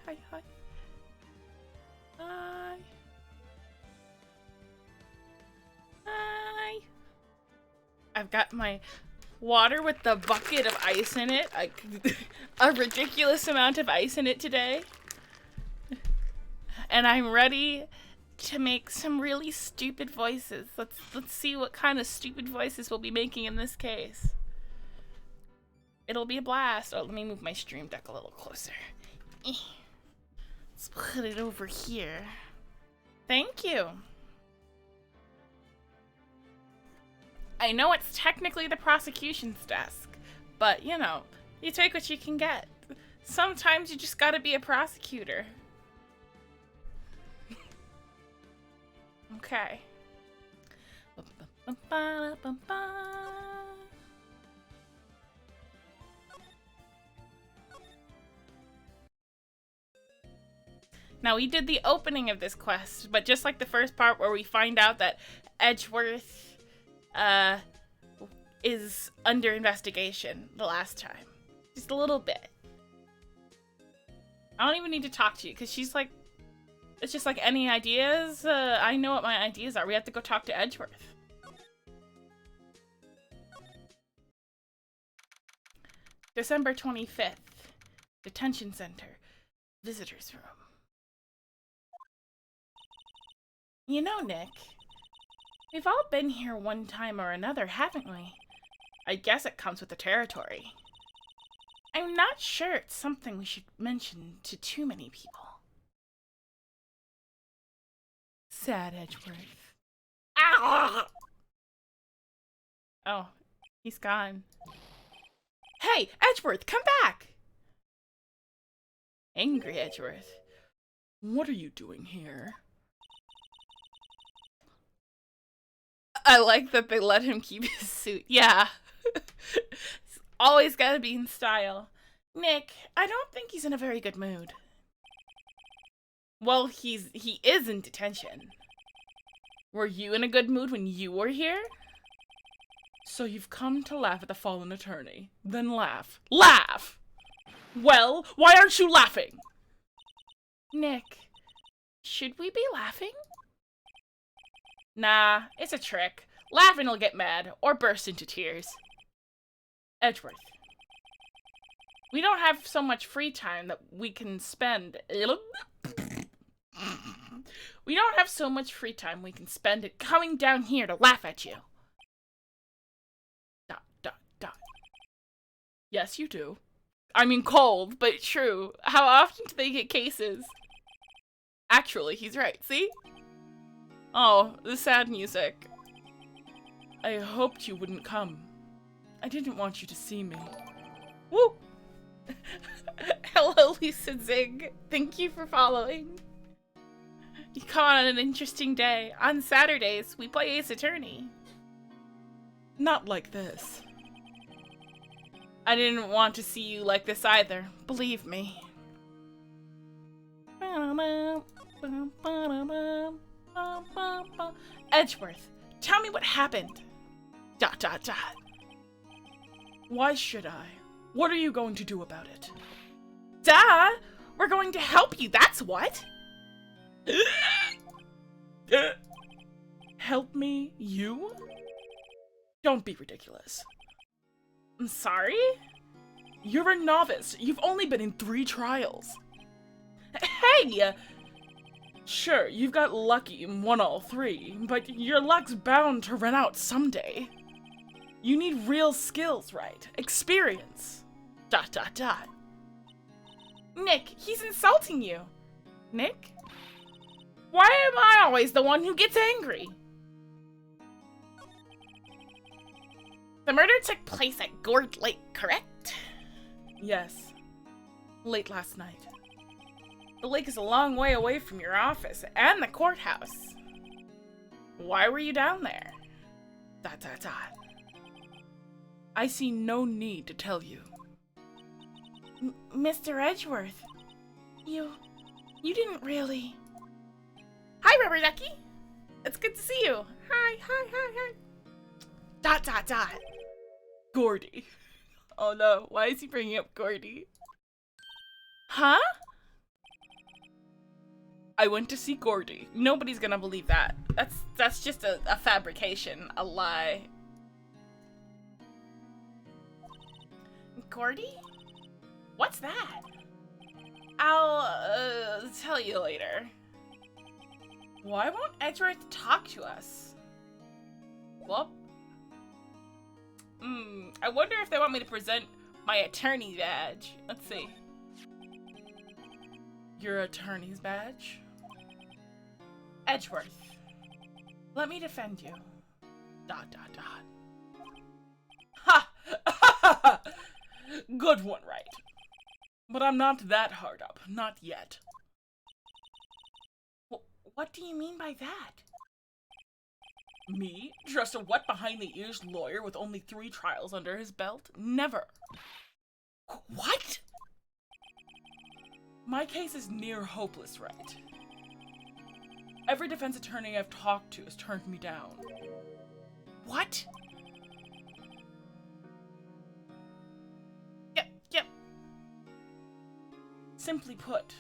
hi, hi, hi. Hi. Hi. I've got my water with the bucket of ice in it. A ridiculous amount of ice in it today. And I'm ready to make some really stupid voices. Let's see what kind of stupid voices we'll be making in this case. It'll be a blast. Oh, let me move my stream deck a little closer. Let's put it over here. Thank you. I know it's technically the prosecution's desk, but you know, you take what you can get. Sometimes you just gotta be a prosecutor. Okay. Now, we did the opening of this quest, but just like the first part where we find out that Edgeworth is under investigation the last time. Just a little bit. I don't even need to talk to you, because she's like, it's just like, any ideas? I know what my ideas are. We have to go talk to Edgeworth. December 25th. Detention Center. Visitors room. You know, Nick, we've all been here one time or another, haven't we? I guess it comes with the territory. I'm not sure it's something we should mention to too many people. Sad Edgeworth. Ah! Oh, he's gone. Hey, Edgeworth, come back! Angry Edgeworth. What are you doing here? I like that they let him keep his suit. Yeah. It's always gotta be in style. Nick, I don't think he's in a very good mood. Well, he is in detention. Were you in a good mood when you were here? So you've come to laugh at the fallen attorney. Then laugh. Laugh! Well, why aren't you laughing? Nick, should we be laughing? Nah, it's a trick. Laughing will get mad, or burst into tears. Edgeworth. We don't have so much free time that we can spend... We don't have so much free time we can spend it coming down here to laugh at you. ... Yes, you do. I mean cold, but true. How often do they get cases? Actually, he's right, see? Oh, the sad music. I hoped you wouldn't come. I didn't want you to see me. Woo! Hello, Lisa Zig. Thank you for following. You come on an interesting day. On Saturdays, we play Ace Attorney. Not like this. I didn't want to see you like this either. Believe me. Edgeworth, tell me what happened. ... Why should I? What are you going to do about it? Duh! We're going to help you, that's what! Help me? You? Don't be ridiculous. I'm sorry? You're a novice. You've only been in 3 trials. Hey! Sure, you've got lucky and won all 3, but your luck's bound to run out someday. You need real skills, right? Experience. ... Nick, he's insulting you. Nick? Why am I always the one who gets angry? The murder took place at Gourd Lake, correct? Yes. Late last night. The lake is a long way away from your office and the courthouse. Why were you down there? ... I see no need to tell you. Mr. Edgeworth, you didn't really... Hi, Rubber Ducky! It's good to see you. Hi. Gordy. Oh no, why is he bringing up Gordy? Huh? I went to see Gordy. Nobody's gonna believe that. That's just a fabrication, a lie. Gordy? What's that? I'll tell you later. Why won't Edgeworth talk to us? Well, I wonder if they want me to present my attorney badge. Let's see. Your attorney's badge? Edgeworth, let me defend you. ... Ha! Good one, Wright. But I'm not that hard up. Not yet. What do you mean by that? Me? Just a wet behind-the-ears lawyer with only 3 trials under his belt? Never. What? My case is near hopeless, Wright. Every defense attorney I've talked to has turned me down. What? Yep. Simply put,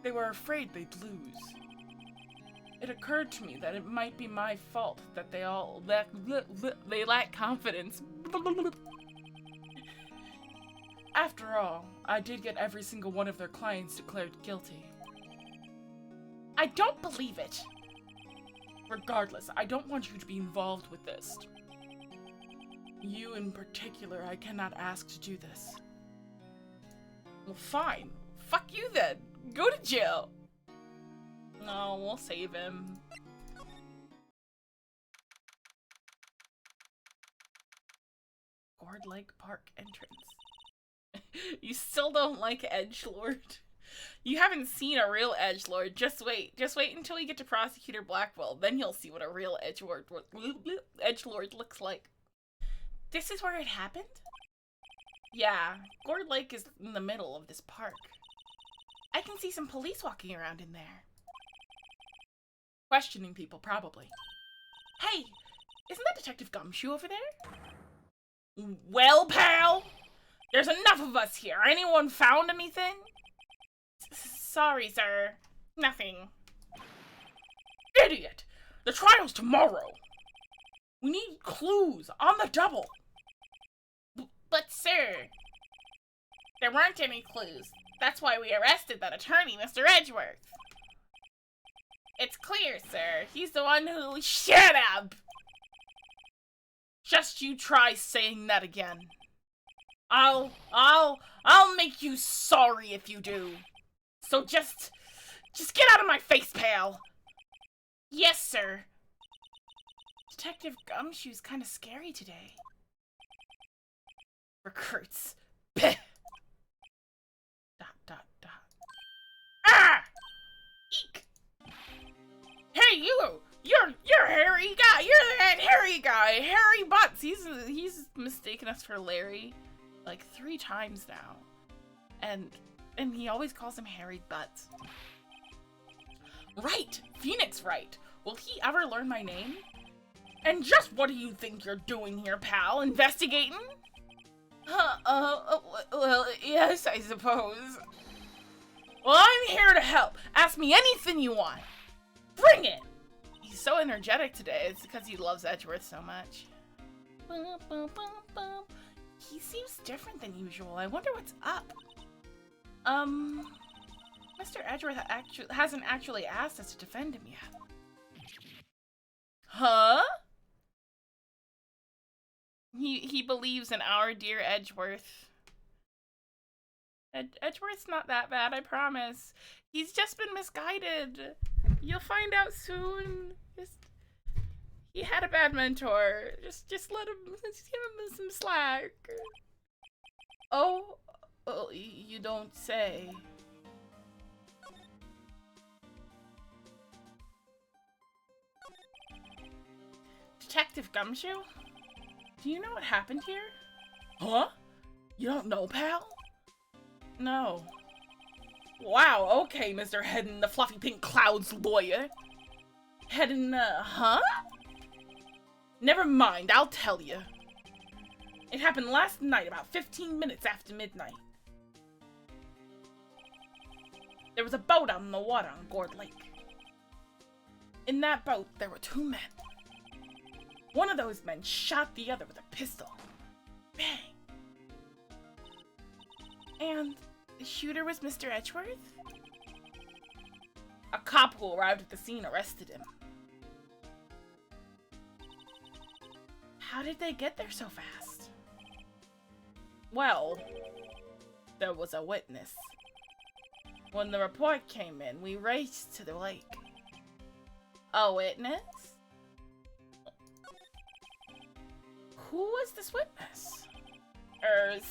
they were afraid they'd lose. It occurred to me that it might be my fault that they lack confidence. After all, I did get every single one of their clients declared guilty. I don't believe it. Regardless, I don't want you to be involved with this. You in particular, I cannot ask to do this. Well, fine. Fuck you then. Go to jail. No, we'll save him. Gourd Lake Park entrance. You still don't like edgelord? You haven't seen a real edgelord. Just wait. Just wait until you get to Prosecutor Blackwell. Then you'll see what a real edgelord looks like. This is where it happened? Yeah, Gourd Lake is in the middle of this park. I can see some police walking around in there. Questioning people, probably. Hey, isn't that Detective Gumshoe over there? Well, pal, there's enough of us here. Anyone found anything? Sorry, sir. Nothing. Idiot! The trial's tomorrow. We need clues on the double. But, sir, there weren't any clues. That's why we arrested that attorney, Mr. Edgeworth. It's clear, sir. He's the one who— Shut up! Just you try saying that again. I'll make you sorry if you do. So just get out of my face, pal. Yes, sir. Detective Gumshoe's kind of scary today. Recruits. Bleh. ... Ah! Eek! Hey, you're Harry guy. You're that Harry guy, Harry Butts. He's mistaken us for Larry like 3 times now, and he always calls him Harry Butts. Right, Phoenix Wright. Will he ever learn my name? And just what do you think you're doing here, pal? Investigating? Well, yes, I suppose. Well, I'm here to help. Ask me anything you want. Bring it! He's so energetic today. It's because he loves Edgeworth so much. He seems different than usual. I wonder what's up. Mr. Edgeworth hasn't actually asked us to defend him yet. Huh? He believes in our dear Edgeworth. Edgeworth's not that bad, I promise. He's just been misguided. You'll find out soon. He had a bad mentor. Just give him some slack. Oh, you don't say. Detective Gumshoe? Do you know what happened here? Huh? You don't know, pal? No. Wow, okay, Mr. Head in the Fluffy Pink Clouds lawyer. Head in the— huh? Never mind, I'll tell you. It happened last night, about 15 minutes after midnight. There was a boat out on the water on Gourd Lake. In that boat, there were 2 men. One of those men shot the other with a pistol. Bang! And the shooter was Mr. Edgeworth? A cop who arrived at the scene arrested him. How did they get there so fast? Well, there was a witness. When the report came in, we raced to the lake. A witness? Who was this witness?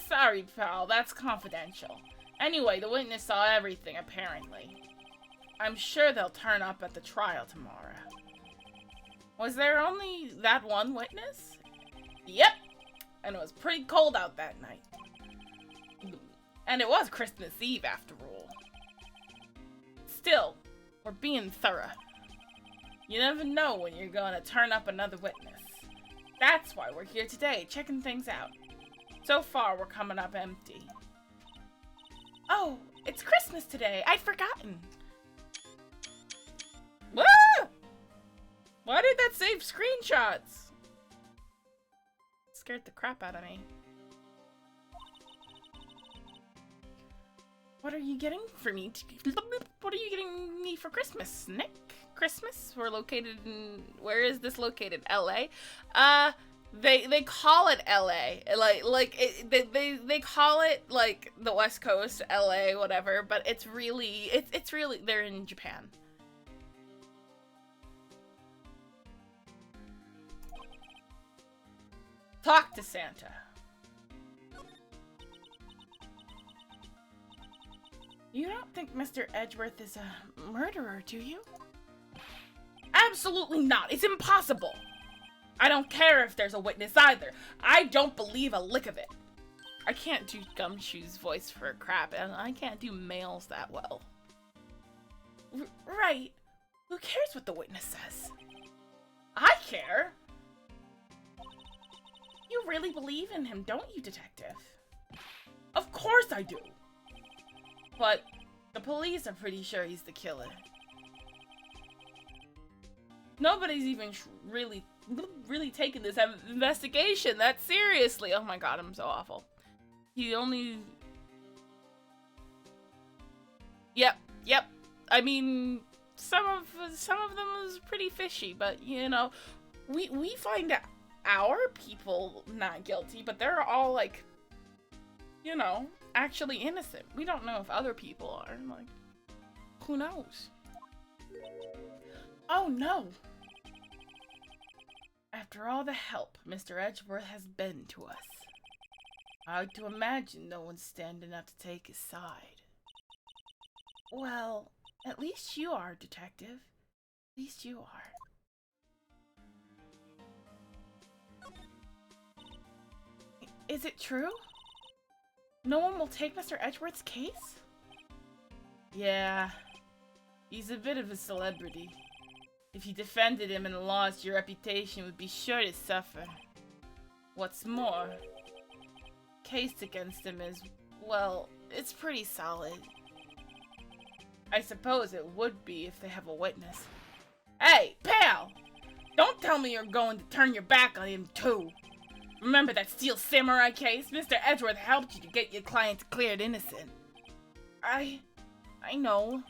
Sorry, pal, that's confidential. Anyway, the witness saw everything, apparently. I'm sure they'll turn up at the trial tomorrow. Was there only that one witness? Yep! And it was pretty cold out that night. And it was Christmas Eve, after all. Still, we're being thorough. You never know when you're gonna turn up another witness. That's why we're here today, checking things out. So far, we're coming up empty. Oh, it's Christmas today. I'd forgotten. Woo! Why did that save screenshots? Scared the crap out of me. What are you getting for me? What are you getting me for Christmas, Nick? Christmas? We're located in... Where is this located? LA? They call it LA. They call it like the West Coast, LA, whatever, but it's really they're in Japan. Talk to Santa. You don't think Mr. Edgeworth is a murderer, do you? Absolutely not. It's impossible. I don't care if there's a witness either. I don't believe a lick of it. I can't do Gumshoe's voice for crap, and I can't do males that well. Right. Who cares what the witness says? I care. You really believe in him, don't you, Detective? Of course I do. But the police are pretty sure he's the killer. Nobody's even really taking this investigation that seriously. Oh my god, I'm so awful. He only... Yep. I mean, some of them is pretty fishy, but you know, we find our people not guilty, but they're all like, you know, actually innocent. We don't know if other people are. Like, who knows? Oh no! After all the help Mr. Edgeworth has been to us, I like to imagine no one's standing up to take his side. Well, at least you are, Detective. At least you are. Is it true? No one will take Mr. Edgeworth's case? Yeah, he's a bit of a celebrity. If you defended him and lost, your reputation would be sure to suffer. What's more, case against him is, well, it's pretty solid. I suppose it would be if they have a witness. Hey, pal! Don't tell me you're going to turn your back on him too. Remember that Steel Samurai case? Mr. Edgeworth helped you to get your client declared innocent. I know.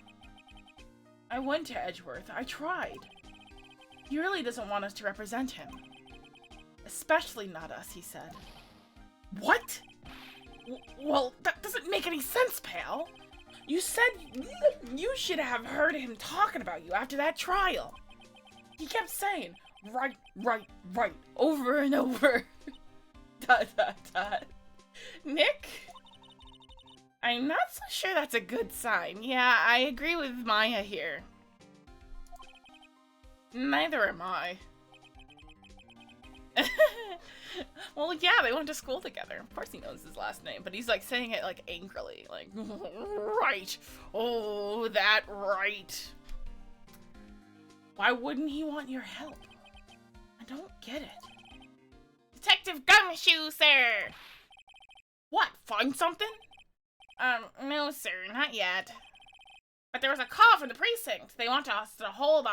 I went to Edgeworth. I tried. He really doesn't want us to represent him. Especially not us, he said. What? Well, that doesn't make any sense, pal. You said you should have heard him talking about you after that trial. He kept saying, right, over and over. ... Nick? I'm not so sure that's a good sign. Yeah, I agree with Maya here. Neither am I. Well, yeah, they went to school together. Of course he knows his last name, but he's like saying it like angrily, like, right. Oh, that right. Why wouldn't he want your help? I don't get it. Detective Gumshoe, sir! What, find something? No, sir, not yet. But there was a call from the precinct. They want us to hold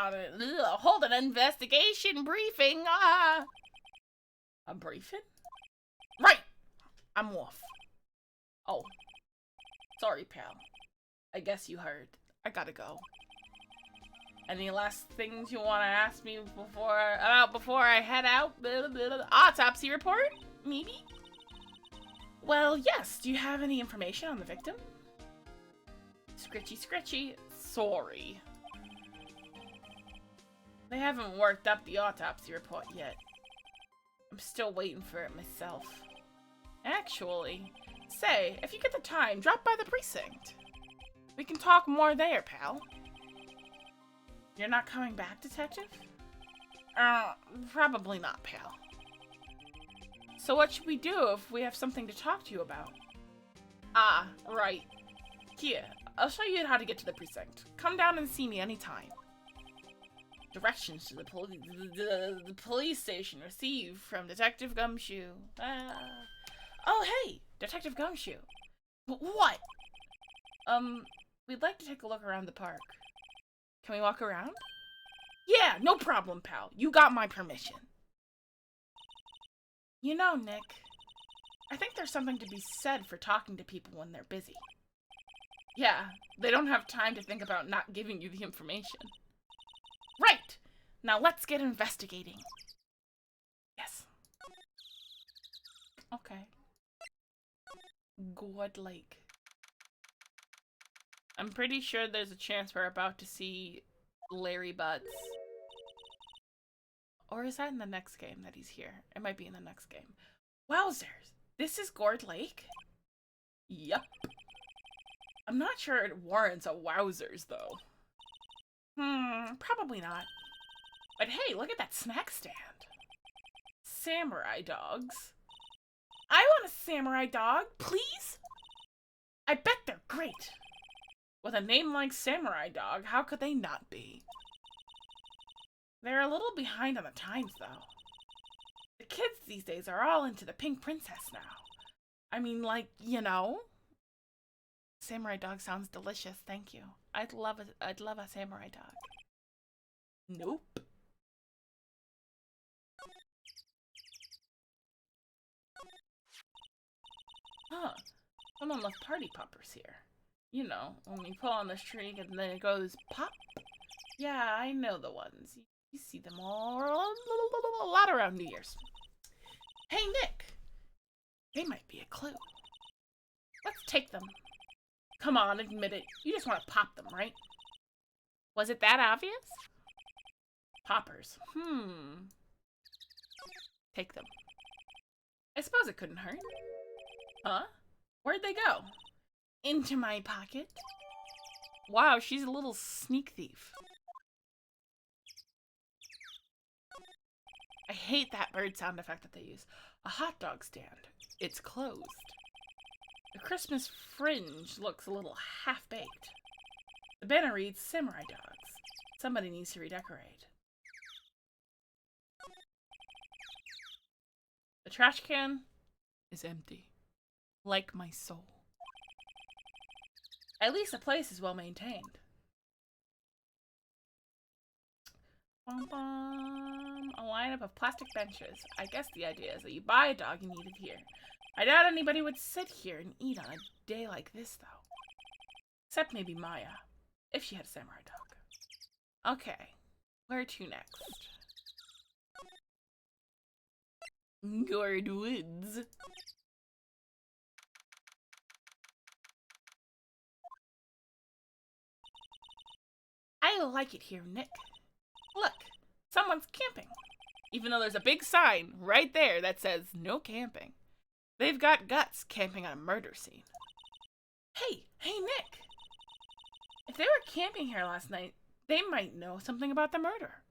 an investigation briefing. A briefing? Right. I'm off. Oh. Sorry, pal. I guess you heard. I gotta go. Any last things you want to ask me before I head out? Autopsy report? Maybe? Well, yes. Do you have any information on the victim? Scritchy. Sorry. They haven't worked up the autopsy report yet. I'm still waiting for it myself. Actually, say, if you get the time, drop by the precinct. We can talk more there, pal. You're not coming back, detective? Probably not, pal. So what should we do if we have something to talk to you about? Ah, right. Here, I'll show you how to get to the precinct. Come down and see me anytime. Directions to the police station received from Detective Gumshoe. Oh, hey, Detective Gumshoe. What? We'd like to take a look around the park. Can we walk around? Yeah, no problem, pal. You got my permission. You know, Nick, I think there's something to be said for talking to people when they're busy. Yeah, they don't have time to think about not giving you the information. Right! Now let's get investigating. Yes. Okay. Good Lake. I'm pretty sure there's a chance we're about to see Larry Butts. Or is that in the next game that he's here? It might be in the next game. Wowzers! This is Gourd Lake? Yep. I'm not sure it warrants a wowzers, though. Probably not. But hey, look at that snack stand. Samurai dogs. I want a samurai dog, please? I bet they're great. With a name like Samurai Dog, how could they not be? They're a little behind on the times, though. The kids these days are all into the Pink Princess now. I mean, like, you know? Samurai Dog sounds delicious, thank you. I'd love a samurai dog. Nope. Huh. Someone left party poppers here. You know, when you pull on the string and then it goes pop. Yeah, I know the ones. You see them all a lot around New Year's. Hey, Nick! They might be a clue. Let's take them. Come on, admit it. You just want to pop them, right? Was it that obvious? Poppers. Take them. I suppose it couldn't hurt. Huh? Where'd they go? Into my pocket. Wow, she's a little sneak thief. I hate that bird sound effect that they use. A hot dog stand. It's closed. The Christmas fringe looks a little half-baked. The banner reads Samurai Dogs. Somebody needs to redecorate. The trash can is empty. Like my soul. At least the place is well maintained. Bum, bum. A lineup of plastic benches. I guess the idea is that you buy a dog and eat it here. I doubt anybody would sit here and eat on a day like this, though. Except maybe Maya, if she had a samurai dog. Okay, where to next? Gourd Woods. I like it here, Nick. Look, someone's camping. Even though there's a big sign right there that says no camping. They've got guts camping on a murder scene. Hey, Nick! If they were camping here last night, they might know something about the murder.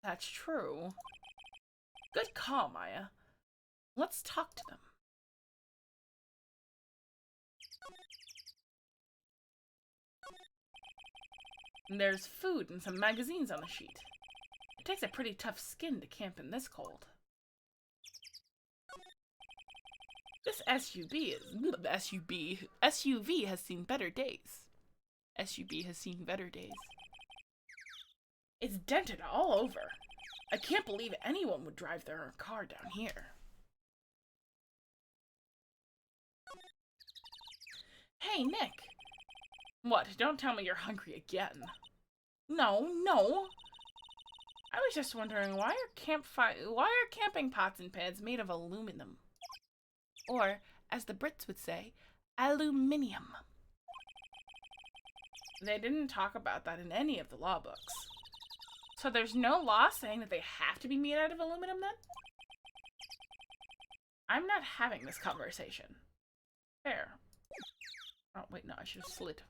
That's true. Good call, Maya. Let's talk to them. And there's food and some magazines on the sheet. It takes a pretty tough skin to camp in this cold. This SUV has seen better days. SUB has seen better days. It's dented all over. I can't believe anyone would drive their car down here. Hey, Nick. What? Don't tell me you're hungry again. No. I was just wondering, why are camping pots and pans made of aluminum? Or, as the Brits would say, aluminium. They didn't talk about that in any of the law books. So there's no law saying that they have to be made out of aluminum then? I'm not having this conversation. Fair. Oh, wait, no, I should have slid.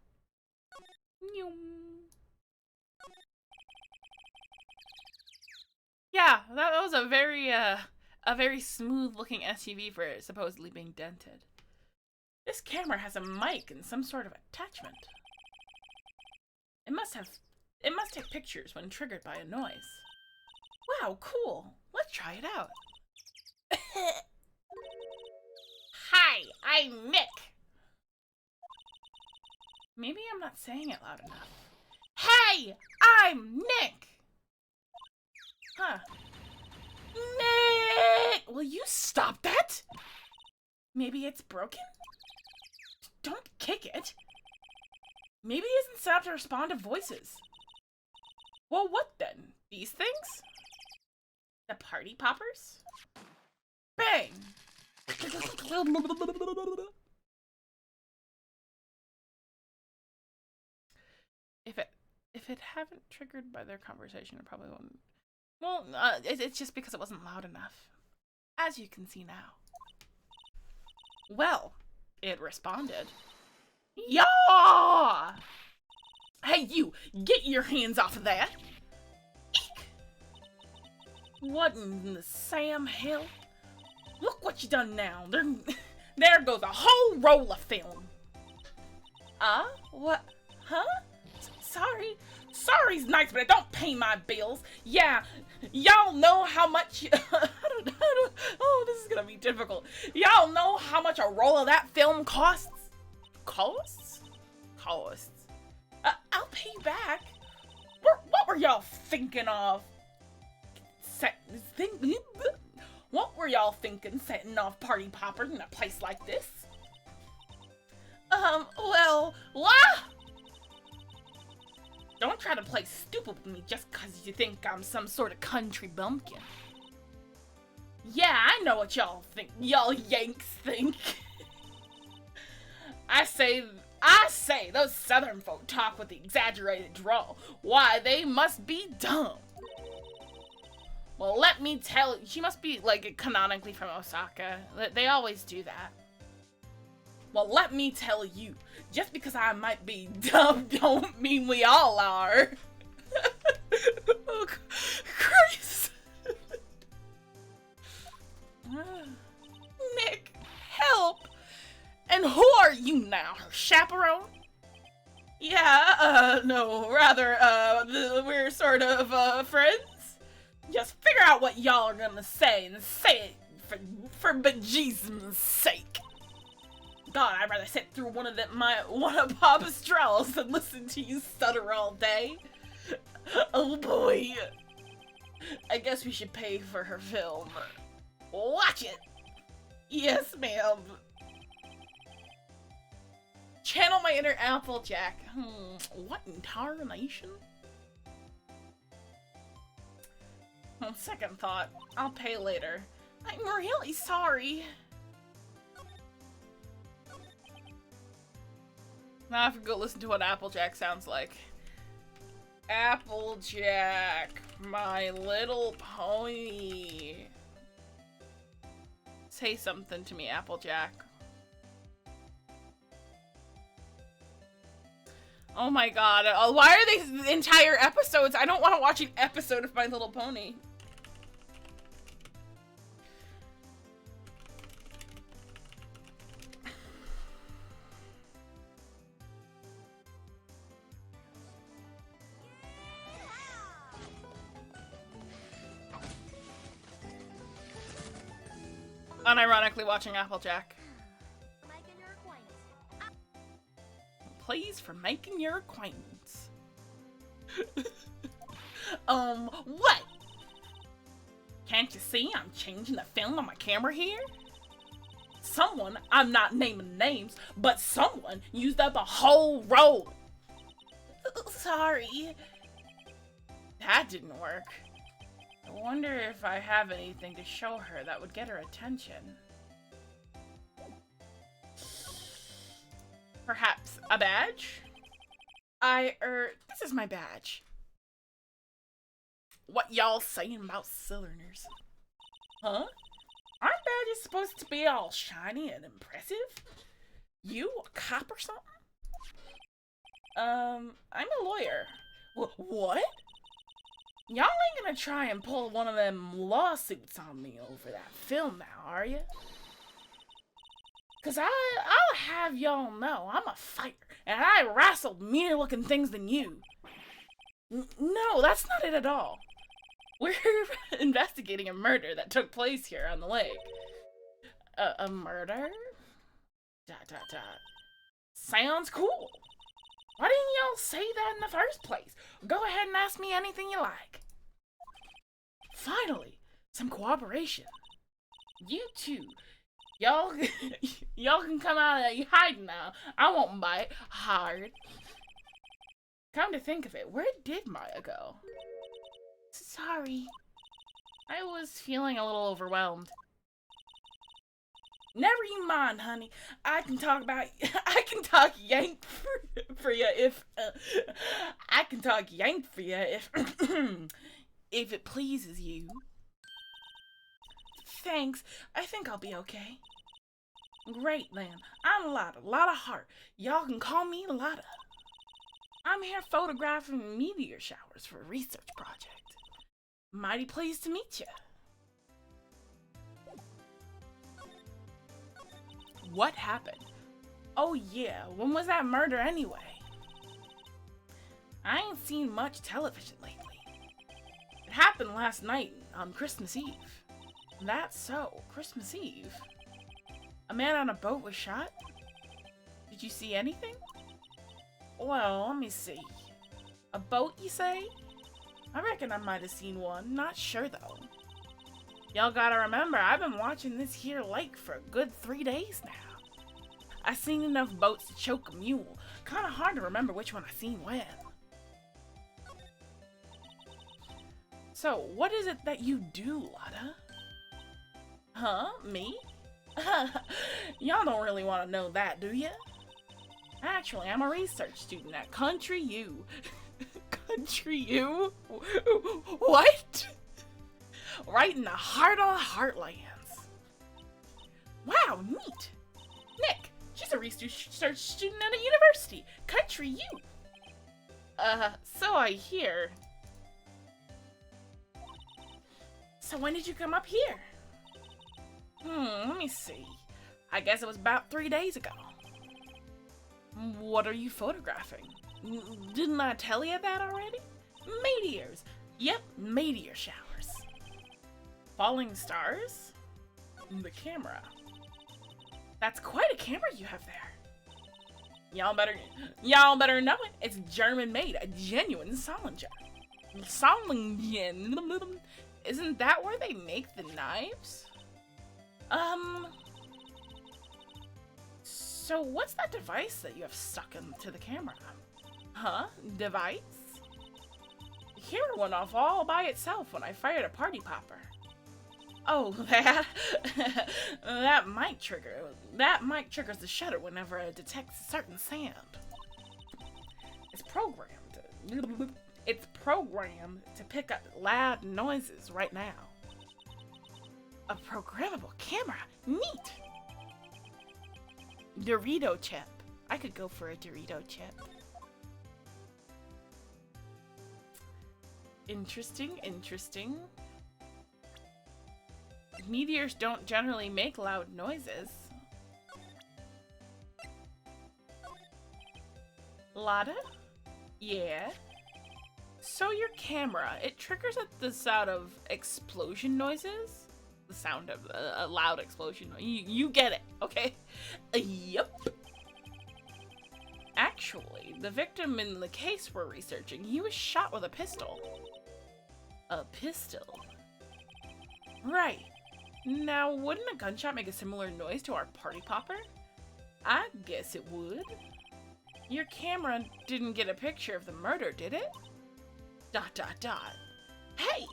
Yeah, that was a very smooth-looking SUV for supposedly being dented. This camera has a mic and some sort of attachment. It must take pictures when triggered by a noise. Wow, cool. Let's try it out. Hi, I'm Nick. Maybe I'm not saying it loud enough. Hey, I'm Nick. Huh. Nick! Will you stop that? Maybe it's broken? Don't kick it. Maybe it isn't set up to respond to voices. Well, what then? These things? The party poppers? Bang! If it haven't triggered by their conversation, it probably won't. Well, it's just because it wasn't loud enough. As you can see now. Well, it responded. Yeah! Hey, you! Get your hands off of that! Eek! What in the Sam hell? Look what you done now. There goes a whole roll of film. What? Huh? Sorry. Sorry's nice, but it don't pay my bills. Yeah, y'all know how much... oh, this is gonna be difficult. Y'all know how much a roll of that film costs? Costs? I'll pay you back. What were y'all thinking of? What were y'all thinking setting off party poppers in a place like this? Well, what? Don't try to play stupid with me just cause you think I'm some sort of country bumpkin. Yeah, I know what y'all think. Y'all Yanks think. I say those Southern folk talk with the exaggerated drawl. Why, they must be dumb. Well, let me tell you, she must be, like, canonically from Osaka. They always do that. Well, let me tell you, just because I might be dumb don't mean we all are. Oh, Christ. Nick, help. And who are you now, her chaperone? Yeah, no, rather, we're sort of, friends? Just figure out what y'all are gonna say and say it for bejesus' sake. God, I'd rather sit through one of Papa's draws than listen to you stutter all day. Oh boy. I guess we should pay for her film. Watch it. Yes, ma'am. Channel my inner Applejack. What in tarnation? On second thought, I'll pay later. I'm really sorry. Now I have to go listen to what Applejack sounds like. Applejack, my little pony. Say something to me, Applejack. Oh my god, why are these entire episodes? I don't want to watch an episode of My Little Pony. Unironically watching Applejack. pleased for making your acquaintance. What? Can't you see I'm changing the film on my camera here? Someone, I'm not naming names, but someone used up a whole roll. Sorry. That didn't work. I wonder if I have anything to show her that would get her attention. Perhaps a badge? This is my badge. What y'all saying about Southerners? Huh? Aren't badges supposed to be all shiny and impressive? You a cop or something? I'm a lawyer. What? Y'all ain't gonna try and pull one of them lawsuits on me over that film now, are you? Cause I'll have y'all know I'm a fighter, and I wrestled meaner looking things than you. No, that's not it at all. We're investigating a murder that took place here on the lake. A murder? ... Sounds cool. Why didn't y'all say that in the first place? Go ahead and ask me anything you like. Finally, some cooperation. You two, y'all can come out of your hiding now. I won't bite hard. Come to think of it, where did Maya go? Sorry. I was feeling a little overwhelmed. Never you mind, honey. I can talk yank for you if if it pleases you. Thanks. I think I'll be okay. Great then. I'm Lotta Hart. Y'all can call me Lotta. I'm here photographing meteor showers for a research project. Mighty pleased to meet you. What happened? Oh yeah, when was that murder anyway? I ain't seen much television lately. It happened last night on Christmas Eve. That's so, Christmas Eve. A man on a boat was shot? Did you see anything? Well, let me see. A boat, you say? I reckon I might have seen one, not sure though. Y'all gotta remember, I've been watching this here lake for a good 3 days now. I seen enough boats to choke a mule. Kinda hard to remember which one I seen when. So, what is it that you do, Lotta? Huh? Me? Y'all don't really want to know that, do ya? Actually, I'm a research student at Country U. Country U? What? Right in the heart of the heartlands. Wow, neat. Nick, she's a research student at a university. Country U. So I hear. So when did you come up here? Let me see. I guess it was about 3 days ago. What are you photographing? Didn't I tell you that already? Meteors. Yep, meteor showers. Falling stars? The camera. That's quite a camera you have there. Y'all better know it. It's German made, a genuine Solinger. Solingen. Isn't that where they make the knives? So what's that device that you have stuck into the camera? Huh? Device? The camera went off all by itself when I fired a party popper. Oh, that? That mic trigger. That mic triggers the shutter whenever it detects a certain sound. It's programmed to pick up loud noises right now. A programmable camera. Neat! Dorito chip. I could go for a Dorito chip. Interesting. Meteors don't generally make loud noises. Lotta? Yeah? So your camera, it triggers at the sound of explosion noises? The sound of a loud explosion. You get it, okay? Yup. Actually, the victim in the case we're researching, he was shot with a pistol. A pistol? Right. Now, wouldn't a gunshot make a similar noise to our party popper? I guess it would. Your camera didn't get a picture of the murder, did it? ... Hey!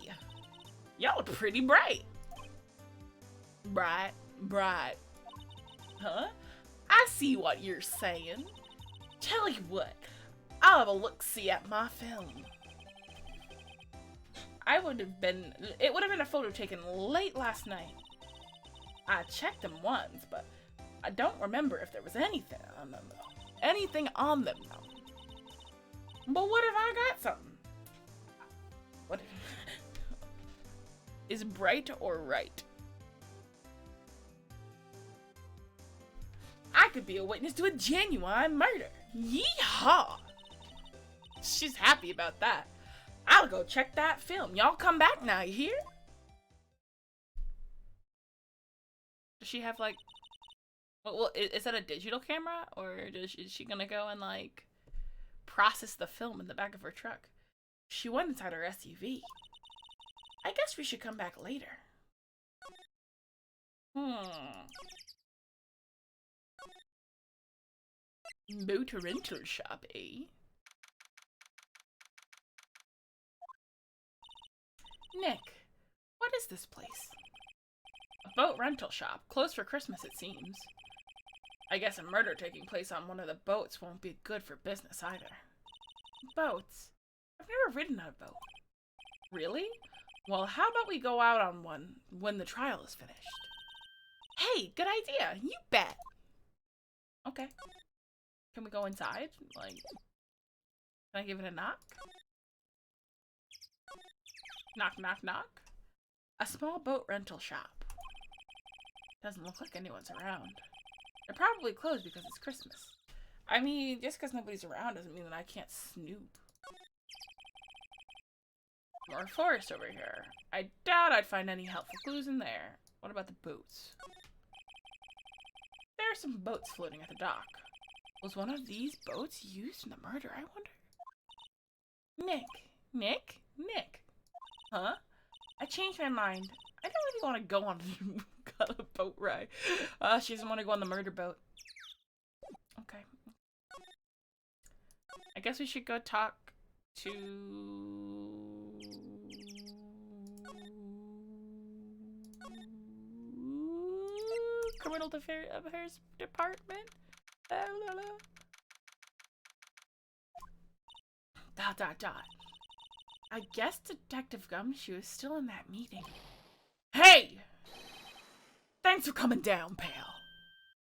Y'all are pretty bright. Bright. Huh? I see what you're saying. Tell you what, I'll have a look-see at my film. It would have been a photo taken late last night. I checked them once, but I don't remember if there was anything on them though. But what if I got something? What is bright or right? I could be a witness to a genuine murder. Yeehaw! She's happy about that. I'll go check that film. Y'all come back now, you hear? Does she have like... Well, is that a digital camera? Or is she gonna go and like process the film in the back of her truck? She went inside her SUV. I guess we should come back later. Boat rental shop, eh? Nick, what is this place? A boat rental shop. Closed for Christmas, it seems. I guess a murder taking place on one of the boats won't be good for business either. Boats? I've never ridden on a boat. Really? Well, how about we go out on one when the trial is finished? Hey, good idea. You bet. Okay. Can we go inside? Like, can I give it a knock? Knock, knock, knock. A small boat rental shop. Doesn't look like anyone's around. They're probably closed because it's Christmas. I mean, just because nobody's around doesn't mean that I can't snoop. More forest over here. I doubt I'd find any helpful clues in there. What about the boats? There are some boats floating at the dock. Was one of these boats used in the murder, I wonder? Nick? Huh? I changed my mind. I don't really want to go on a boat ride. She doesn't want to go on the murder boat. Okay. I guess we should go talk to... Criminal Affairs Department? I guess Detective Gumshoe is still in that meeting. Hey! Thanks for coming down, pal.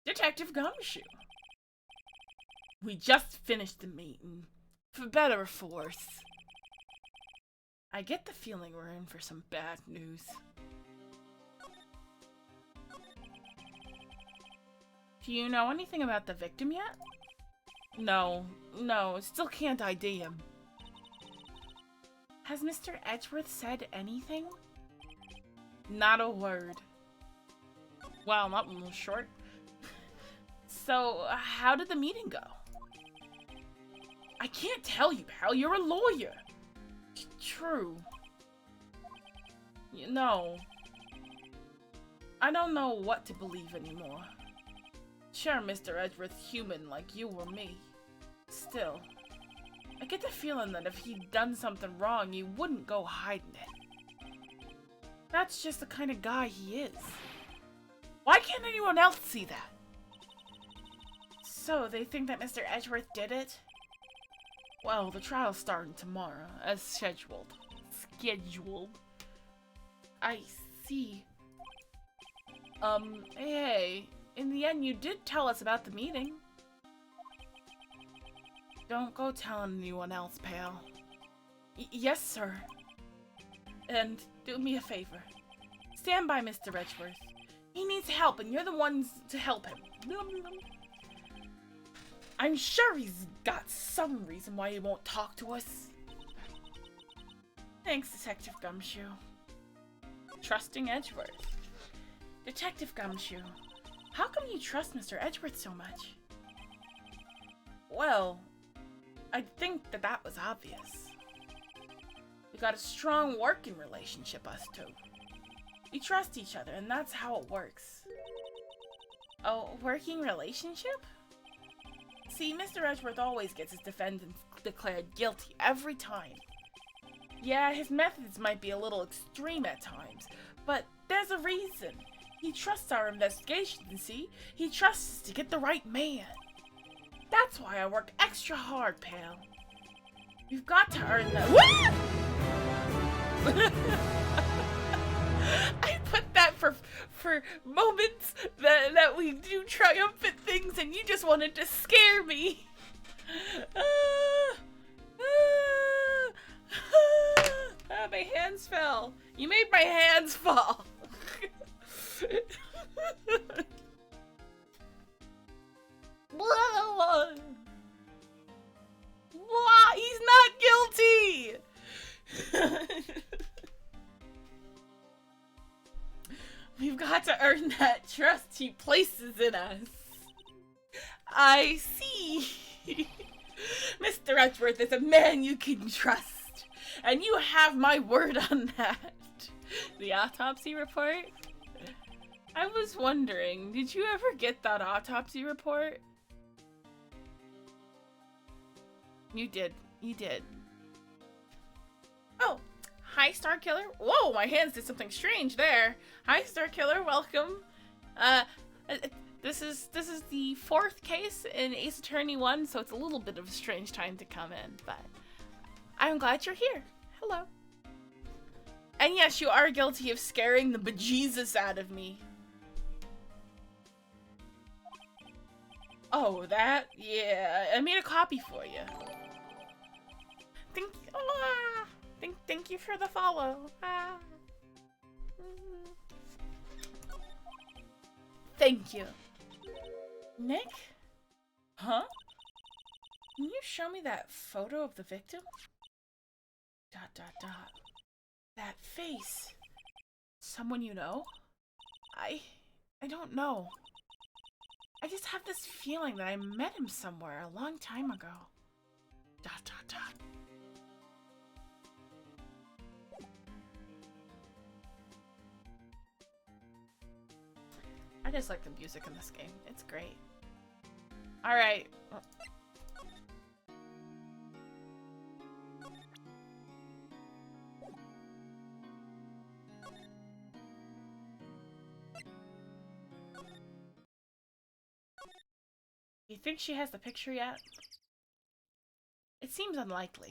Detective Gumshoe. We just finished the meeting. For better or for worse. I get the feeling we're in for some bad news. Do you know anything about the victim yet? No, still can't ID him. Has Mr. Edgeworth said anything? Not a word. Wow, that one was short. So, how did the meeting go? I can't tell you, pal. You're a lawyer. True. You know, I don't know what to believe anymore. Sure, Mr. Edgeworth's human like you or me. Still, I get the feeling that if he'd done something wrong, he wouldn't go hiding it. That's just the kind of guy he is. Why can't anyone else see that? So, they think that Mr. Edgeworth did it? Well, the trial's starting tomorrow, as scheduled. I see. Hey, in the end you did tell us about the meeting. Don't go telling anyone else, pal. Yes, sir. And do me a favor. Stand by Mr. Edgeworth. He needs help, and you're the ones to help him. I'm sure he's got some reason why he won't talk to us. Thanks, Detective Gumshoe. Trusting Edgeworth. Detective Gumshoe, how come you trust Mr. Edgeworth so much? Well, I think that was obvious. We got a strong working relationship, us two. We trust each other, and that's how it works. Oh, working relationship? See, Mr. Edgeworth always gets his defendants declared guilty every time. Yeah, his methods might be a little extreme at times, but there's a reason. He trusts our investigation, see? He trusts us to get the right man. That's why I work extra hard, pal. You've got to earn that. I put that for moments that we do triumphant things, and you just wanted to scare me. My hands fell. You made my hands fall. He's not guilty. We've got to earn that trust he places in us. I see. Mr. Edgeworth is a man you can trust, and you have my word on that. The autopsy report? I was wondering, did you ever get that autopsy report? You did. You did. Oh, hi, Star Killer. Whoa, my hands did something strange there. Hi, Star Killer. Welcome. This is the 4th case in Ace Attorney 1, so it's a little bit of a strange time to come in, but I'm glad you're here. Hello. And yes, you are guilty of scaring the bejesus out of me. Oh, that? Yeah, I made a copy for you. Thank you for the follow. Thank you. Nick? Huh? Can you show me that photo of the victim? ... That face. Someone you know? I don't know. I just have this feeling that I met him somewhere a long time ago. ... I just like the music in this game. It's great. Alright. You think she has the picture yet? It seems unlikely.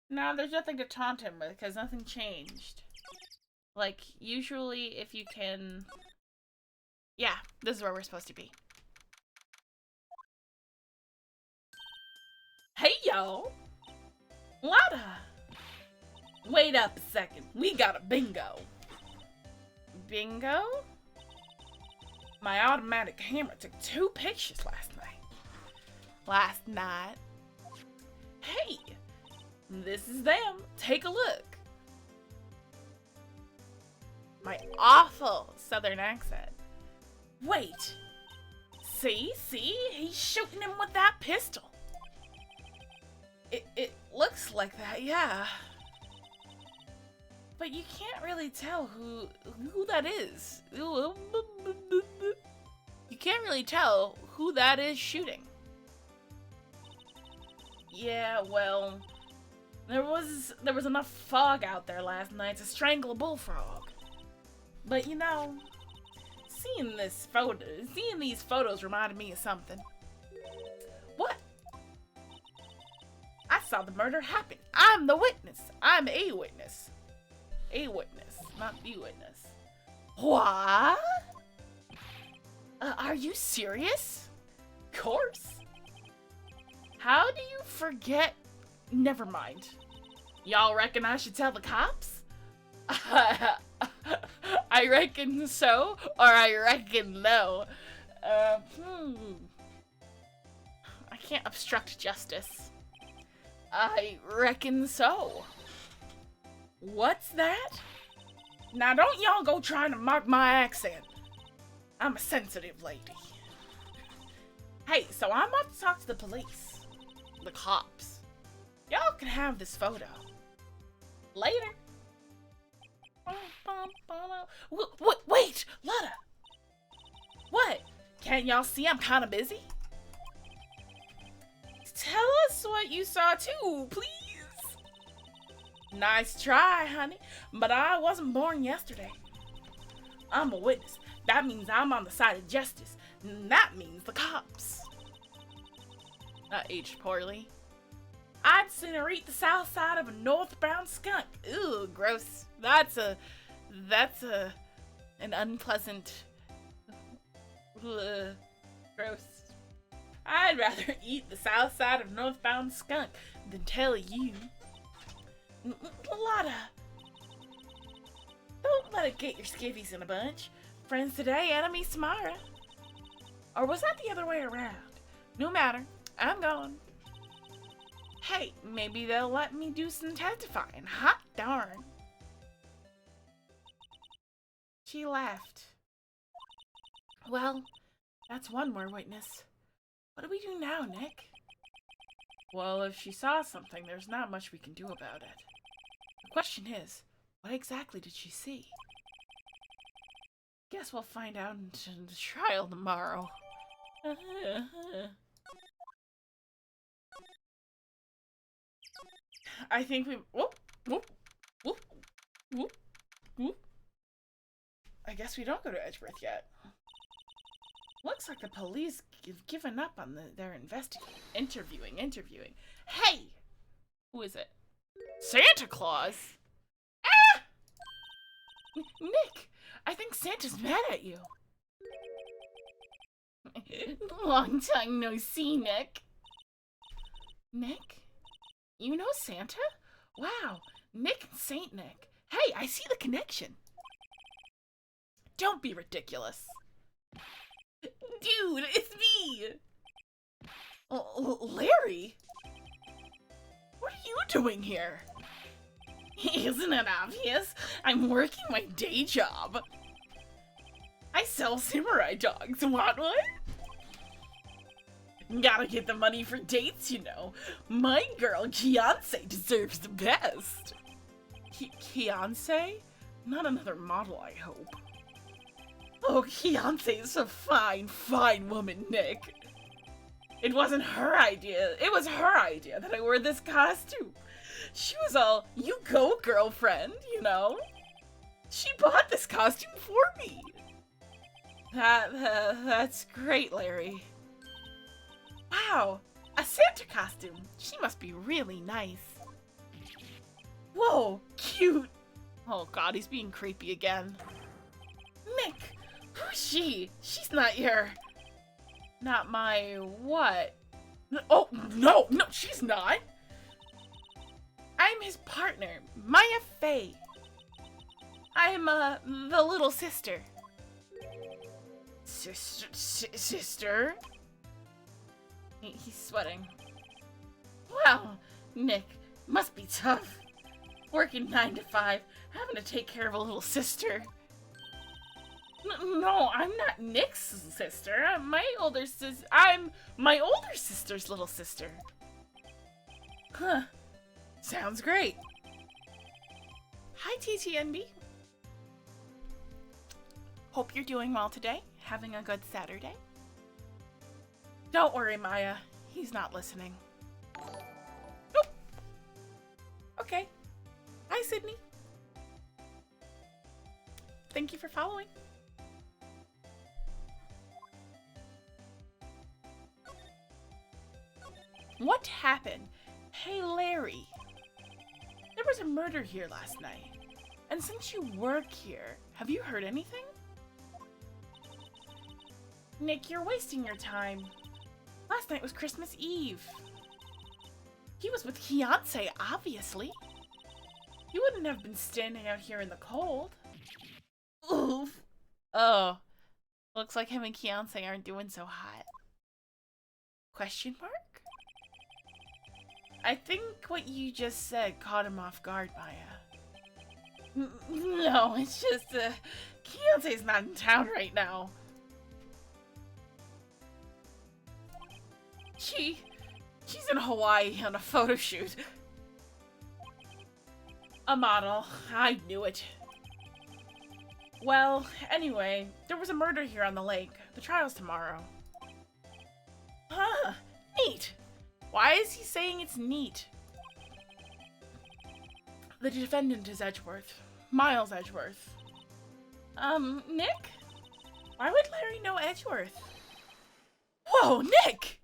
No, there's nothing to taunt him with because nothing changed. Like, usually if you can... Yeah, this is where we're supposed to be. Hey, yo! Lada! Wait up a second. We got a bingo. Bingo? My automatic camera took 2 pictures last night. Hey! This is them. Take a look. My awful southern accent. Wait. See? He's shooting him with that pistol. It looks like that, yeah. But you can't really tell who that is. You can't really tell who that is shooting. Yeah, well, there was enough fog out there last night to strangle a bullfrog. But you know, seeing these photos reminded me of something. What? I saw the murder happen. I'm the witness. I'm a witness. A witness, not the witness. What? Are you serious? Of course. How do you forget? Never mind. Y'all reckon I should tell the cops? I reckon so, or I reckon no. I can't obstruct justice. I reckon so. What's that? Now don't y'all go trying to mock my accent. I'm a sensitive lady. Hey, so I'm about to talk to the police. the cops. Y'all can have this photo. Later. Wait, Lotta. What? Can't y'all see I'm kind of busy? Tell us what you saw too, please. Nice try, honey, but I wasn't born yesterday. I'm a witness. That means I'm on the side of justice. And that means the cops. That aged poorly. I'd sooner eat the south side of a northbound skunk. Ooh, gross. That's an unpleasant, gross. I'd rather eat the south side of northbound skunk than tell you. Lotta, don't let it get your skivvies in a bunch. Friends today, enemies tomorrow. Or was that the other way around? No matter, I'm gone. Hey, maybe they'll let me do some testifying. Hot darn. She left. Well, that's one more witness. What do we do now, Nick? Well, if she saw something, there's not much we can do about it. The question is, what exactly did she see? Guess we'll find out in the trial tomorrow. I think we... Whoop, whoop, whoop, whoop, whoop. I guess we don't go to Edgeworth yet. Looks like the police have given up on their investigating. Interviewing. Hey! Who is it? Santa Claus? Ah! Nick! I think Santa's mad at you. Long time no see, Nick. Nick? You know Santa? Wow, Nick and Saint Nick. Hey, I see the connection. Don't be ridiculous. Dude, it's me! Larry? What are you doing here? Isn't it obvious? I'm working my day job. I sell samurai dogs. Want one? Gotta get the money for dates, you know. My girl, Fiancé, deserves the best. Fiancé? Not another model, I hope. Oh, Fiancé is a fine, fine woman, Nick. It wasn't her idea. It was her idea that I wore this costume. She was all, you go, girlfriend, you know? She bought this costume for me. That's great, Larry. Wow, a Santa costume. She must be really nice. Whoa, cute. Oh god, he's being creepy again. Nick, who's she? She's not your... Not my what? Oh, no, she's not. I'm his partner, Maya Faye. I'm, the little sister. Sister? He's sweating. Wow, Nick, must be tough. Working 9 to 5, having to take care of a little sister. No, I'm not Nick's sister. I'm my older sister's little sister. Huh. Sounds great. Hi, TTNB. Hope you're doing well today. Having a good Saturday. Don't worry, Maya. He's not listening. Nope. Okay. Hi, Sydney. Thank you for following. What happened? Hey, Larry. There was a murder here last night. And since you work here, have you heard anything? Nick, you're wasting your time. Last night was Christmas Eve. He was with Fiancé, obviously. He wouldn't have been standing out here in the cold. Oof. Oh. Looks like him and Fiancé aren't doing so hot. Question mark? I think what you just said caught him off guard, Maya. No, it's just, Fiancé's not in town right now. She's in Hawaii on a photo shoot. A model. I knew it. Well, anyway, there was a murder here on the lake. The trial's tomorrow. Huh. Neat. Why is he saying it's neat? The defendant is Edgeworth. Miles Edgeworth. Nick? Why would Larry know Edgeworth? Whoa, Nick!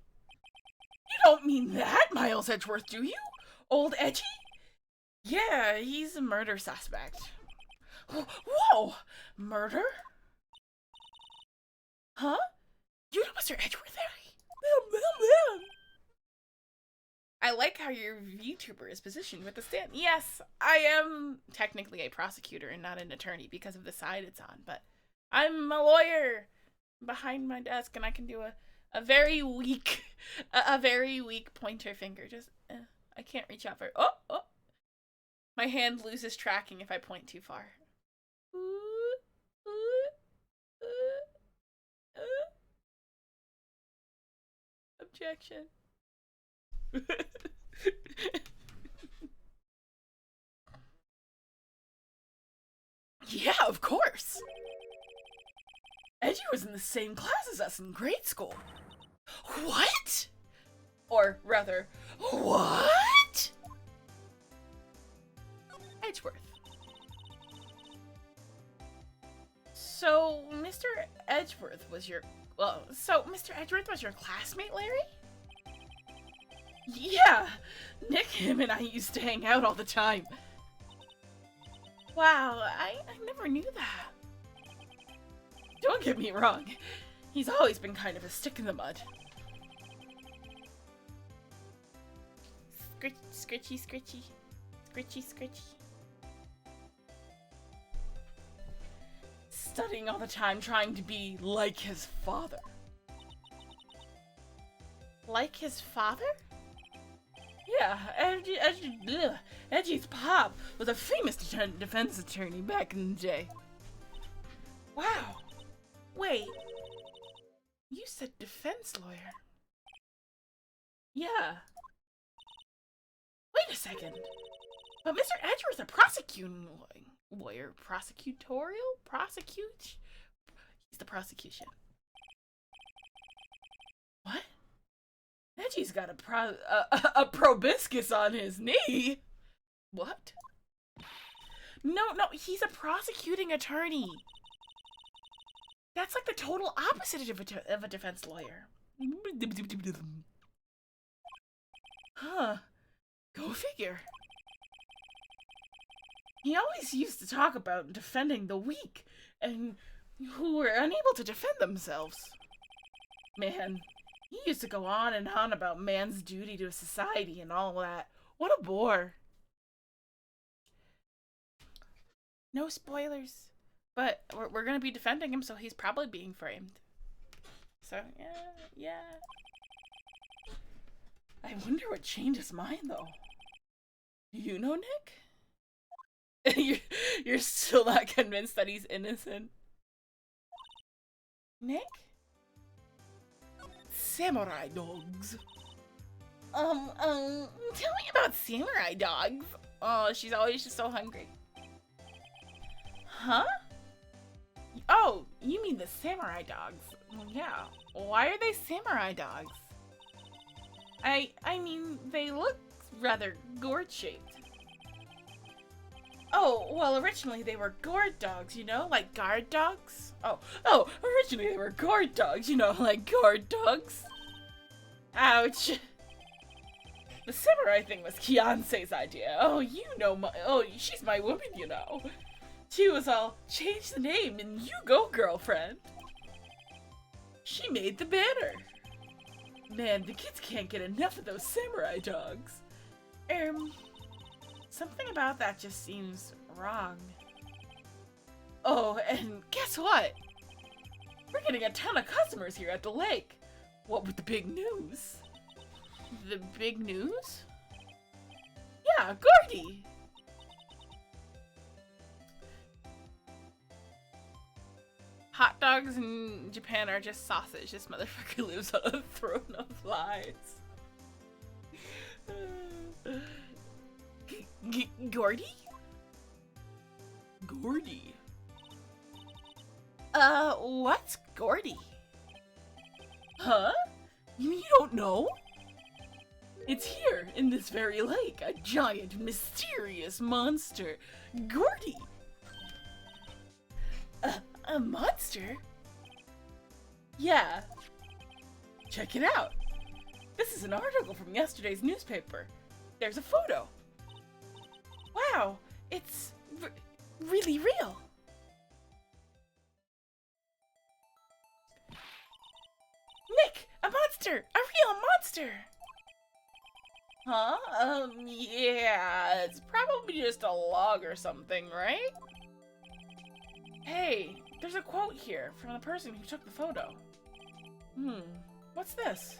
You don't mean that, Miles Edgeworth, do you? Old Edgy? Yeah, he's a murder suspect. Whoa! Murder? Huh? You know Mr. Edgeworth, Larry? I like how your VTuber is positioned with the stand. Yes, I am technically a prosecutor and not an attorney because of the side it's on, but I'm a lawyer behind my desk and I can do a very weak, a very weak pointer finger. Just, I can't reach out for, oh. My hand loses tracking if I point too far. Objection. Yeah, of course. Edgy was in the same class as us in grade school. What? Or rather, what? Edgeworth. So, Mr. Edgeworth was your classmate, Larry? Yeah, Nick, him, and I used to hang out all the time. Wow, I never knew that. Don't get me wrong, he's always been kind of a stick in the mud. Scritchy, scritchy. Scritchy, scritchy. Studying all the time, trying to be like his father. Like his father? Yeah, Edgy's pop was a famous defense attorney back in the day. Wow. Wait. You said defense lawyer. Yeah. Wait a second. But Mr. Edgeworth's a prosecuting lawyer. Prosecutorial? Prosecute? He's the prosecution. What? Edgy's got a proboscis on his knee. What? No, he's a prosecuting attorney. That's like the total opposite of a defense lawyer. Huh. Go figure. He always used to talk about defending the weak and who were unable to defend themselves. Man, he used to go on and on about man's duty to society and all that. What a bore. No spoilers. But we're gonna be defending him, so he's probably being framed. So, yeah. I wonder what changed his mind, though. You know, Nick? You're still not convinced that he's innocent? Nick? Samurai dogs. Tell me about samurai dogs. Oh, she's always just so hungry. Huh? Oh, you mean the samurai dogs. Yeah. Why are they samurai dogs? I mean, they look rather gourd-shaped. Oh, well, originally they were gourd dogs, you know? Like guard dogs? Oh, originally they were gourd dogs, you know? Like gourd dogs? Ouch. The samurai thing was Kianse's idea. Oh, you know she's my woman, you know. She was all, change the name and you go, girlfriend. She made the banner. Man, the kids can't get enough of those samurai dogs. Something about that just seems wrong. Oh, and guess what? We're getting a ton of customers here at the lake. What with the big news? The big news? Yeah, Gordy! Hot dogs in Japan are just sausage. This motherfucker lives on a throne of lies. Gordy? Gordy? What's Gordy? Huh? You mean you don't know? It's here, in this very lake, a giant, mysterious monster. Gordy! A monster? Yeah. Check it out. This is an article from yesterday's newspaper. There's a photo. Wow, it's really real. Nick, a monster! A real monster! Huh? Yeah, it's probably just a log or something, right? Hey, there's a quote here from the person who took the photo. What's this?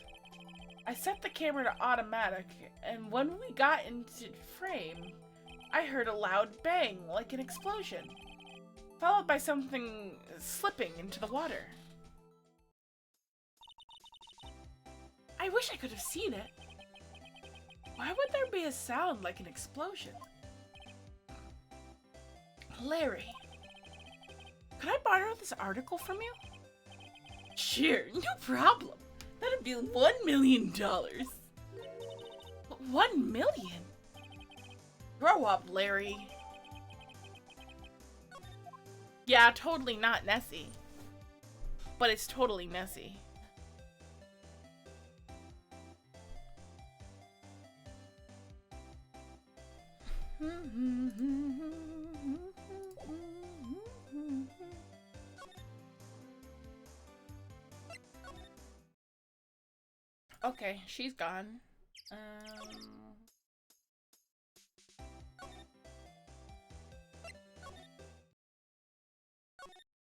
I set the camera to automatic, and when we got into frame, I heard a loud bang like an explosion, followed by something slipping into the water. I wish I could have seen it. Why would there be a sound like an explosion? Larry, could I borrow this article from you? Sure, no problem. That'd be $1 million. $1 million? Grow up, Larry. Yeah, totally not Nessie. But it's totally Nessie. Okay, she's gone.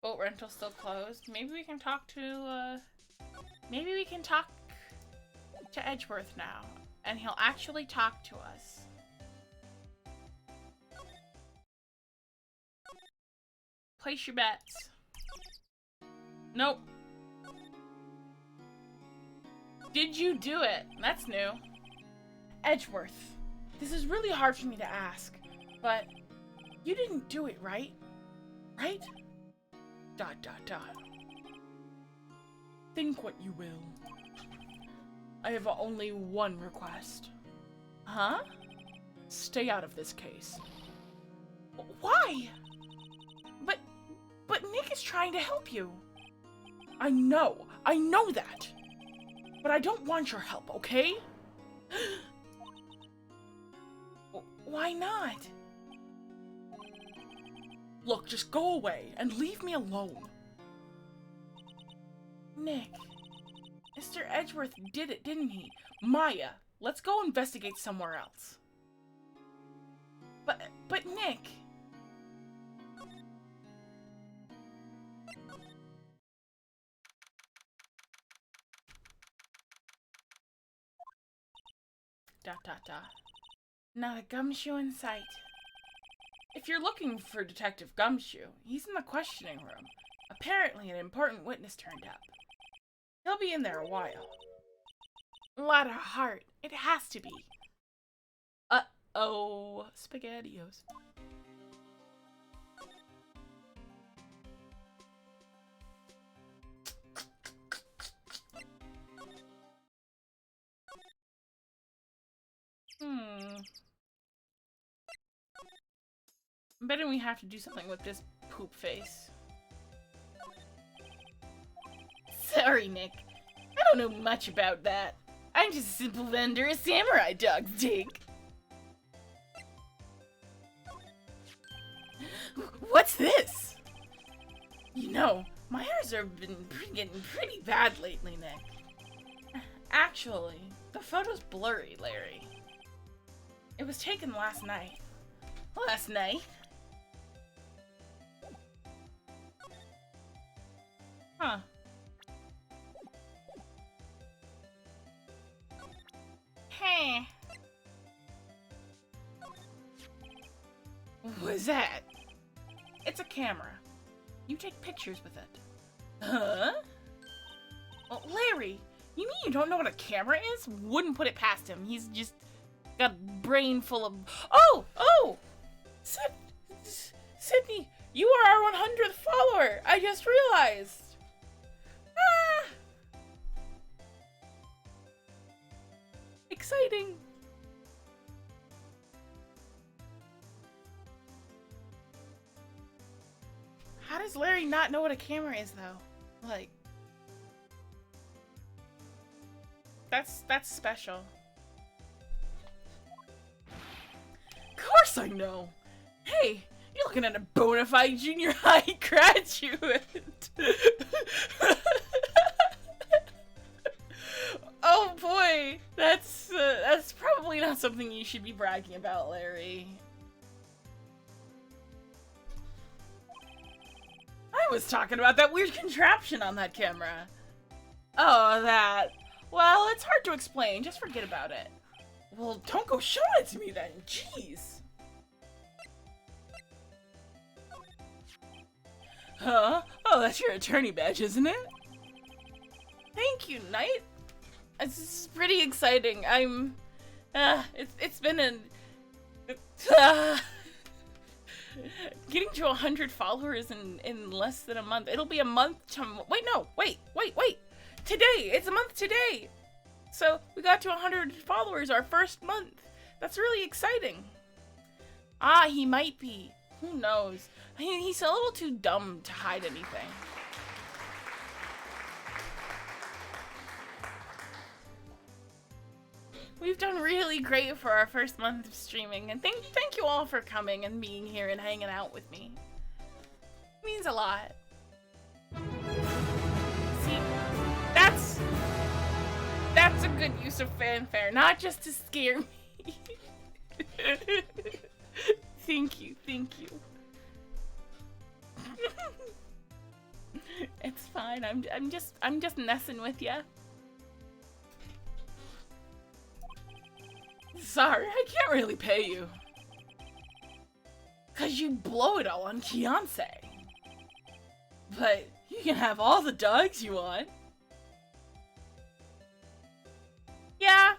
Boat rental still closed. Maybe we can talk to, maybe we can talk to Edgeworth now, and he'll actually talk to us. Place your bets. Nope. Did you do it? That's new. Edgeworth, this is really hard for me to ask, but you didn't do it, right? Right? ... Think what you will. I have only one request. Huh? Stay out of this case. Why? But Nick is trying to help you. I know that. But I don't want your help, okay? Why not? Look, just go away and leave me alone. Nick, Mr. Edgeworth did it, didn't he? Maya, let's go investigate somewhere else. But Nick... Not a gumshoe in sight. If you're looking for Detective Gumshoe, he's in the questioning room. Apparently an important witness turned up. He'll be in there a while. A lot of heart. It has to be. Uh-oh. SpaghettiOs. I'm betting we have to do something with this poop face. Sorry, Nick. I don't know much about that. I'm just a simple vendor of samurai dogs, dig. What's this? You know, my hairs have been getting pretty bad lately, Nick. Actually, the photo's blurry, Larry. It was taken last night. Last night? Huh. Hey. What's that? It's a camera. You take pictures with it. Huh? Well, Larry, you mean you don't know what a camera is? Wouldn't put it past him. He's just got a brain full of... Oh! Sydney, you are our 100th follower! I just realized! Ah! Exciting! How does Larry not know what a camera is, though? Like... That's special. Of course I know! Hey, you're looking at a bona fide junior high graduate! Oh boy! That's probably not something you should be bragging about, Larry. I was talking about that weird contraption on that camera. Oh, that. Well, it's hard to explain. Just forget about it. Well, don't go showing it to me then. Jeez. Huh? Oh, that's your attorney badge, isn't it? Thank you, Knight. It's pretty exciting. I'm... it's been an... Getting to 100 followers in less than a month. It'll be a month to... Wait, no! Wait! Today! It's a month today! So, we got to 100 followers our first month. That's really exciting. Ah, he might be. Who knows? He's a little too dumb to hide anything. We've done really great for our first month of streaming, and thank you all for coming and being here and hanging out with me. It means a lot. See, that's a good use of fanfare, not just to scare me. Thank you. It's fine. I'm just messing with ya. Sorry, I can't really pay you. 'Cause you blow it all on Beyonce. But you can have all the dogs you want. Yeah,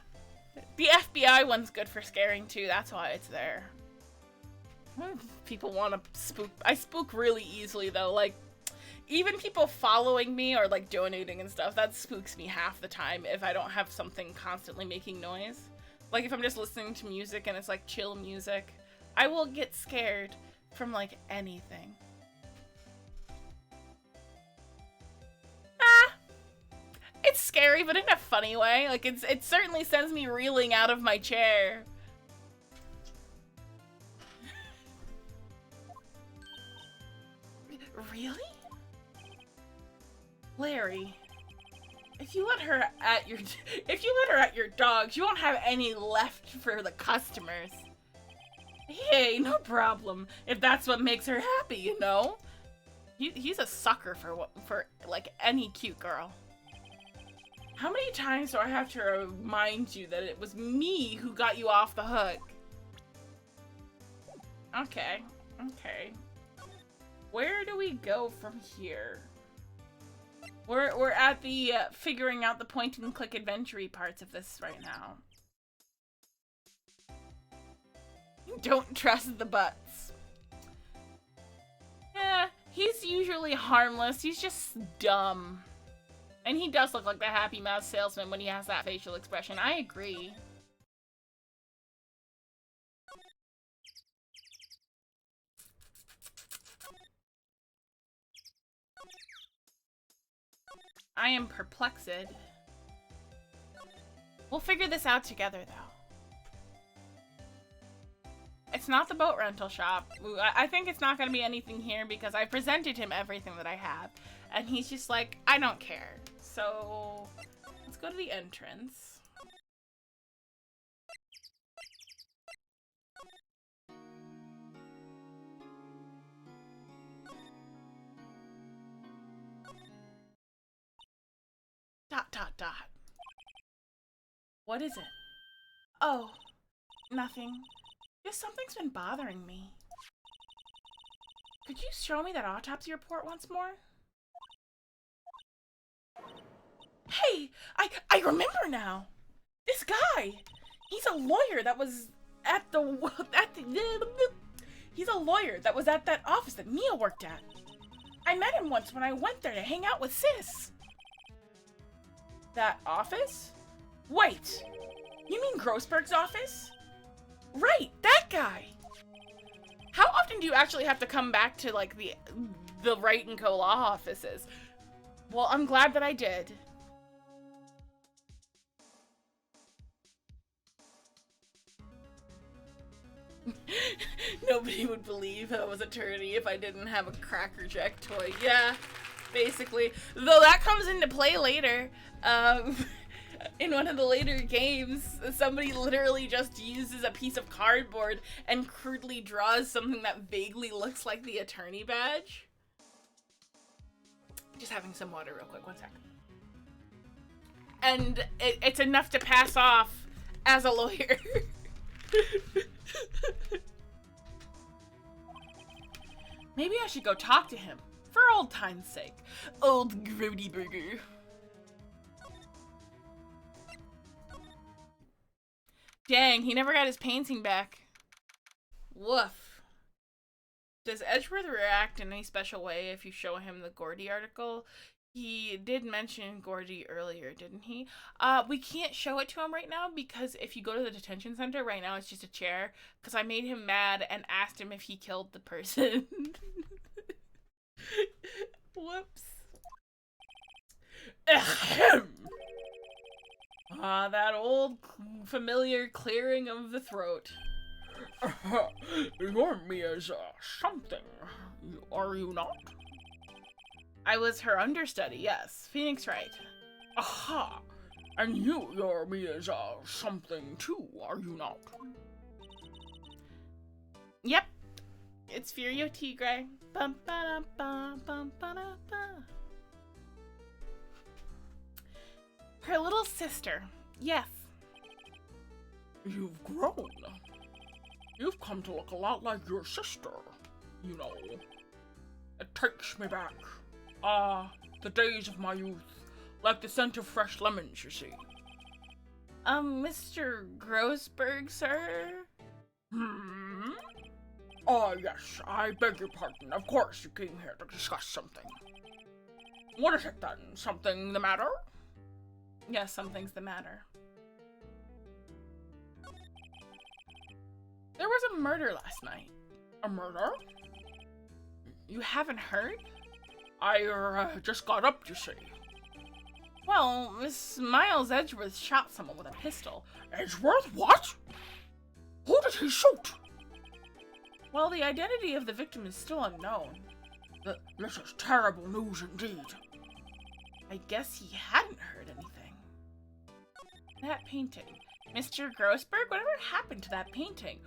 the FBI one's good for scaring too, that's why it's there. People want to spook. I spook really easily though, like, even people following me or like donating and stuff, that spooks me half the time if I don't have something constantly making noise. Like if I'm just listening to music and it's like chill music, I will get scared from like anything. It's scary, but in a funny way. Like it certainly sends me reeling out of my chair. Really? Larry, if you let her at your dogs, you won't have any left for the customers. Hey, no problem. If that's what makes her happy, you know. He's a sucker for like any cute girl. How many times do I have to remind you that it was me who got you off the hook? Okay. Where do we go from here? We're at the figuring out the point and click adventure-y parts of this right now. Don't trust the butts. Yeah, he's usually harmless. He's just dumb. And he does look like the Happy Mouse salesman when he has that facial expression. I agree. I am perplexed. We'll figure this out together, though. It's not the boat rental shop. I think it's not going to be anything here because I presented him everything that I have. And he's just like, I don't care. So, let's go to the entrance. ... What is it? Oh, nothing. Just something's been bothering me. Could you show me that autopsy report once more? Hey, I remember now. This guy, he He's a lawyer that was at he's a lawyer that was at that office that Mia worked at. I met him once when I went there to hang out with Sis. That office? Wait, you mean Grossberg's office? Right, that guy! How often do you actually have to come back to, like, the Wright & Co. law offices? Well, I'm glad that I did. Nobody would believe I was attorney if I didn't have a Cracker Jack toy. Yeah, basically. Though that comes into play later. In one of the later games, somebody literally just uses a piece of cardboard and crudely draws something that vaguely looks like the attorney badge. Just having some water real quick, one sec. And it's enough to pass off as a lawyer. Maybe I should go talk to him, for old time's sake. Old Grody Burger. Dang, he never got his painting back. Woof. Does Edgeworth react in any special way if you show him the Gordy article? He did mention Gordy earlier, didn't he? We can't show it to him right now because if you go to the detention center right now, it's just a chair. Because I made him mad and asked him if he killed the person. Whoops. Ahem. That old familiar clearing of the throat. Your Mia's something, are you not? I was her understudy, yes. Phoenix Wright. Aha! And you're Mia's something too, are you not? Yep. It's Furio Tigre. Bum, ba, da, bum, ba, da, ba. Her little sister. Yes. You've grown. You've come to look a lot like your sister, you know. It takes me back. The days of my youth. Like the scent of fresh lemons, you see. Mr. Grossberg, sir? Hmm? Oh, yes, I beg your pardon. Of course you came here to discuss something. What is it then? Something the matter? Yes, something's the matter. There was a murder last night. A murder? You haven't heard? I just got up, you see. Well, Miss Miles Edgeworth shot someone with a pistol. Edgeworth? What? Who did he shoot? Well, the identity of the victim is still unknown. This is terrible news indeed. I guess he hadn't heard anything. That painting. Mr. Grossberg, whatever happened to that painting?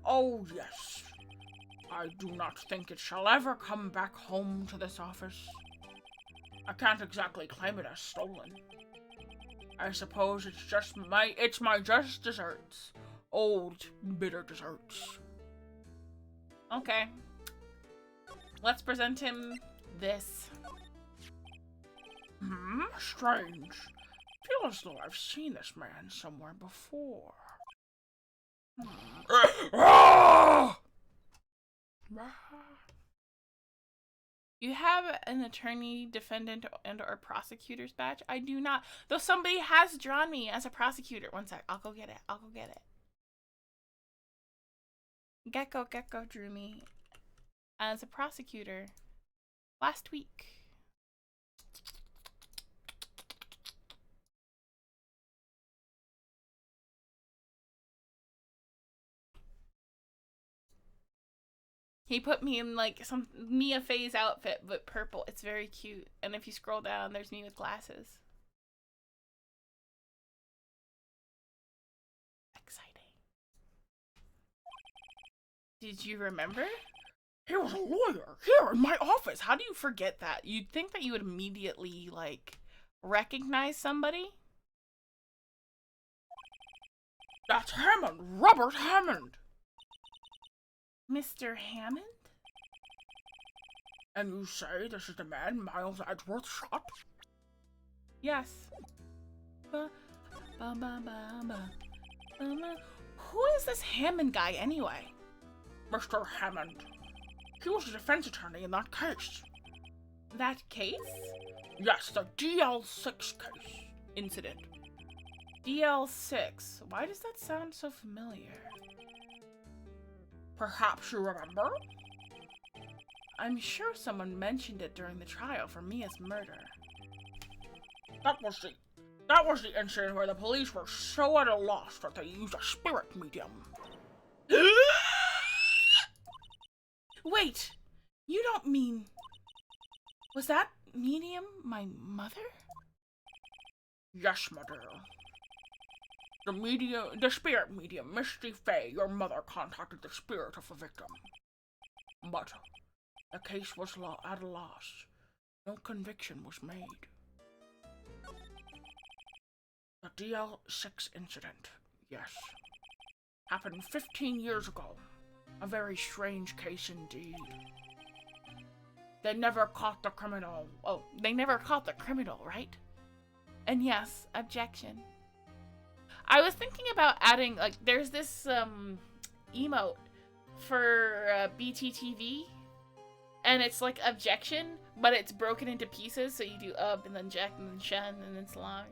Oh, yes. I do not think it shall ever come back home to this office. I can't exactly claim it as stolen. I suppose it's my just desserts. Old, bitter desserts. Okay. Let's present him this. Strange. Feel as though I've seen this man somewhere before. You have an attorney, defendant, and/or prosecutor's badge? I do not. Though somebody has drawn me as a prosecutor. One sec. I'll go get it. I'll go get it. Gecko drew me as a prosecutor last week. He put me in like some Mia Faye's outfit, but purple. It's very cute. And if you scroll down, there's me with glasses. Exciting. Did you remember? He was a lawyer here in my office. How do you forget that? You'd think that you would immediately like recognize somebody. That's Hammond, Robert Hammond. Mr. Hammond? And you say this is the man Miles Edgeworth shot? Yes. Who is this Hammond guy anyway? Mr. Hammond. He was the defense attorney in that case. That case? Yes, the DL6 case. Incident. DL6. Why does that sound so familiar? Perhaps you remember? I'm sure someone mentioned it during the trial for Mia's murder. That was the incident where the police were so at a loss that they used a spirit medium. Wait! You don't mean... Was that medium my mother? Yes, my dear. The spirit medium, Misty Fey, your mother, contacted the spirit of the victim. But the case was at a loss. No conviction was made. The DL6 incident, yes. Happened 15 years ago. A very strange case indeed. They never caught the criminal. Oh, they never caught the criminal, right? And yes, objection. I was thinking about adding, like, there's this emote for BTTV, and it's like objection, but it's broken into pieces, so you do up and then jack and then shen and then it's long.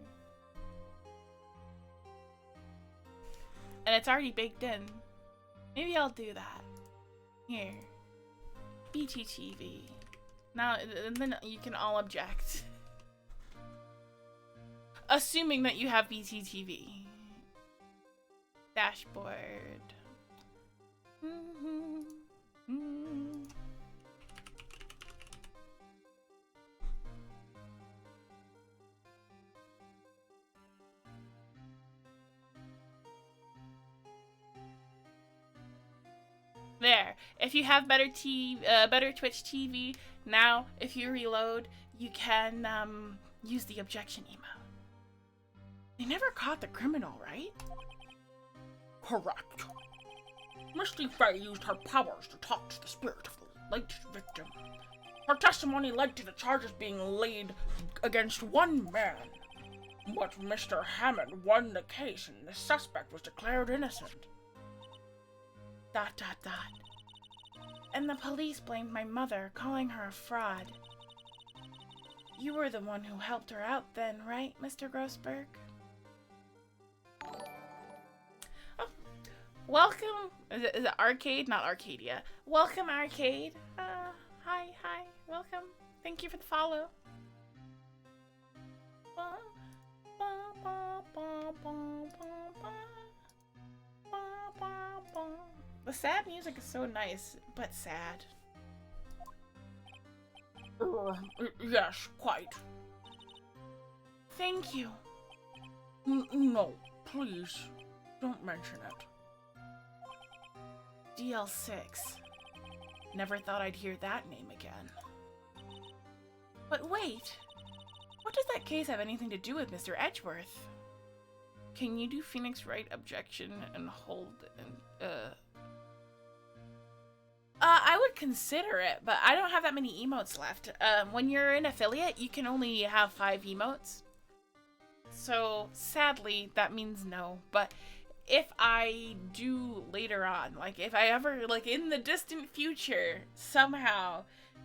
And it's already baked in. Maybe I'll do that. Here. BTTV. Now, and then you can all object. Assuming that you have BTTV. Dashboard. There. If you have better Twitch TV, now if you reload, you can use the objection emote. They never caught the criminal, right? Correct. Misty Fey used her powers to talk to the spirit of the late victim. Her testimony led to the charges being laid against one man. But Mr. Hammond won the case and the suspect was declared innocent. ... And the police blamed my mother, calling her a fraud. You were the one who helped her out then, right, Mr. Grossberg? Oh, welcome. Is it Arcade? Not Arcadia. Welcome, Arcade. Hi. Welcome. Thank you for the follow. The sad music is so nice, but sad. Yes, quite. Thank you. No, please, don't mention it. DL6. Never thought I'd hear that name again. But wait, what does that case have anything to do with Mr. Edgeworth? Can you do Phoenix Wright objection and hold and, I would consider it, but I don't have that many emotes left. When you're an affiliate, you can only have 5 emotes. So, sadly, that means no. But if I do later on, like, if I ever, like, in the distant future, somehow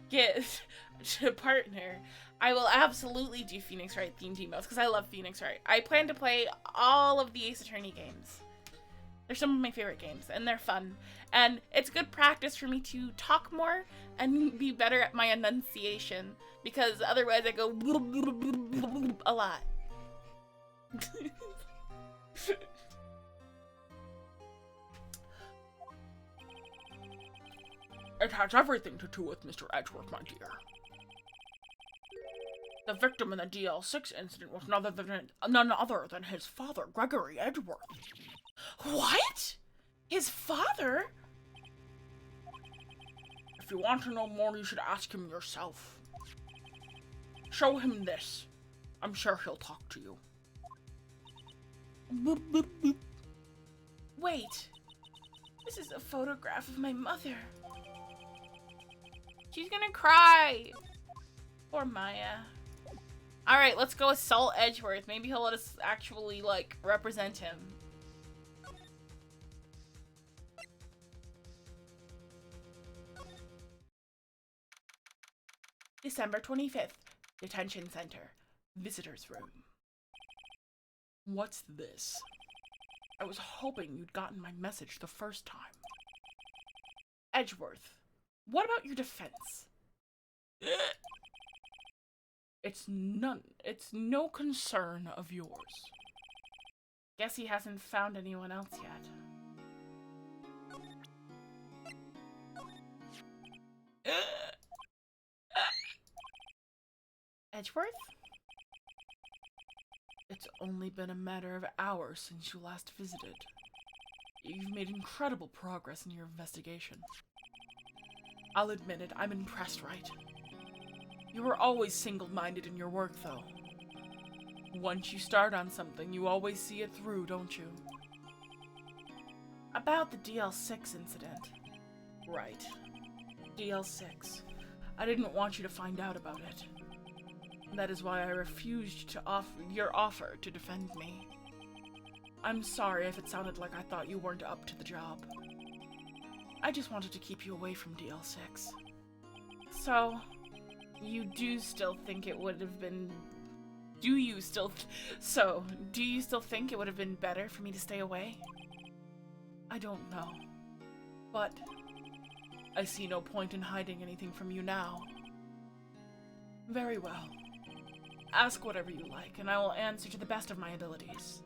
get to partner, I will absolutely do Phoenix Wright themed emotes, because I love Phoenix Wright. I plan to play all of the Ace Attorney games. They're some of my favorite games, and they're fun. And it's good practice for me to talk more and be better at my enunciation, because otherwise I go a lot. It has everything to do with Mr. Edgeworth, my dear. The victim in the DL6 incident was none other than his father, Gregory Edgeworth. What? His father? If you want to know more, you should ask him yourself. Show him this. I'm sure he'll talk to you. Boop, boop, boop. Wait. This is a photograph of my mother. She's gonna cry. Poor Maya. Alright, let's go with Salt Edgeworth. Maybe he'll let us actually, like, represent him. December 25th, Detention Center, Visitor's Room. What's this? I was hoping you'd gotten my message the first time. Edgeworth, what about your defense? It's no concern of yours. Guess he hasn't found anyone else yet. Edgeworth? It's only been a matter of hours since you last visited. You've made incredible progress in your investigation. I'll admit it, I'm impressed, Wright. You were always single-minded in your work, though. Once you start on something, you always see it through, don't you? About the DL6 incident. Right. DL6. I didn't want you to find out about it. That is why I refused to your offer to defend me. I'm sorry if it sounded like I thought you weren't up to the job. I just wanted to keep you away from DL6. So, you do still think it would have been... Do you still think it would have been better for me to stay away? I don't know. But I see no point in hiding anything from you now. Very well. Ask whatever you like, and I will answer to the best of my abilities.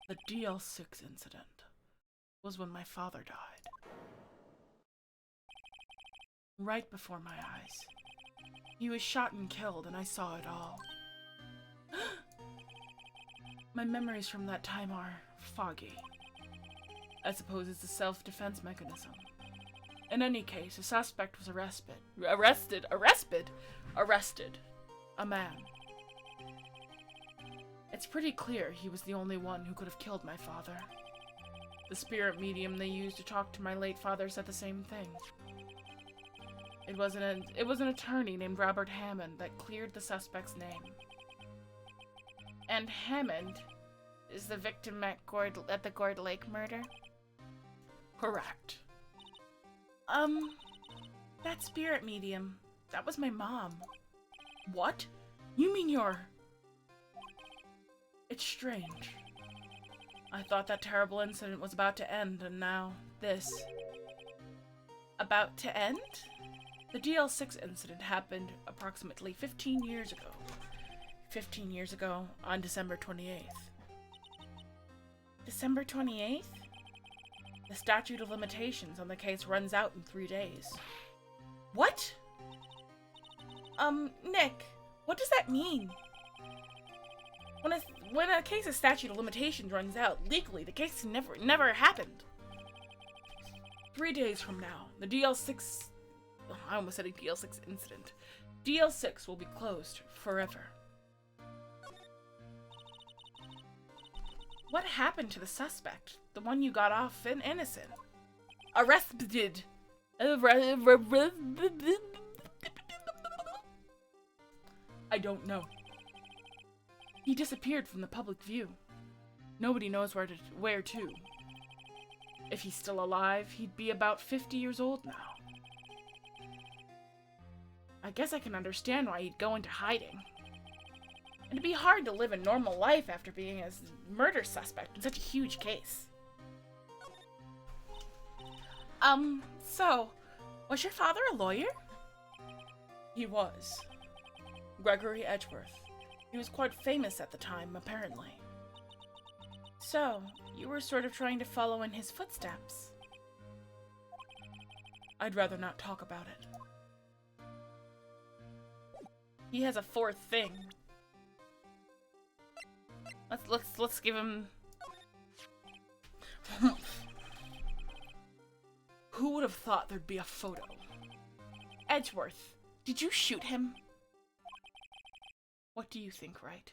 The DL6 incident was when my father died. Right before my eyes. He was shot and killed, and I saw it all. My memories from that time are foggy. I suppose it's a self-defense mechanism. In any case, a suspect was arrested. A man. It's pretty clear he was the only one who could have killed my father. The spirit medium they used to talk to my late father said the same thing. It was an attorney named Robert Hammond that cleared the suspect's name. And Hammond is the victim at the Gourd Lake murder? Correct. That spirit medium, that was my mom. What? You mean you're... It's strange. I thought that terrible incident was about to end, and now this. About to end? The DL6 incident happened approximately 15 years ago. 15 years ago, on December 28th. December 28th? The statute of limitations on the case runs out in 3 days. What? Nick, what does that mean? When a case's statute of limitations runs out, legally, the case never happened. 3 days from now, the DL6... I almost said a DL6 incident. DL6 will be closed forever. What happened to the suspect? The one you got off innocent? Arrested! I don't know. He disappeared from the public view. Nobody knows where to. If he's still alive, he'd be about 50 years old now. I guess I can understand why he'd go into hiding. It'd be hard to live a normal life after being a murder suspect in such a huge case. So, was your father a lawyer? He was. Gregory Edgeworth. He was quite famous at the time, apparently. So, you were sort of trying to follow in his footsteps. I'd rather not talk about it. He has a fourth thing. Let's give him... Who would have thought there'd be a photo? Edgeworth, did you shoot him? What do you think, Wright?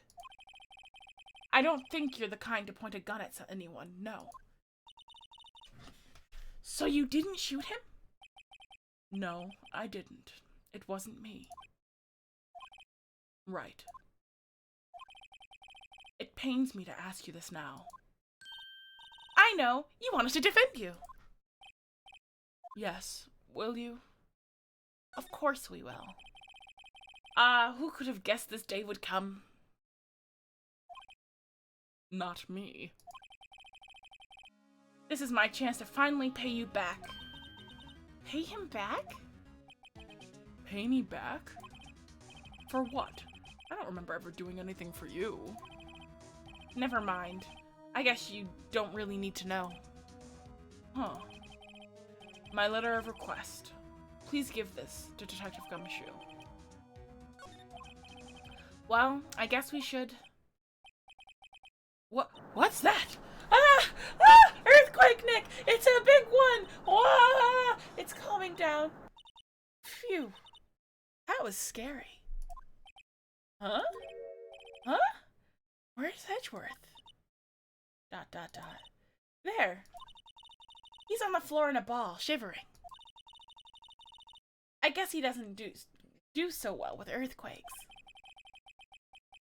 I don't think you're the kind to point a gun at anyone, no. So you didn't shoot him? No, I didn't. It wasn't me. Right. It pains me to ask you this now. I I know. You want us to defend you. Yes. Will you? Of course we will. Who could have guessed this day would come? Not me. This is my chance to finally pay you back. Pay him back? Pay me back? For what? I don't remember ever doing anything for you. Never mind. I guess you don't really need to know. Huh. My letter of request. Please give this to Detective Gumshoe. Well, I guess we should... What's that? Ah! Ah! Earthquake, Nick! It's a big one! Ah! It's calming down. Phew. That was scary. Huh? Huh? Where's Edgeworth? ... There. He's on the floor in a ball, shivering. I guess he doesn't do so well with earthquakes.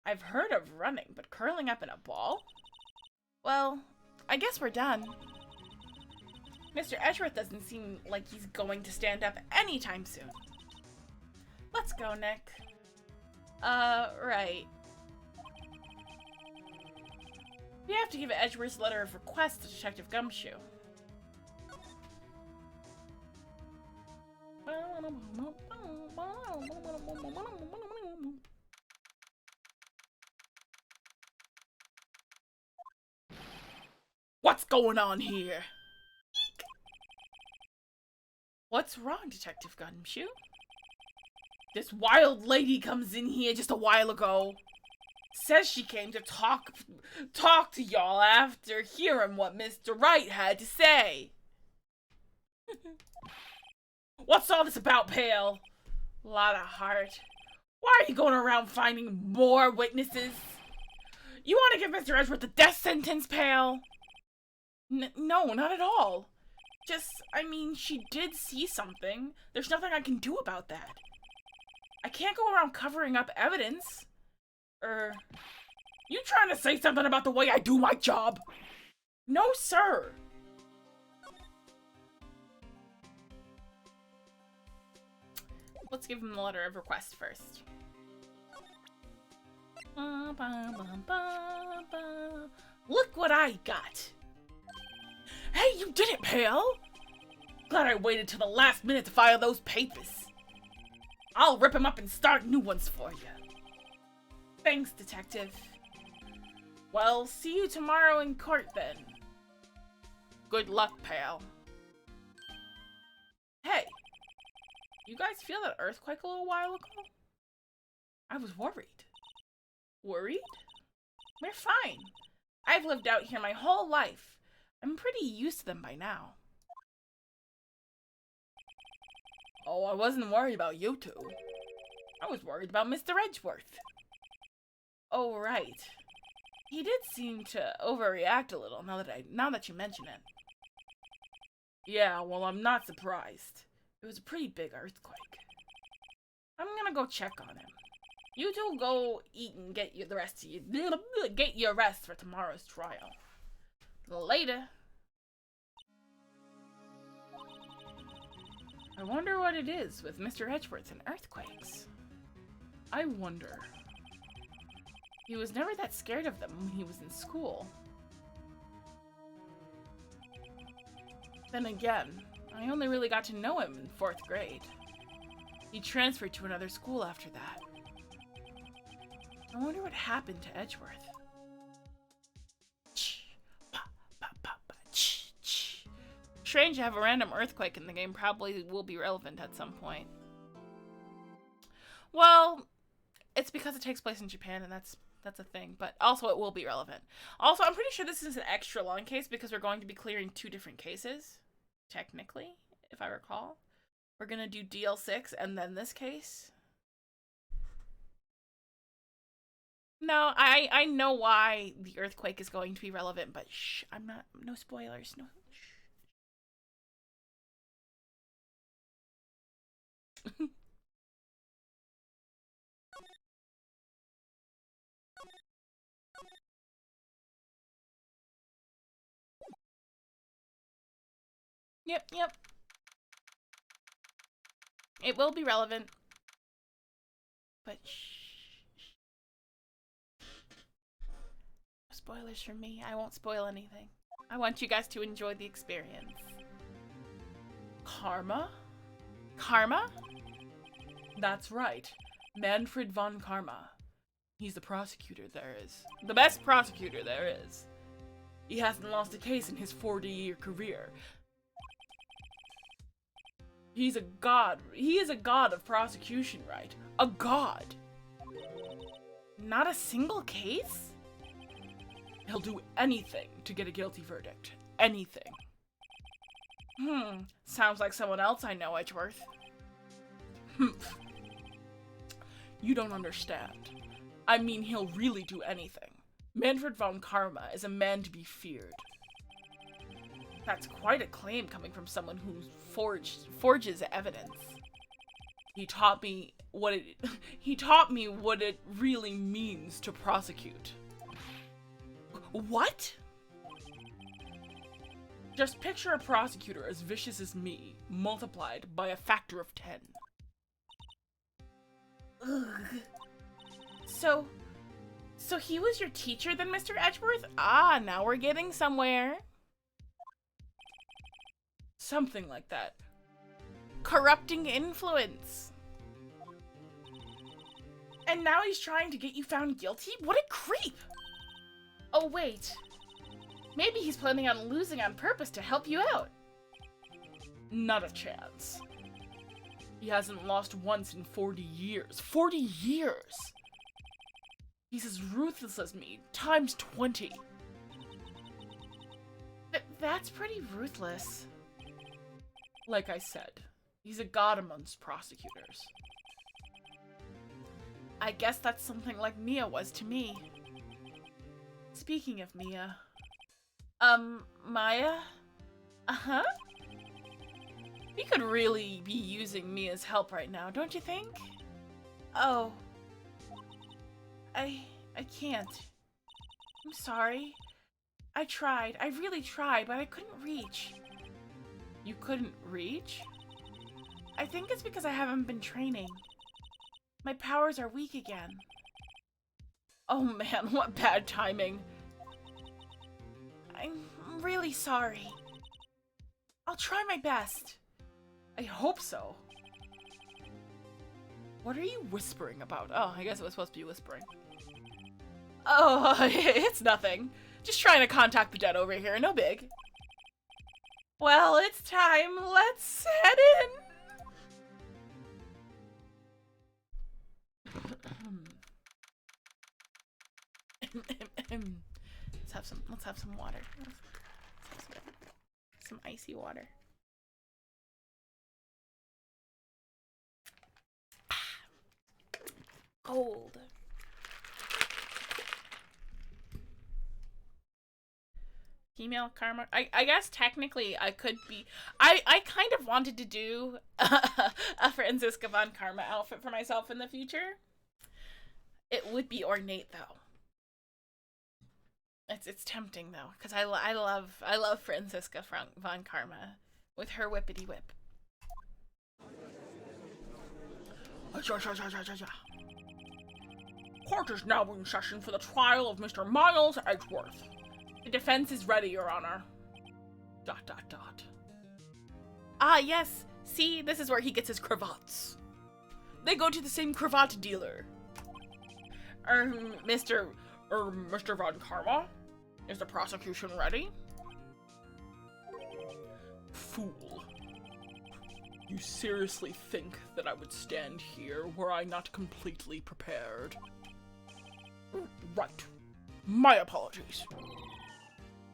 I've heard of running, but curling up in a ball? Well, I guess we're done. Mr. Edgeworth doesn't seem like he's going to stand up anytime soon. Let's go, Nick. Right. We have to give Edgeworth's letter of request to Detective Gumshoe. What's going on here? What's wrong, Detective Gumshoe? This wild lady comes in here just a while ago. Says she came to talk to y'all after hearing what Mr. Wright had to say. What's all this about, Pale? Lot of heart. Why are you going around finding more witnesses? You want to give Mr. Edgeworth the death sentence, Pale? No, not at all. Just, I mean, she did see something. There's nothing I can do about that. I can't go around covering up evidence. You trying to say something about the way I do my job? No, sir. Let's give him the letter of request first. Look what I got. Hey, you did it, Pale. Glad I waited till the last minute to file those papers. I'll rip them up and start new ones for you. Thanks, Detective. Well, see you tomorrow in court then. Good luck, Pal. Hey, you guys feel that earthquake a little while ago? I was worried. Worried? We're fine. I've lived out here my whole life. I'm pretty used to them by now. Oh, I wasn't worried about you two. I was worried about Mr. Edgeworth. Oh, right. He did seem to overreact a little now that you mention it. Yeah, well, I'm not surprised. It was a pretty big earthquake. I'm gonna go check on him. You two go eat and get your rest for tomorrow's trial. Later. I wonder what it is with Mr. Edgeworth and earthquakes. I wonder. He was never that scared of them when he was in school. Then again, I only really got to know him in 4th grade. He transferred to another school after that. I wonder what happened to Edgeworth. Strange to have a random earthquake in the game. Probably will be relevant at some point. Well, it's because it takes place in Japan, and that's a thing, but also it will be relevant. Also, I'm pretty sure this is an extra long case because we're going to be clearing 2 different cases, technically, if I recall. We're gonna do DL6 and then this case. No, I know why the earthquake is going to be relevant, but shh, no spoilers, no. Shh. Yep, yep. It will be relevant. But shh. No spoilers for me. I won't spoil anything. I want you guys to enjoy the experience. Karma? Karma? That's right. Manfred von Karma. He's the prosecutor there is. The best prosecutor there is. He hasn't lost a case in his 40-year career. He's a god. He is a god of prosecution, right? A god. Not a single case? He'll do anything to get a guilty verdict. Anything. Sounds like someone else I know, Edgeworth. You don't understand. I mean, he'll really do anything. Manfred von Karma is a man to be feared. That's quite a claim coming from someone who forges evidence. He taught me what it really means to prosecute. What? Just picture a prosecutor as vicious as me, multiplied by a factor of 10. Ugh. So he was your teacher then, Mr. Edgeworth? Ah, now we're getting somewhere. Something like that. Corrupting influence. And now he's trying to get you found guilty? What a creep! Oh, wait. Maybe he's planning on losing on purpose to help you out. Not a chance. He hasn't lost once in 40 years. 40 years! He's as ruthless as me, times 20. That's pretty ruthless. Like I said, he's a god amongst prosecutors. I guess that's something like Mia was to me. Speaking of Mia... Maya? Uh-huh? We could really be using Mia's help right now, don't you think? Oh. I can't. I'm sorry. I tried. I really tried, but I couldn't reach. You couldn't reach? I think it's because I haven't been training. My powers are weak again. Oh man, what bad timing. I'm really sorry. I'll try my best. I hope so. What are you whispering about? Oh, I guess it was supposed to be whispering. Oh, it's nothing. Just trying to contact the dead over here, no big. Well, it's time. Let's head in. Let's have some water. Let's have some icy water. Cold. Female Karma. I guess technically I could be. I kind of wanted to do a Franziska von Karma outfit for myself in the future. It would be ornate though. It's tempting though, because I love Franziska von Karma with her whippity whip. Court is now in session for the trial of Mr. Miles Edgeworth. The defense is ready, Your Honor. ... Ah, yes. See, this is where he gets his cravats. They go to the same cravat dealer. Mr. Von Karma? Is the prosecution ready? Fool. You seriously think that I would stand here were I not completely prepared? Right. My apologies.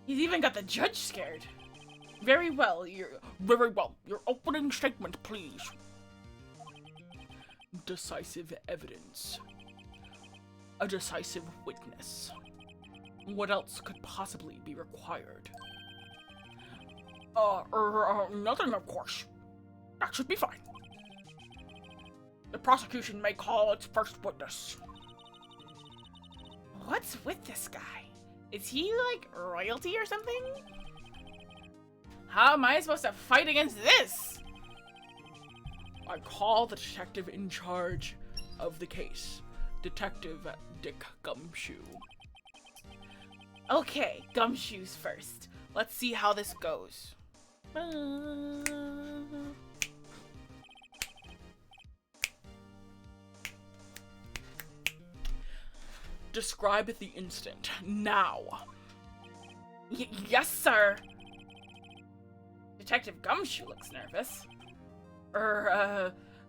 He's even got the judge scared. Very well. Your opening statement, please. Decisive evidence. A decisive witness. What else could possibly be required? Nothing, of course. That should be fine. The prosecution may call its first witness. What's with this guy? Is he, like, royalty or something? How am I supposed to fight against this? I call the detective in charge of the case, Detective Dick Gumshoe. Okay, Gumshoes first. Let's see how this goes. Describe the incident, now. Yes, sir. Detective Gumshoe looks nervous.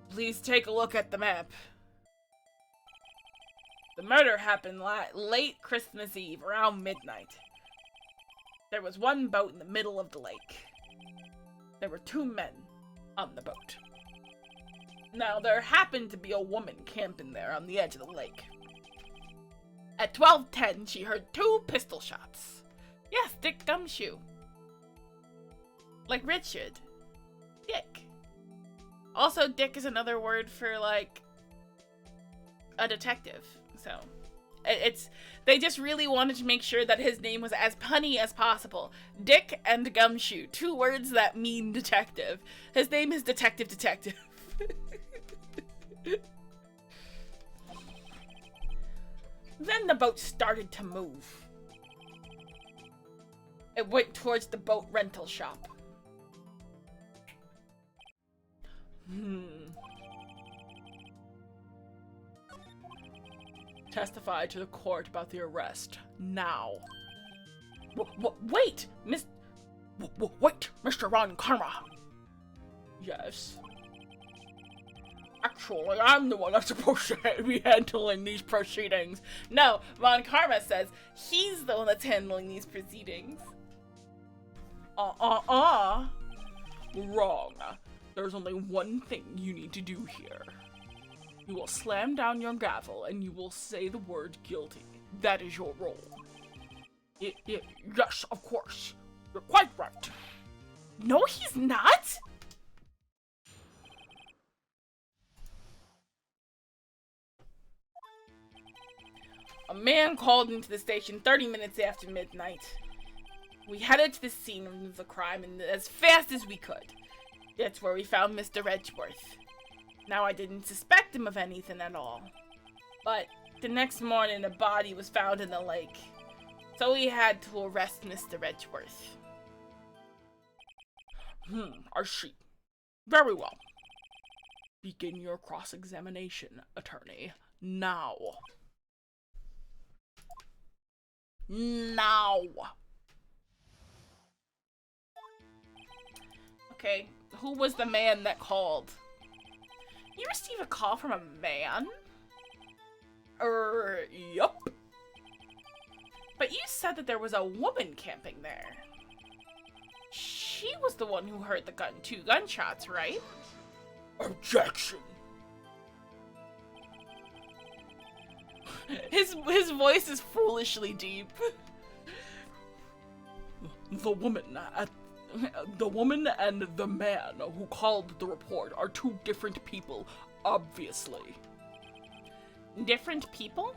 Please take a look at the map. The murder happened late Christmas Eve, around midnight. There was one boat in the middle of the lake. There were 2 men on the boat. Now, there happened to be a woman camping there on the edge of the lake. At 12:10, she heard 2 pistol shots. Yes, Dick Gumshoe. Like Richard. Dick. Also, Dick is another word for, like, a detective. So, they just really wanted to make sure that his name was as punny as possible. Dick and Gumshoe, 2 words that mean detective. His name is Detective. Then the boat started to move. It went towards the boat rental shop. Testify to the court about the arrest, now. Wait, wait, Mr. Von Karma. Yes. Actually, I'm the one that's supposed to be handling these proceedings. No, Von Karma says he's the one that's handling these proceedings. Wrong. There's only one thing you need to do here. You will slam down your gavel and you will say the word guilty. That is your role. Yes, of course. You're quite right. No, he's not! A man called into the station 30 minutes after midnight. We headed to the scene of the crime and as fast as we could. That's where we found Mr. Edgeworth. Now, I didn't suspect him of anything at all. But the next morning, a body was found in the lake. So we had to arrest Mr. Edgeworth. I see. Very well. Begin your cross-examination, attorney. Now. Now. Okay, who was the man that called? You received a call from a man? Yup. But you said that there was a woman camping there. She was the one who heard the 2 gunshots, right? Objection. His voice is foolishly deep. The woman and the man who called the report are 2 different people, obviously. Different people?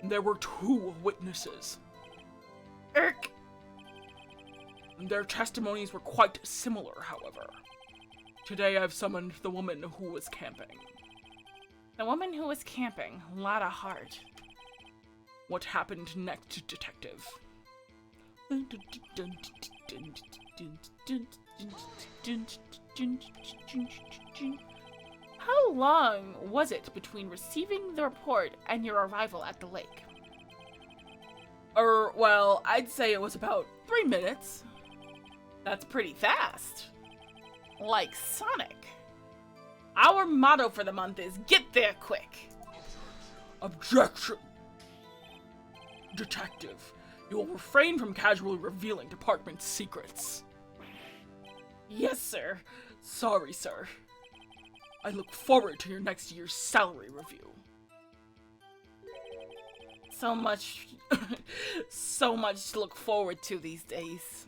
There were 2 witnesses. Their testimonies were quite similar, however. Today I've summoned the woman who was camping. The woman who was camping? A lot of heart. What happened next, detective? How long was it between receiving the report and your arrival at the lake? Well, I'd say it was about 3 minutes. That's pretty fast. Like Sonic. Our motto for the month is, get there quick. Objection. Detective, you will refrain from casually revealing department secrets. Yes, sir. Sorry, sir. I look forward to your next year's salary review. So much to look forward to these days.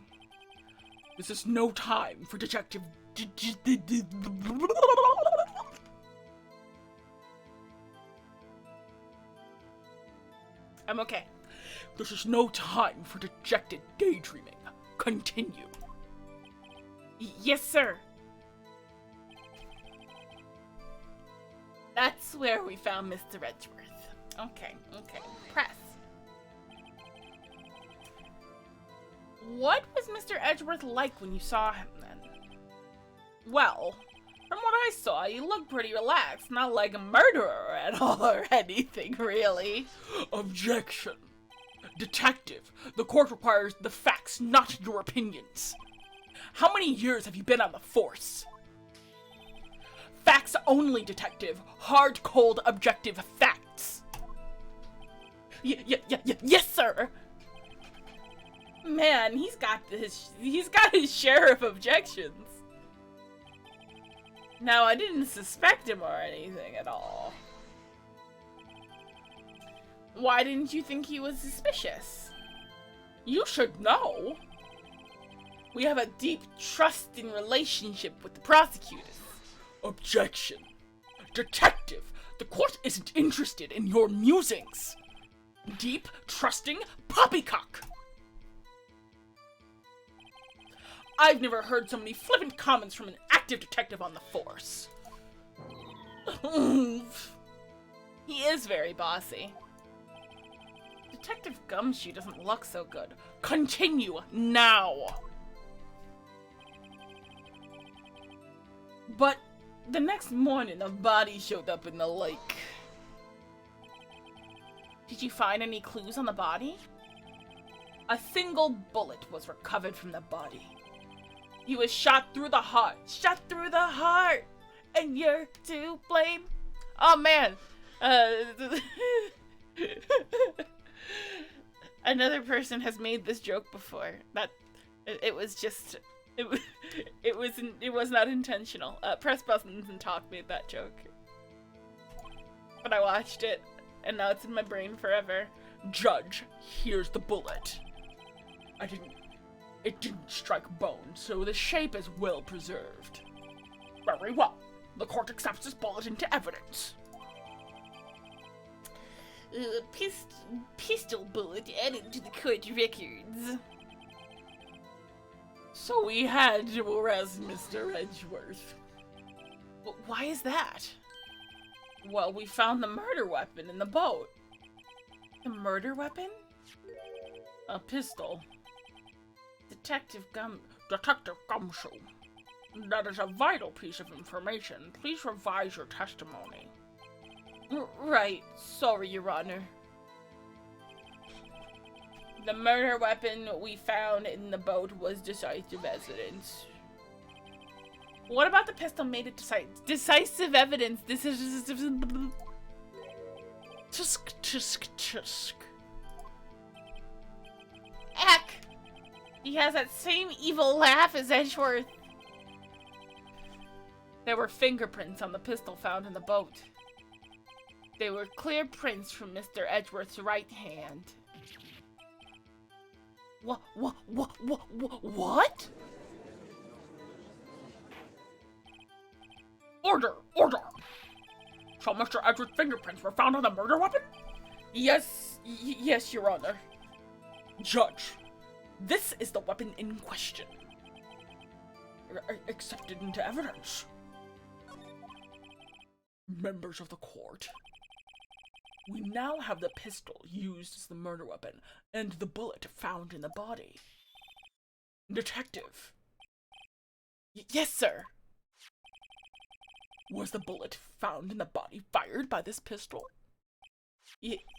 This is no time for Detective... I'm okay. This is no time for dejected daydreaming. Continue. Yes, sir. That's where we found Mr. Edgeworth. Okay. Press. What was Mr. Edgeworth like when you saw him then? Well, from what I saw, he looked pretty relaxed, not like a murderer at all or anything, really. Objection. Detective, the court requires the facts, not your opinions. How many years have you been on the force? Facts only, detective. Hard, cold, objective facts. Yes, sir. Man, he's got his share of objections. Now, I didn't suspect him or anything at all. Why didn't you think he was suspicious? You should know. We have a deep, trusting relationship with the prosecutors. Objection. Detective, the court isn't interested in your musings. Deep, trusting poppycock. I've never heard so many flippant comments from an active detective on the force. He is very bossy. Detective Gumshoe doesn't look so good. Continue now. But the next morning, a body showed up in the lake. Did you find any clues on the body? A single bullet was recovered from the body. He was shot through the heart. Shot through the heart! And you're to blame. Oh man. Another person has made this joke before. It was not intentional. Press buttons and talk made that joke. But I watched it, and now it's in my brain forever. Judge, here's the bullet. It didn't strike bone, so the shape is well preserved. Very well. The court accepts this bullet into evidence. Pistol bullet added to the court records. So we had to arrest Mr. Edgeworth. Why is that? Well, we found the murder weapon in the boat. The murder weapon? A pistol. Detective Gumshoe. That is a vital piece of information. Please revise your testimony. Right. Sorry, Your Honor. The murder weapon we found in the boat was decisive evidence. What about the pistol made it decisive evidence? This is... Tusk. Heck! He has that same evil laugh as Edgeworth. There were fingerprints on the pistol found in the boat. They were clear prints from Mr. Edgeworth's right hand. What? Order! So Mr. Edgeworth's fingerprints were found on the murder weapon? Yes, Your Honor. Judge, this is the weapon in question. Accepted into evidence. Members of the court, we now have the pistol used as the murder weapon and the bullet found in the body. Detective. Yes, sir. Was the bullet found in the body fired by this pistol?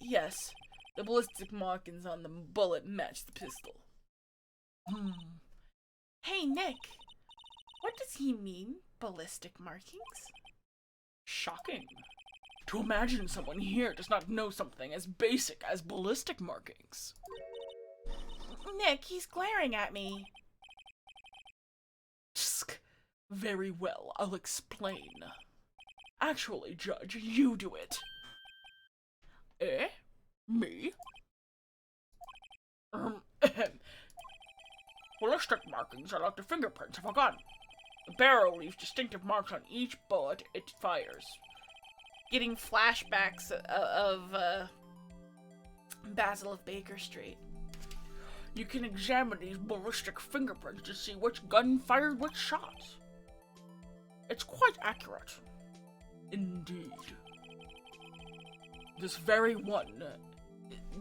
Yes. The ballistic markings on the bullet match the pistol. Hey, Nick. What does he mean, ballistic markings? Shocking. To imagine someone here does not know something as basic as ballistic markings. Nick, he's glaring at me. Tsk. Very well, I'll explain. Actually, Judge, you do it. Eh? Me? Ballistic markings are like the fingerprints of a gun. The barrel leaves distinctive marks on each bullet it fires. Getting flashbacks of Basil of Baker Street. you can examine these ballistic fingerprints to see which gun fired which shot. It's quite accurate. Indeed. This very one...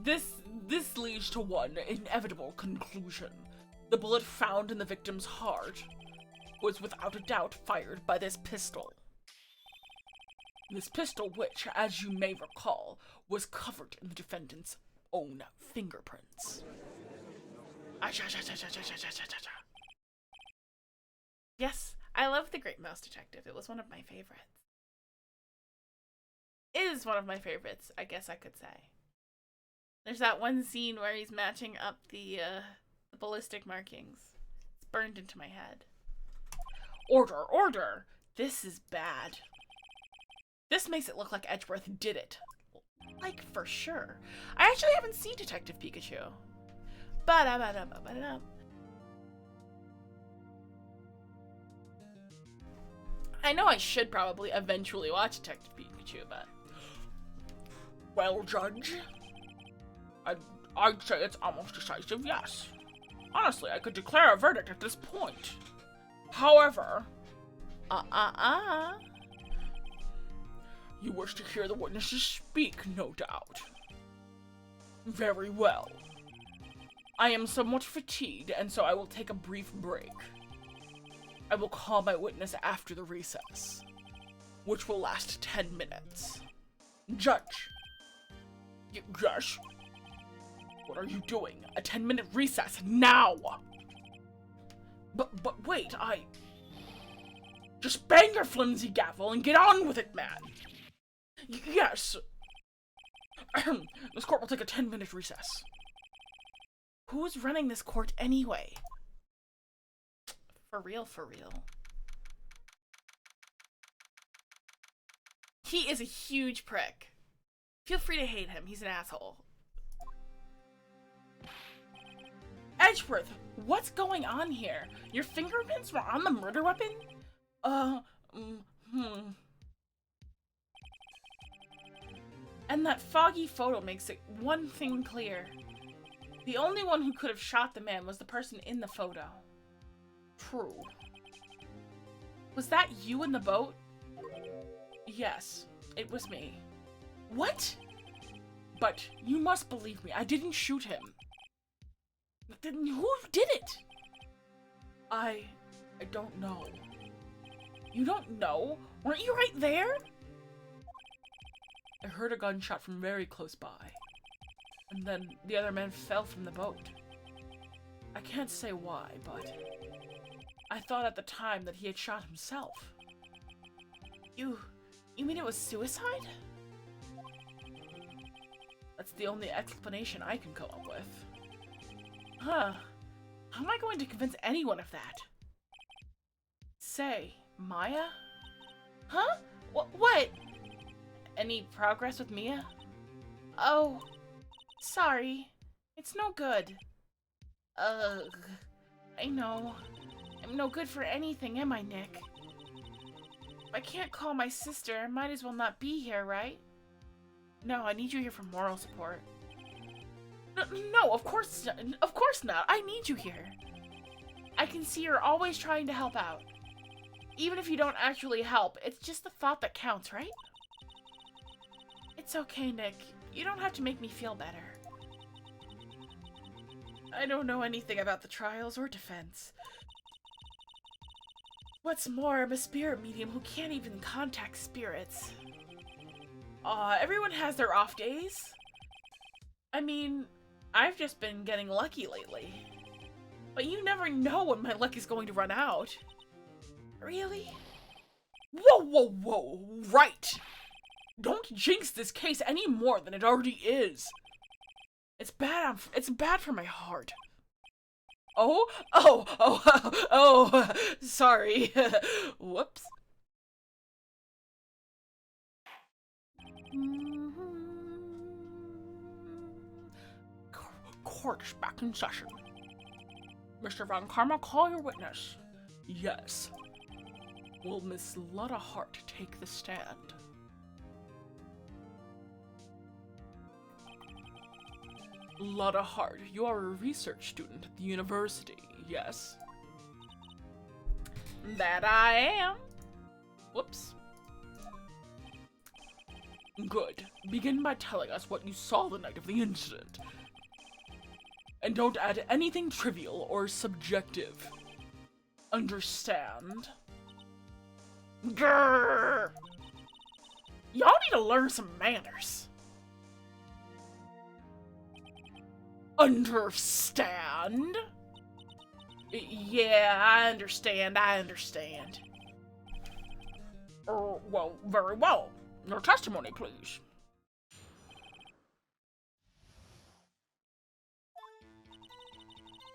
This leads to one inevitable conclusion. The bullet found in the victim's heart was without a doubt fired by this pistol. This pistol which, as you may recall, was covered in the defendant's own fingerprints. Yes, I love The Great Mouse Detective. It was one of my favorites. It is one of my favorites, I guess I could say. There's that one scene where he's matching up the ballistic markings. It's burned into my head. Order, order! This is bad. This makes it look like Edgeworth did it. Like, for sure. I actually haven't seen Detective Pikachu. Ba-da-ba-da-ba-ba-da. I know I should probably eventually watch Detective Pikachu, but... Well, Judge, I'd say it's almost decisive yes. Honestly, I could declare a verdict at this point. However... You wish to hear the witnesses speak, no doubt. Very well. I am somewhat fatigued, and so I will take a brief break. I will call my witness after the recess, which will last 10 minutes. Judge. Yes? What are you doing? A 10-minute recess, now! But wait, Just bang your flimsy gavel and get on with it, man! Yes! This court will take a 10-minute recess. Who's running this court anyway? For real, for real. He is a huge prick. Feel free to hate him, he's an asshole. Edgeworth, what's going on here? Your fingerprints were on the murder weapon? And that foggy photo makes it one thing clear. The only one who could have shot the man was the person in the photo. True. Was that you in the boat? Yes, it was me. What? But you must believe me, I didn't shoot him. Then who did it? I don't know. You don't know? Weren't you right there? I heard a gunshot from very close by. And then the other man fell from the boat. I can't say why, but I thought at the time that he had shot himself. You mean it was suicide? That's the only explanation I can come up with. Huh. How am I going to convince anyone of that? Say, Maya? Huh? What? Any progress with Mia? Oh, sorry. It's no good. Ugh. I know. I'm no good for anything, am I, Nick? If I can't call my sister, I might as well not be here, right? No, I need you here for moral support. No, of course not. I need you here. I can see you're always trying to help out. Even if you don't actually help, it's just the thought that counts, right? It's okay, Nick. You don't have to make me feel better. I don't know anything about the trials or defense. What's more, I'm a spirit medium who can't even contact spirits. Everyone has their off days. I mean, I've just been getting lucky lately. But you never know when my luck is going to run out. Really? Whoa! Right! Don't jinx this case any more than it already is. It's bad for my heart. Oh, sorry. Whoops. Court's back in session. Mr. von Karma, call your witness. Yes. Will Miss Lutta Hart take the stand? Lotta Hart, you are a research student at the university, yes? That I am. Whoops. Good. Begin by telling us what you saw the night of the incident. And don't add anything trivial or subjective. Understand? Grrr. Y'all need to learn some manners. Understand? Yeah, I understand. Well, very well. Your testimony, please.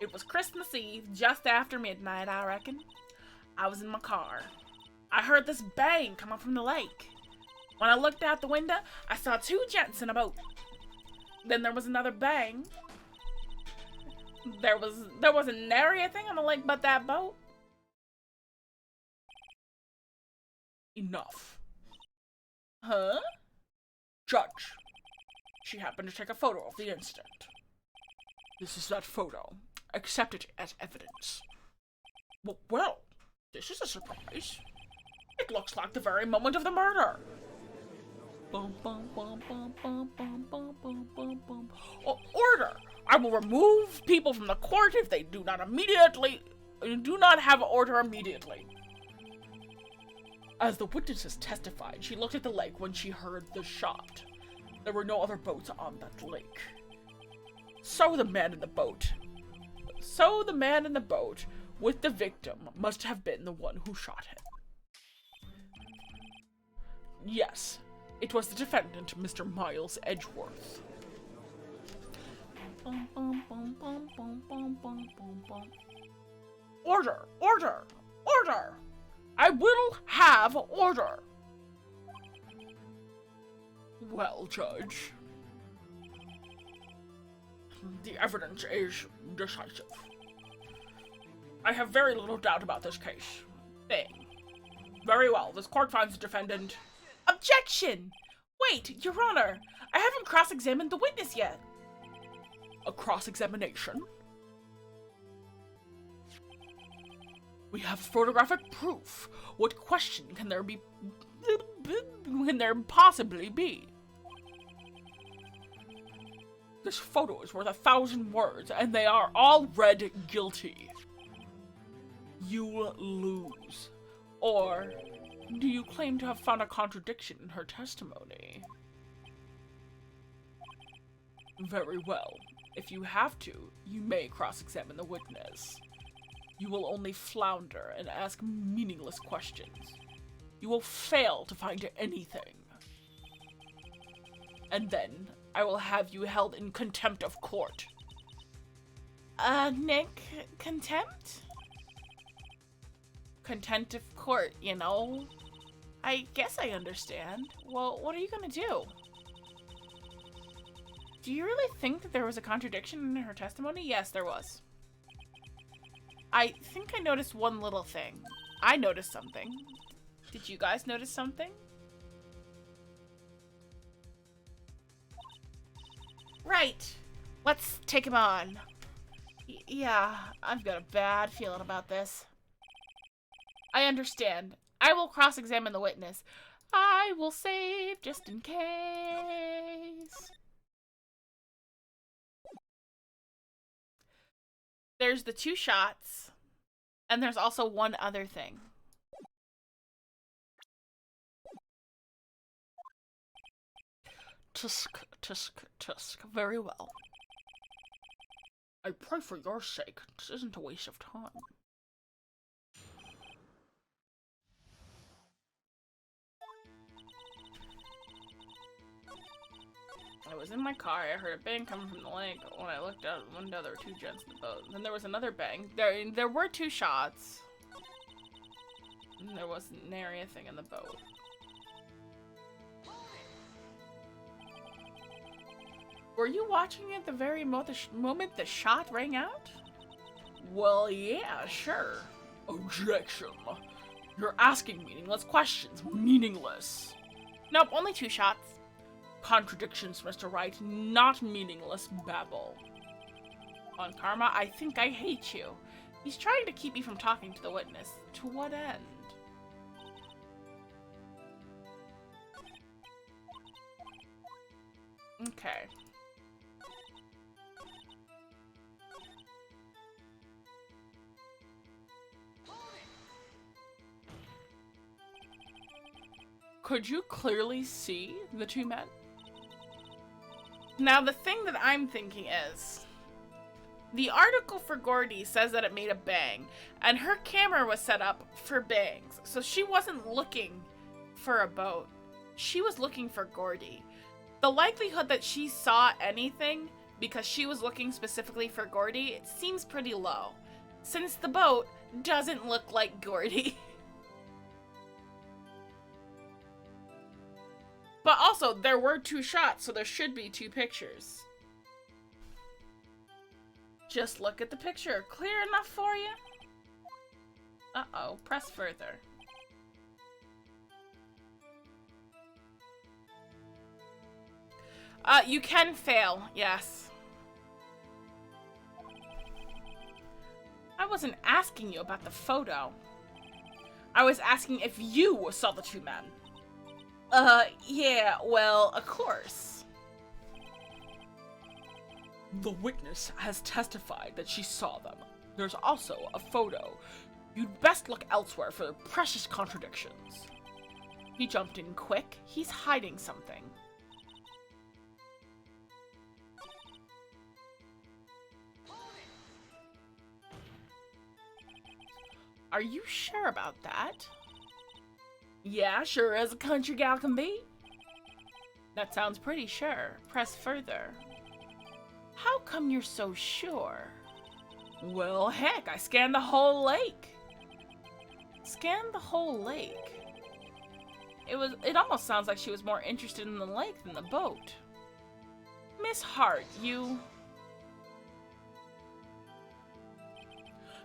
It was Christmas Eve, just after midnight, I reckon. I was in my car. I heard this bang coming from the lake. When I looked out the window, I saw two gents in a boat. Then there was another bang. There wasn't nary a thing on the lake but that boat. Enough. Huh? Judge, she happened to take a photo of the incident. This is that photo. Accept it as evidence. Well, this is a surprise. It looks like the very moment of the murder. Order! I will remove people from the court if they do not have order immediately. As the witnesses testified, she looked at the lake when she heard the shot. There were no other boats on that lake. So the man in the boat with the victim must have been the one who shot him. Yes, it was the defendant, Mr. Miles Edgeworth. Order! Order! Order! I will have order! Well, Judge, the evidence is decisive. I have very little doubt about this case. Very well, this court finds the defendant... Objection! Wait, Your Honor, I haven't cross-examined the witness yet. A cross-examination? We have photographic proof. What question can there possibly be? This photo is worth 1,000 words, and they are all read guilty. You lose. Or do you claim to have found a contradiction in her testimony? Very well. If you have to, you may cross-examine the witness. You will only flounder and ask meaningless questions. You will fail to find anything. And then I will have you held in contempt of court. Nick, contempt? Contempt of court, you know? I guess I understand. Well, what are you gonna do? Do you really think that there was a contradiction in her testimony? Yes, there was. I think I noticed one little thing. I noticed something. Did you guys notice something? Right. Let's take him on. Yeah, I've got a bad feeling about this. I understand. I will cross-examine the witness. I will save just in case. There's the two shots, and there's also one other thing. Tusk, tusk, tusk. Very well. I pray for your sake, this isn't a waste of time. I was in my car, I heard a bang coming from the lake. When I looked out the window, there were two gents in the boat. Then there was another bang. There were two shots. And there wasn't nary a thing in the boat. Were you watching at the very moment the shot rang out? Well, yeah, sure. Objection. You're asking meaningless questions. Meaningless. Nope, only two shots. contradictions, Mr. Wright, not meaningless babble. Von Karma, I think I hate you. He's trying to keep me from talking to the witness. To what end? Okay. Could you clearly see the two men? Now, the thing that I'm thinking is, the article for Gordy says that it made a bang, and her camera was set up for bangs, so she wasn't looking for a boat. She was looking for Gordy. The likelihood that she saw anything because she was looking specifically for Gordy, it seems pretty low, since the boat doesn't look like Gordy. But also, there were 2 shots, so there should be 2 pictures. Just look at the picture. Clear enough for you? Uh-oh. Press further. You can fail, yes. I wasn't asking you about the photo. I was asking if you saw the 2 men. Yeah, well, of course. The witness has testified that she saw them. There's also a photo. You'd best look elsewhere for precious contradictions. He jumped in quick. He's hiding something. Are you sure about that? Yeah, sure as a country gal can be. That sounds pretty sure. Press further. How come you're so sure? Well, heck, I scanned the whole lake. Scan the whole lake? It almost sounds like she was more interested in the lake than the boat. Miss Hart, you...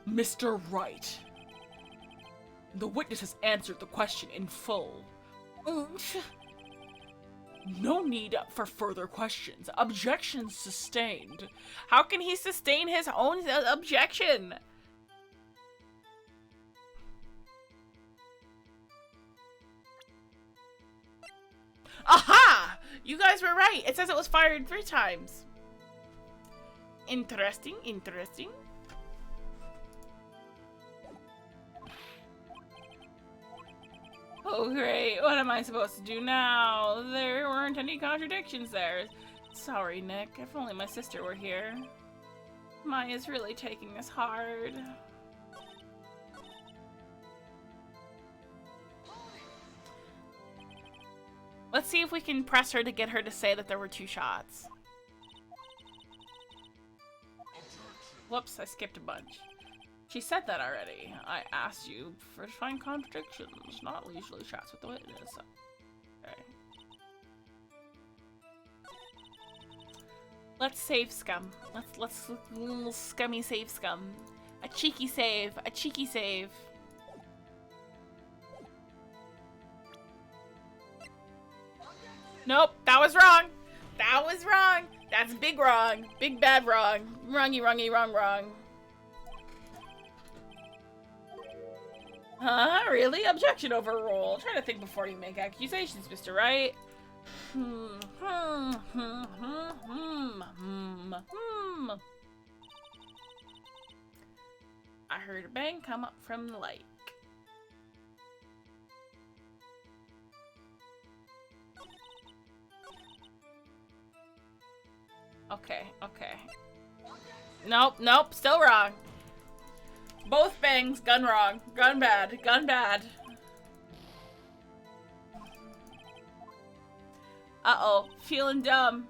Mr. Wright. The witness has answered the question in full. No need for further questions. Objections sustained. How can he sustain his own objection? Aha! You guys were right. It says it was fired 3 times. Interesting, interesting. Oh great, what am I supposed to do now? There weren't any contradictions there. Sorry, Nick, if only my sister were here. Maya's really taking this hard. Let's see if we can press her to get her to say that there were 2 shots. Whoops, I skipped a bunch. She said that already. I asked you to find contradictions, not leisurely chats with the witness. Okay. Let's save scum. Let's little scummy save scum. A cheeky save. A cheeky save. Nope, that was wrong. That was wrong. That's big wrong. Big bad wrong. Wrongy, wrongy, wrong, wrong. Huh? Really? Objection overruled. Try to think before you make accusations, Mr. Wright. I heard a bang come up from the lake. Okay, okay. Nope, nope, still wrong. Both bangs, gun wrong. Gun bad, gun bad. Uh-oh, feeling dumb.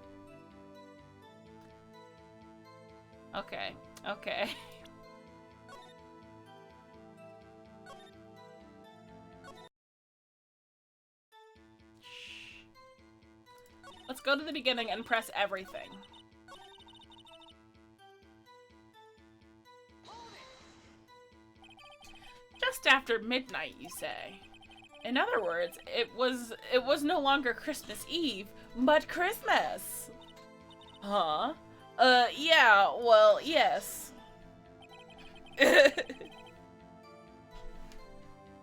Okay, okay. Let's go to the beginning and press everything. Just after midnight, you say? In other words, it was no longer Christmas Eve, but Christmas. Huh? Yeah, well, yes.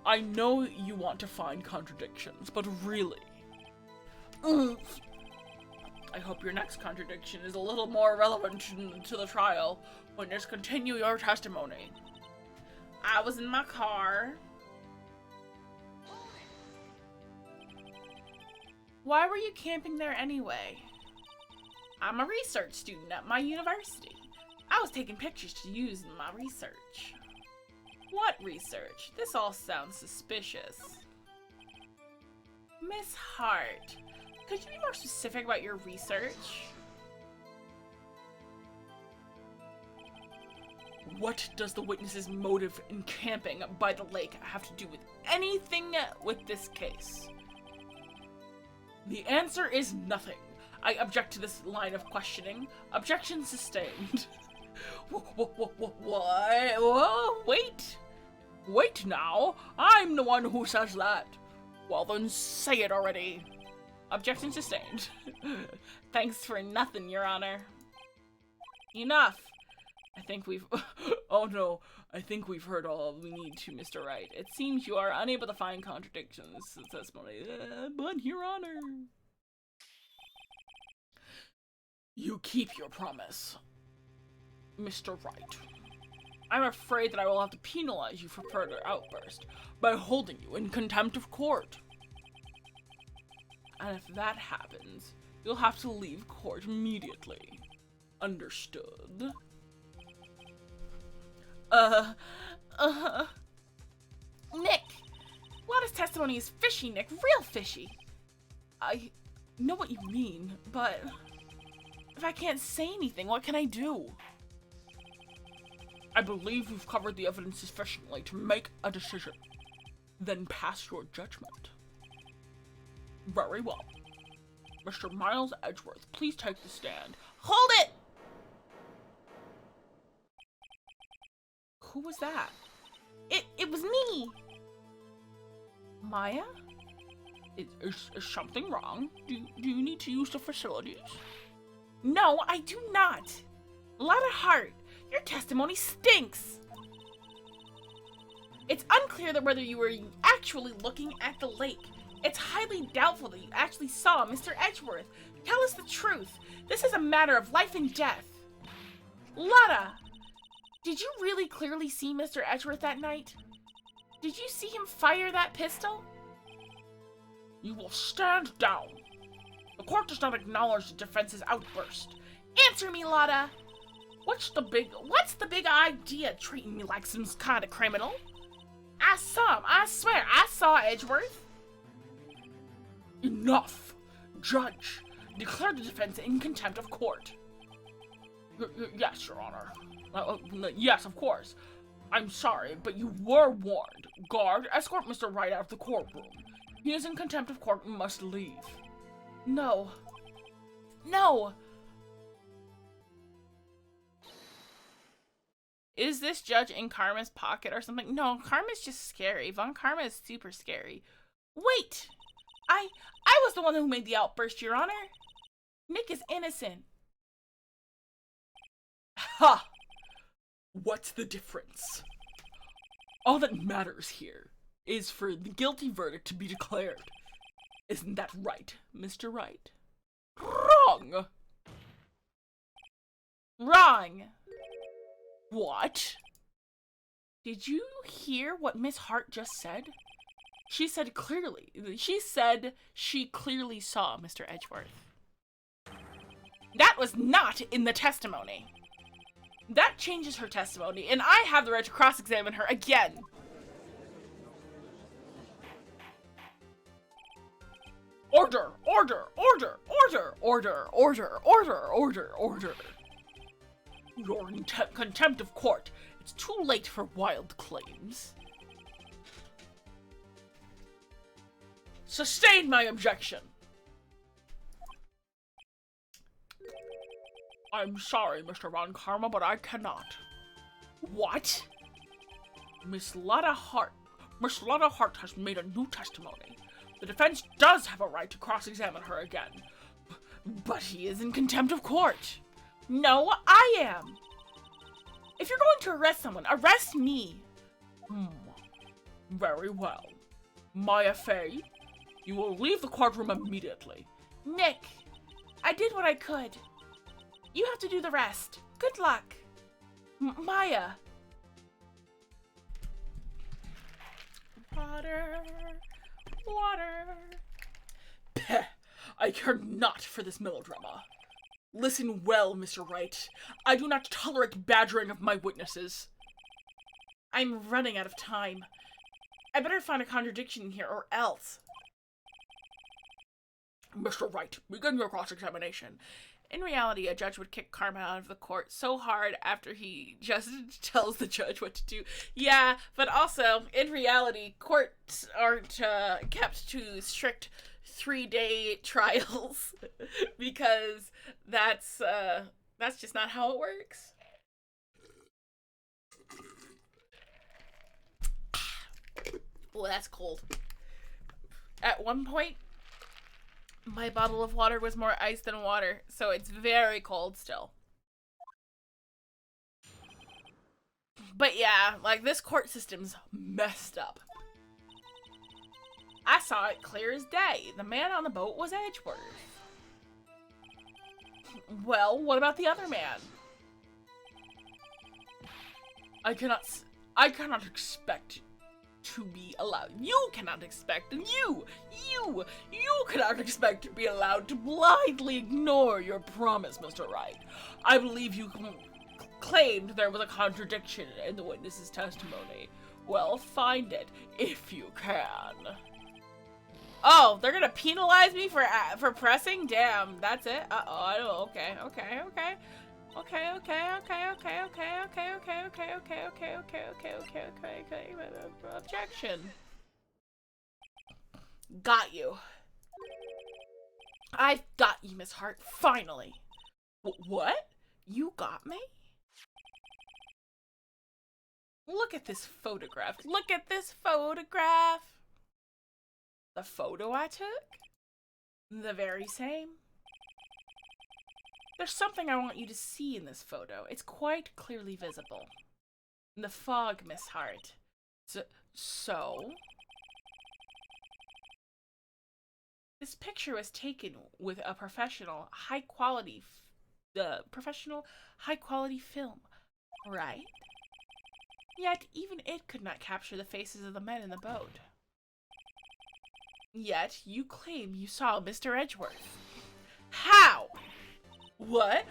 I know you want to find contradictions, but really... I hope your next contradiction is a little more relevant to the trial. When just continue your testimony. I was in my car. Why were you camping there anyway? I'm a research student at my university. I was taking pictures to use in my research. What research? This all sounds suspicious. Miss Hart, could you be more specific about your research? What does the witness's motive in camping by the lake have to do with anything with this case? The answer is nothing. I object to this line of questioning. Objection sustained. What? Whoa, wait. Wait now. I'm the one who says that. Well then say it already. Objection sustained. Thanks for nothing, Your Honor. Enough. I think we've... Oh no, I think we've heard all we need to, Mr. Wright. It seems you are unable to find contradictions in testimony, but Your Honor... You keep your promise, Mr. Wright. I'm afraid that I will have to penalize you for further outburst by holding you in contempt of court. And if that happens, you'll have to leave court immediately. Understood? Nick! Lotta's testimony is fishy, Nick. Real fishy. I know what you mean, but... If I can't say anything, what can I do? I believe you've covered the evidence sufficiently to make a decision. Then pass your judgment. Very well. Mr. Miles Edgeworth, please take the stand. Hold it! Who was that? It was me! Maya? Is something wrong? Do you need to use the facilities? No, I do not. Lotta Hart, your testimony stinks. It's unclear that whether you were actually looking at the lake. It's highly doubtful that you actually saw Mr. Edgeworth. Tell us the truth. This is a matter of life and death. Lotta, did you really clearly see Mr. Edgeworth that night? Did you see him fire that pistol? You will stand down. The court does not acknowledge the defense's outburst. Answer me, Lotta. What's the big idea treating me like some kind of criminal? I saw him. I swear, I saw Edgeworth. Enough! Judge, declare the defense in contempt of court. Yes, Your Honor. Yes, of course. I'm sorry, but you were warned. Guard, escort Mr. Wright out of the courtroom. He is in contempt of court and must leave. No. No! Is this judge in Karma's pocket or something? No, Karma's just scary. Von Karma is super scary. Wait! I was the one who made the outburst, Your Honor. Nick is innocent. Ha! What's the difference? All that matters here is for the guilty verdict to be declared. Isn't that right, Mr. Wright? Wrong! Wrong! What? Did you hear what Miss Hart just said? She said clearly. She said she clearly saw Mr. Edgeworth. That was not in the testimony. That changes her testimony, and I have the right to cross-examine her again. Order! Order! Order! Order! Order! Order! Order! Order! Order! You're in contempt of court. It's too late for wild claims. Sustain my objection. I'm sorry, Mr. von Karma, but I cannot. What? Miss Lotta Hart Miss Lana Hart has made a new testimony. The defense does have a right to cross-examine her again. But he is in contempt of court. No, I am. If you're going to arrest someone, arrest me. Very well. Maya Fey, you will leave the courtroom immediately. Nick, I did what I could. You have to do the rest. Good luck. Maya. Water. Water. Peh, I care not for this melodrama. Listen well, Mr. Wright. I do not tolerate badgering of my witnesses. I'm running out of time. I better find a contradiction here or else. Mr. Wright, begin your cross-examination. In reality, a judge would kick Karma out of the court so hard after he just tells the judge what to do. Yeah, but also, in reality, courts aren't kept to strict 3-day trials because that's just not how it works. Oh, that's cold. At one point, my bottle of water was more ice than water, so it's very cold still. But yeah, like, this court system's messed up. I saw it clear as day. The man on the boat was Edgeworth. Well, what about the other man? I cannot expect to be allowed. You cannot expect, and you cannot expect to be allowed to blindly ignore your promise, Mr. Wright. I believe you claimed there was a contradiction in the witness's testimony. Well, find it, if you can. Oh, they're gonna penalize me for pressing? Damn, that's it? Uh-oh, okay. Objection. Got you. I've got you, Miss Hart, finally. What? You got me? Look at this photograph. Look at this photograph. The photo I took? The very same. There's something I want you to see in this photo. It's quite clearly visible. In the fog, Miss Hart. So? This picture was taken with a professional, high-quality film, right? Yet, even it could not capture the faces of the men in the boat. Yet, you claim you saw Mr. Edgeworth. How? What?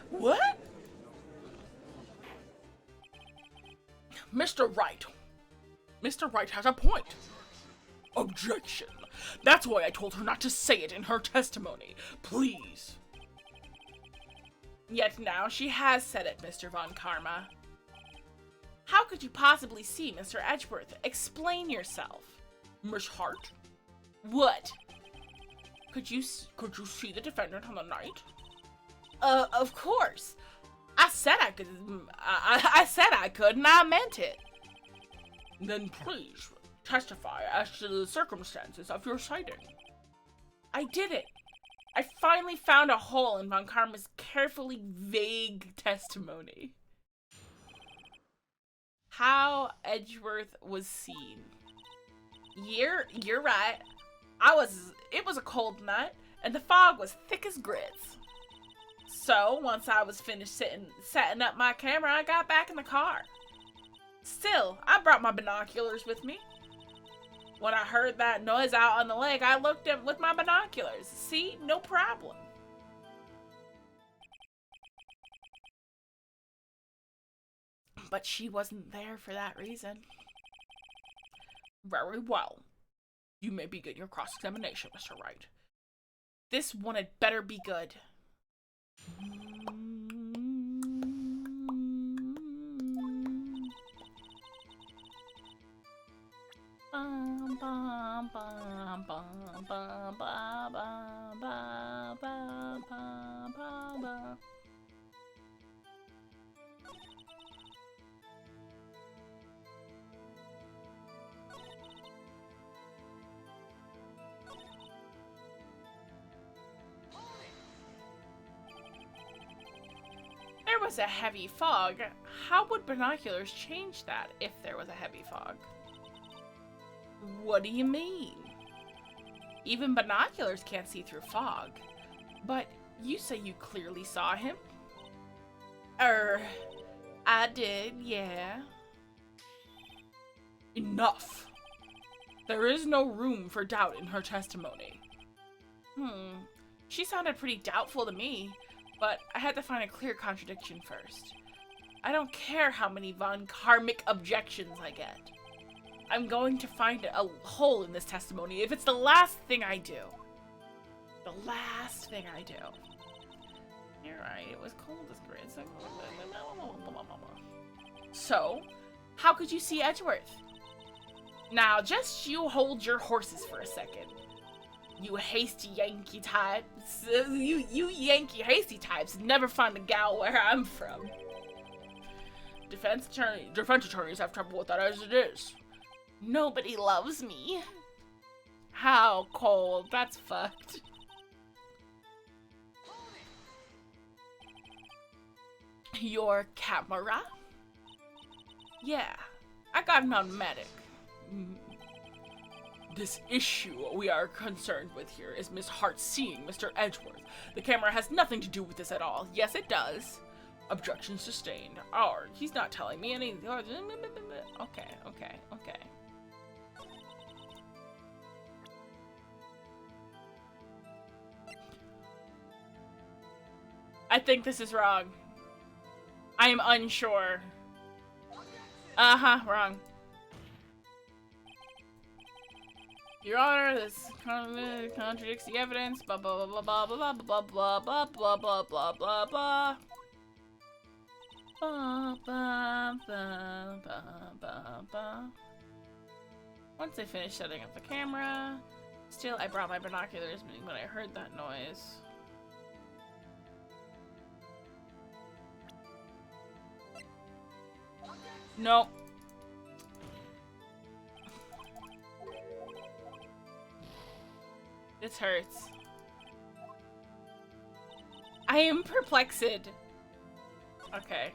Mr. Wright has a point. Objection. That's why I told her not to say it in her testimony. Please. Yet now she has said it, Mr. von Karma. How could you possibly see Mr. Edgeworth? Explain yourself. Miss Hart? What? Could you see the defendant on the night? Of course. I said I could. I said I could, and I meant it. Then please testify as to the circumstances of your sighting. I did it. I finally found a hole in von Karma's carefully vague testimony. How Edgeworth was seen. You're right. It was a cold night, and the fog was thick as grits. So, once I was finished setting up my camera, I got back in the car. Still, I brought my binoculars with me. When I heard that noise out on the lake, I looked at with my binoculars. See? No problem. But she wasn't there for that reason. Very well. You may begin your cross-examination, Mr. Wright. This one had better be good. was a heavy fog, how would binoculars change that if there was a heavy fog? What do you mean? Even binoculars can't see through fog. But you say you clearly saw him? I did, yeah. Enough. There is no room for doubt in her testimony. She sounded pretty doubtful to me, but I had to find a clear contradiction first. I don't care how many von Karmic objections I get. I'm going to find a hole in this testimony if it's the last thing I do. The last thing I do. You're right, it was cold as grits. So, how could you see Edgeworth? Now, just you hold your horses for a second. You hasty Yankee types. You Yankee hasty types never find a gal where I'm from. Defense attorneys have trouble with that as it is. Nobody loves me. How cold? That's fucked. Your camera? Yeah, I got an automatic. This issue we are concerned with here is Miss Hart seeing Mr. Edgeworth. The camera has nothing to do with this at all. Yes, it does. Objection sustained. Oh, he's not telling me anything. Okay. I think this is wrong. I am unsure. Wrong. Your Honor, this contradicts the evidence. Blah blah blah blah blah blah blah blah blah blah blah blah blah. Once I finished setting up the camera, still I brought my binoculars when I heard that noise. Nope. This hurts. I am perplexed. Okay.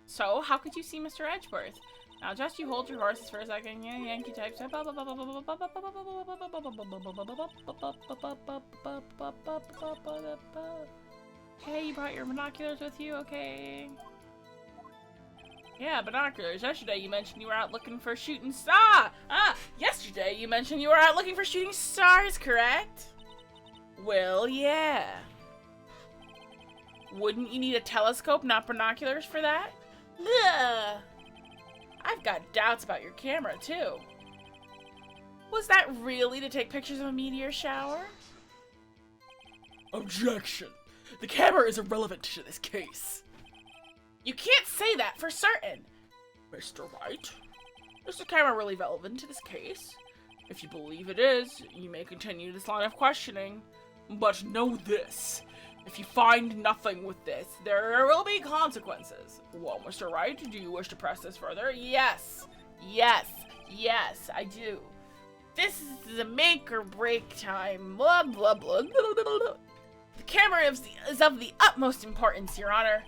So, how could you see Mr. Edgeworth? Now, just you hold your horses for a second. Yeah, Yankee type. Okay, you brought your binoculars with you. Okay. Yeah, binoculars. Yesterday you mentioned you were out looking for shooting stars. Yesterday you mentioned you were out looking for shooting stars, correct? Well, yeah. Wouldn't you need a telescope, not binoculars, for that? Ugh. I've got doubts about your camera, too. Was that really to take pictures of a meteor shower? Objection. The camera is irrelevant to this case. You can't say that for certain. Mr. Wright, is the camera really relevant to this case? If you believe it is, you may continue this line of questioning. But know this. If you find nothing with this, there will be consequences. Well, Mr. Wright, do you wish to press this further? Yes. Yes. Yes, I do. This is a make or break time. Blah, blah, blah. The camera is of the utmost importance, Your Honor.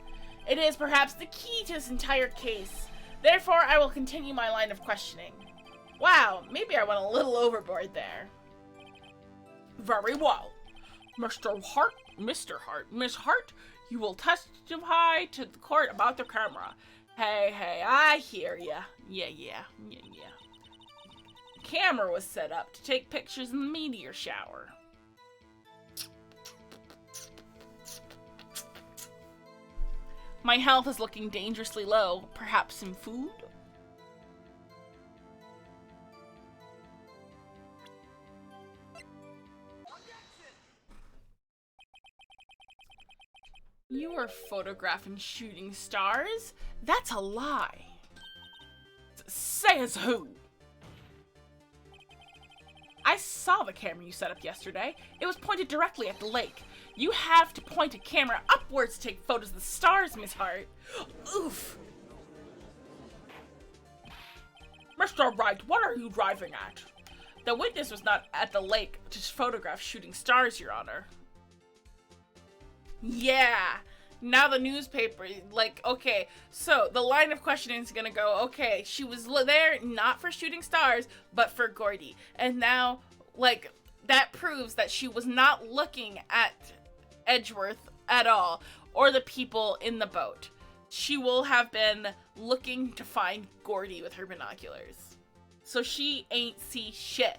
It is perhaps the key to this entire case. Therefore, I will continue my line of questioning. Wow, maybe I went a little overboard there. Very well. Mr. Hart, Miss Hart, you will testify to the court about the camera. Hey, I hear ya. Yeah. The camera was set up to take pictures in the meteor shower. My health is looking dangerously low. Perhaps some food? You were photographing shooting stars? That's a lie. Says who? I saw the camera you set up yesterday. It was pointed directly at the lake. You have to point a camera upwards to take photos of the stars, Miss Hart. Oof. Mr. Wright, what are you driving at? The witness was not at the lake to photograph shooting stars, Your Honor. Yeah. Now the newspaper, like, okay, so the line of questioning is gonna go, okay, she was there not for shooting stars, but for Gordy. And now, like, that proves that she was not looking at Edgeworth at all, or the people in the boat. She will have been looking to find Gordy with her binoculars. So she ain't see shit.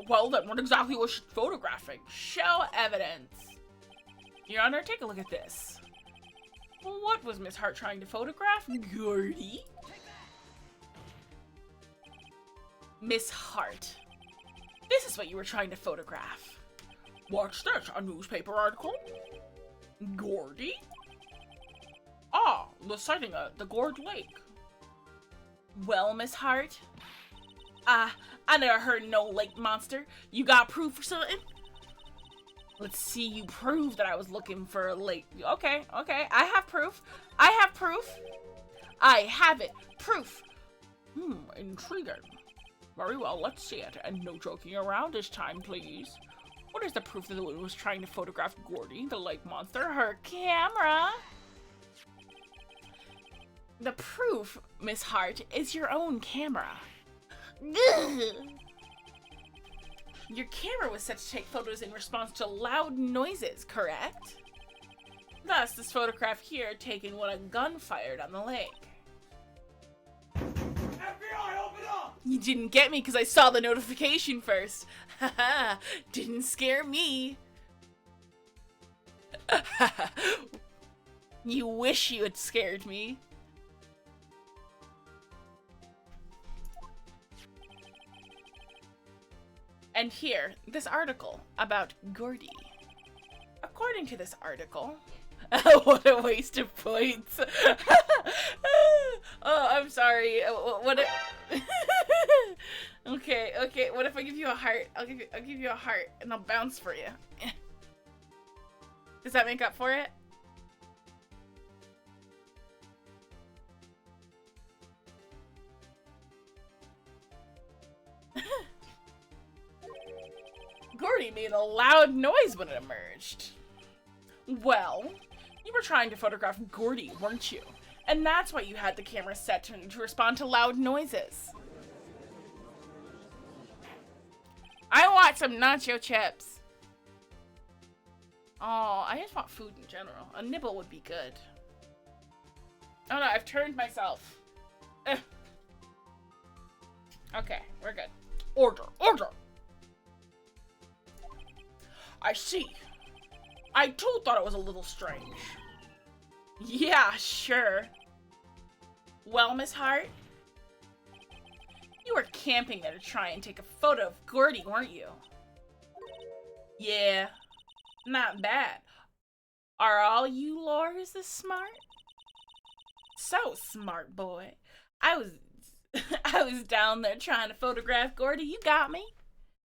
Well, then what exactly was she photographing? Show evidence. Your Honor, take a look at this. What was Miss Hart trying to photograph? Gordy? Miss Hart, this is what you were trying to photograph. What's this, a newspaper article? Gordy? Ah, the sighting at the Gourd Lake. Well, Miss Hart, I never heard no lake monster. You got proof or something? Let's see you prove that I was looking for a lake. Okay, I have proof. I have it. Proof. Intriguing. Very well, let's see it. And no joking around this time, please. What is the proof that it was trying to photograph Gordy, the lake monster? Her camera. The proof, Miss Hart, is your own camera. Your camera was set to take photos in response to loud noises, correct? Thus, this photograph here taken when a gun fired on the lake. FBI, open up! You didn't get me because I saw the notification first. Haha, didn't scare me. You wish you had scared me. And here, this article about Gordy. According to this article, what a waste of points. Oh, I'm sorry. Okay. What if I give you a heart? I'll give you a heart, and I'll bounce for you. Does that make up for it? Gordy made a loud noise when it emerged. Well, you were trying to photograph Gordy, weren't you? And that's why you had the camera set to respond to loud noises. I want some nacho chips. Oh, I just want food in general. A nibble would be good. Oh no, I've turned myself. Ugh. Okay, we're good. Order! I see. I too thought it was a little strange. Yeah, sure. Well, Miss Hart? You were camping there to try and take a photo of Gordy, weren't you? Yeah, not bad. Are all you lures this smart? So smart, boy. I was down there trying to photograph Gordy. You got me.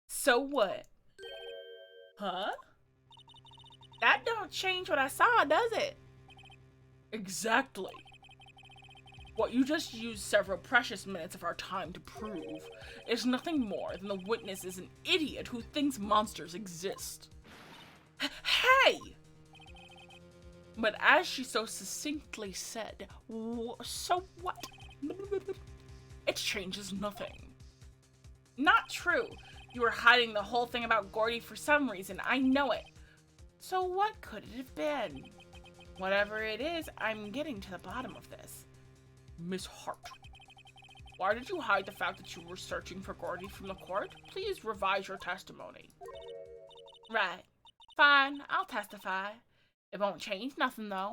So what? Huh? That don't change what I saw, does it? Exactly. What you just used several precious minutes of our time to prove is nothing more than the witness is an idiot who thinks monsters exist. Hey! But as she so succinctly said, so what? It changes nothing. Not true. You were hiding the whole thing about Gordy for some reason. I know it. So what could it have been? Whatever it is, I'm getting to the bottom of this. Miss Hart, why did you hide the fact that you were searching for Gordy from the court? Please revise your testimony. Right. Fine, I'll testify. It won't change nothing, though.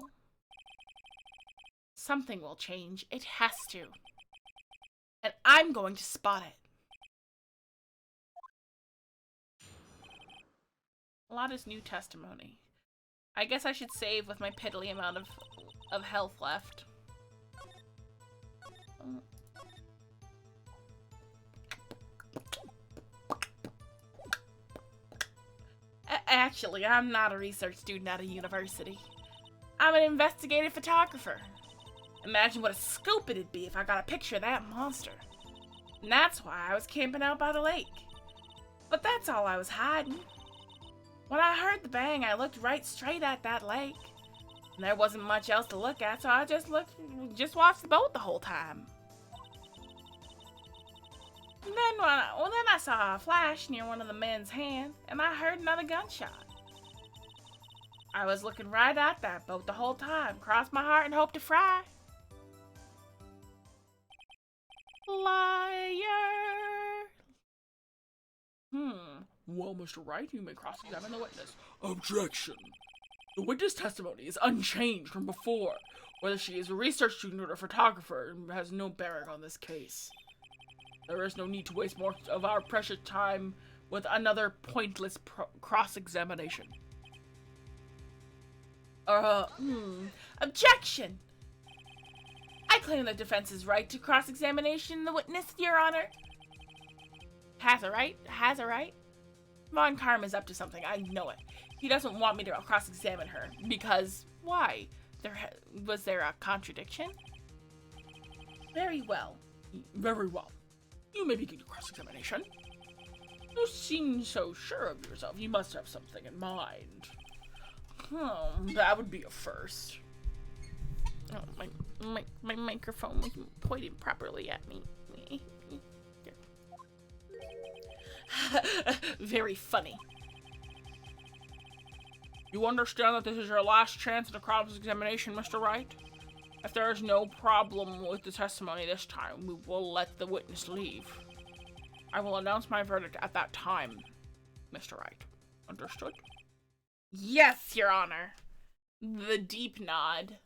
Something will change. It has to. And I'm going to spot it. A lot is new testimony. I guess I should save with my piddly amount of health left. Actually, I'm not a research student at a university. I'm an investigative photographer. Imagine what a scoop it'd be if I got a picture of that monster. And that's why I was camping out by the lake. But that's all I was hiding. When I heard the bang, I looked right straight at that lake. And there wasn't much else to look at, so I just watched the boat the whole time. And then I saw a flash near one of the men's hands, and I heard another gunshot. I was looking right at that boat the whole time, crossed my heart and hoped to fry. Liar. Well, Mr. Wright, you may cross-examine the witness. Objection. The witness testimony is unchanged from before. Whether she is a research student or a photographer has no bearing on this case. There is no need to waste more of our precious time with another pointless cross-examination. Objection! I claim the defense's right to cross-examination the witness, Your Honor. Has a right? Has a right? Von Karma's up to something, I know it. He doesn't want me to cross-examine her, because why? Was there a contradiction? Very well. Very well. You may begin your cross-examination. You seem so sure of yourself. You must have something in mind. That would be a first. Oh, my microphone wasn't pointing properly at me. Very funny. You understand that this is your last chance at a cross-examination, Mr. Wright? If there is no problem with the testimony this time, we will let the witness leave. I will announce my verdict at that time, Mr. Wright. Understood? Yes, Your Honor. The deep nod.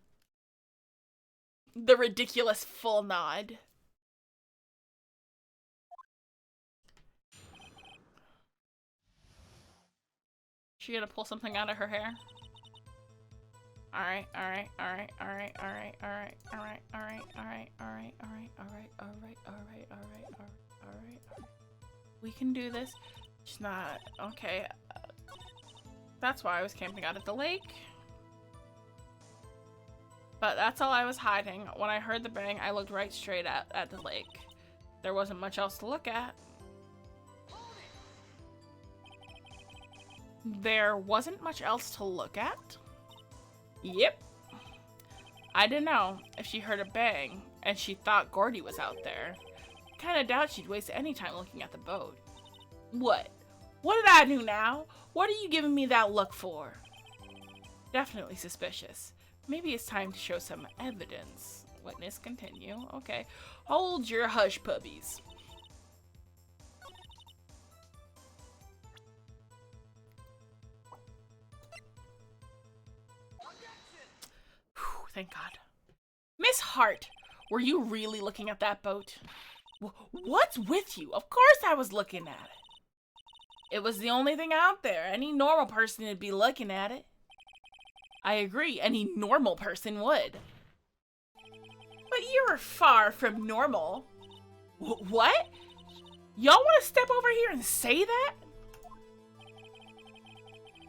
The ridiculous full nod. She gonna pull something out of her hair? Alright. We can do this. She's not. Okay. That's why I was camping out at the lake. But that's all I was hiding. When I heard the bang, I looked right straight at the lake. There wasn't much else to look at. There wasn't much else to look at? Yep. I don't know if she heard a bang and she thought Gordy was out there. Kinda doubt she'd waste any time looking at the boat. What? What did I do now? What are you giving me that look for? Definitely suspicious. Maybe it's time to show some evidence. Witness continue. Okay. Hold your hush puppies. Whew, thank God. Miss Hart, were you really looking at that boat? What's with you? Of course I was looking at it. It was the only thing out there. Any normal person would be looking at it. I agree, any normal person would. But you're far from normal. What? Y'all want to step over here and say that?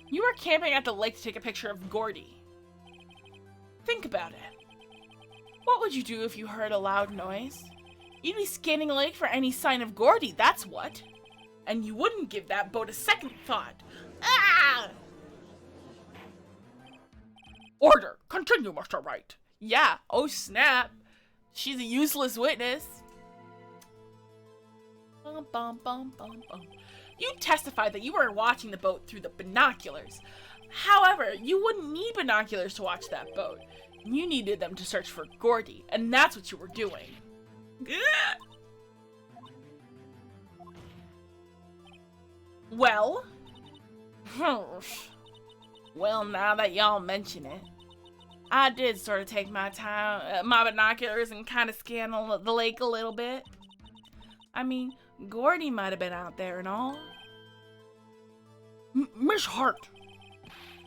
You were camping at the lake to take a picture of Gordy. Think about it. What would you do if you heard a loud noise? You'd be scanning the lake for any sign of Gordy, that's what. And you wouldn't give that boat a second thought. Ah! Order! Continue, Mr. Wright. Yeah, oh snap. She's a useless witness. Bum, bum, bum, bum, bum. You testified that you were watching the boat through the binoculars. However, you wouldn't need binoculars to watch that boat. You needed them to search for Gordy, and that's what you were doing. Well? Well, now that y'all mention it, I did sort of take my time, my binoculars and kind of scan the lake a little bit. I mean, Gordy might have been out there and all. Miss Hart,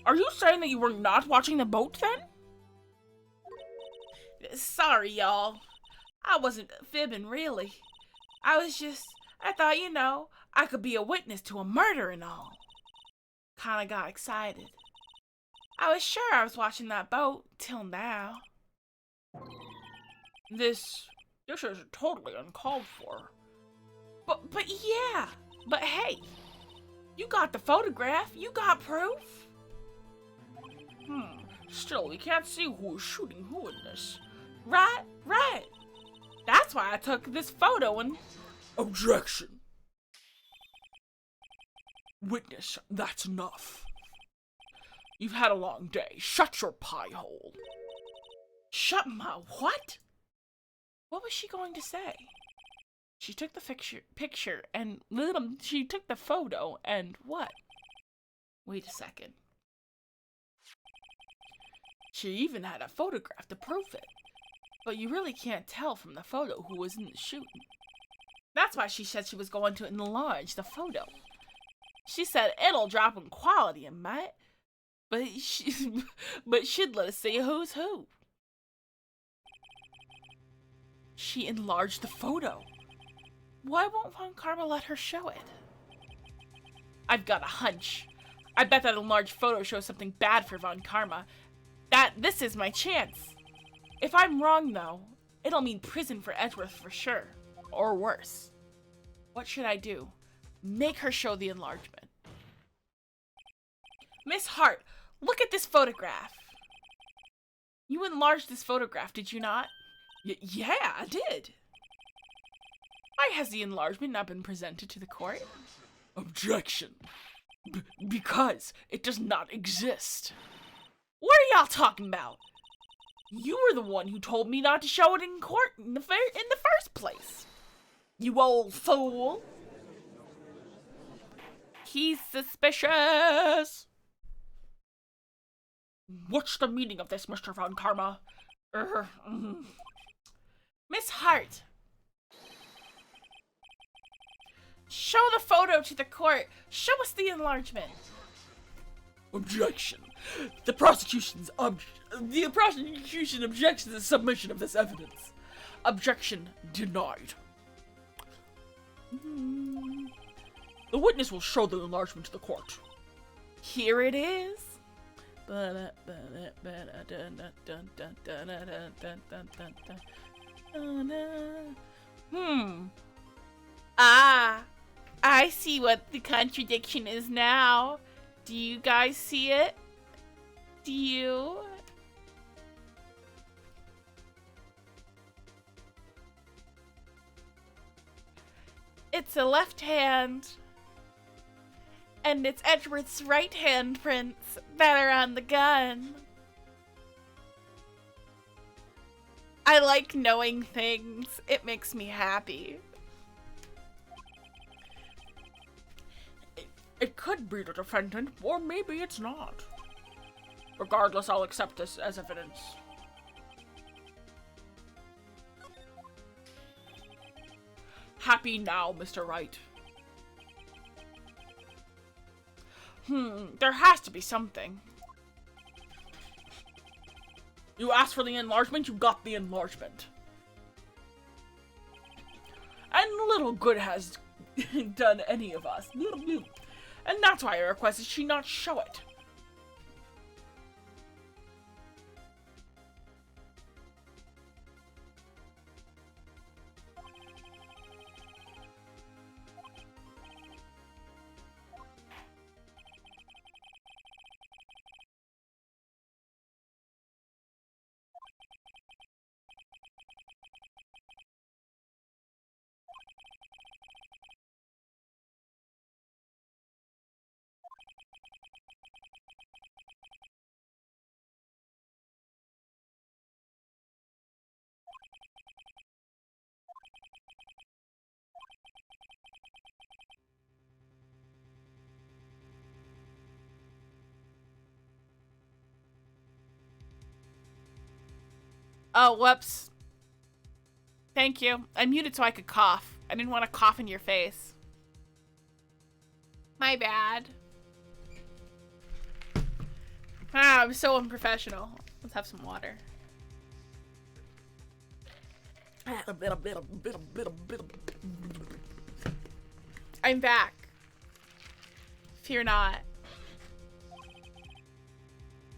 are you saying that you were not watching the boat then? Sorry, y'all. I wasn't fibbing, really. I thought, you know, I could be a witness to a murder and all. Kinda got excited. I was sure I was watching that boat, till now. This is totally uncalled for. But yeah. But hey, you got the photograph. You got proof. Still, we can't see who is shooting who in this. Right. That's why I took this photo and... Objection. Witness, that's enough. You've had a long day. Shut your pie hole. Shut my what? What was she going to say? She took the picture and... She took the photo and what? Wait a second. She even had a photograph to prove it. But you really can't tell from the photo who was in the shooting. That's why she said she was going to enlarge the photo. She said it'll drop in quality, it might. But she'd let us see who's who. She enlarged the photo. Why won't Von Karma let her show it? I've got a hunch. I bet that enlarged photo shows something bad for Von Karma. This is my chance. If I'm wrong, though, it'll mean prison for Edgeworth for sure. Or worse. What should I do? Make her show the enlargement. Miss Hart, look at this photograph. You enlarged this photograph, did you not? Yeah, I did. Why has the enlargement not been presented to the court? Objection. Because it does not exist. What are y'all talking about? You were the one who told me not to show it in court in the first place. You old fool. He's suspicious. What's the meaning of this, Mr. Von Karma? Miss Hart. Show the photo to the court. Show us the enlargement. Objection. The prosecution objects to the submission of this evidence. Objection denied. The witness will show the enlargement to the court. Here it is. I see what the contradiction is now. Do you guys see it? Do you? It's a left hand. And it's Edgeworth's right hand prints that are on the gun. I like knowing things. It makes me happy. It could be the defendant, or maybe it's not. Regardless, I'll accept this as evidence. Happy now, Mr. Wright. There has to be something. You asked for the enlargement, you got the enlargement. And little good has done any of us. And that's why I requested she not show it. Oh, whoops. Thank you. I muted so I could cough. I didn't want to cough in your face. My bad. I'm so unprofessional. Let's have some water. I'm back. Fear not.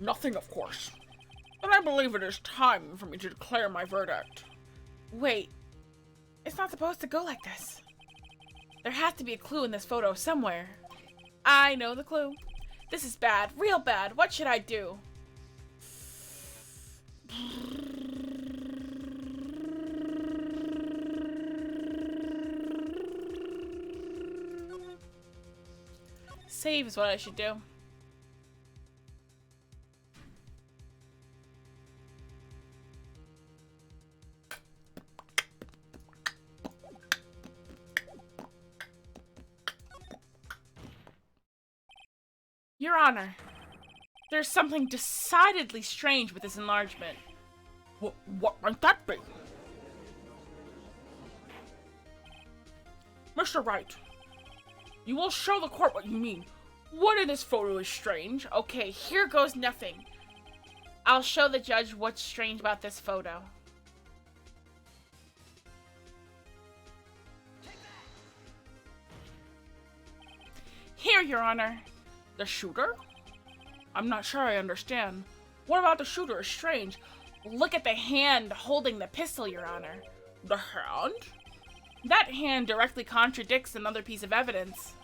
Nothing, of course. But I believe it is time for me to declare my verdict. Wait, it's not supposed to go like this. There has to be a clue in this photo somewhere. I know the clue. This is bad, real bad. What should I do? Save is what I should do. Your Honor, there's something decidedly strange with this enlargement. What might that be? Mr. Wright, you will show the court what you mean. What in this photo is strange? Okay, here goes nothing. I'll show the judge what's strange about this photo. Here, Your Honor. The shooter? I'm not sure I understand. What about the shooter is strange? Look at the hand holding the pistol, Your Honor. The hand? That hand directly contradicts another piece of evidence.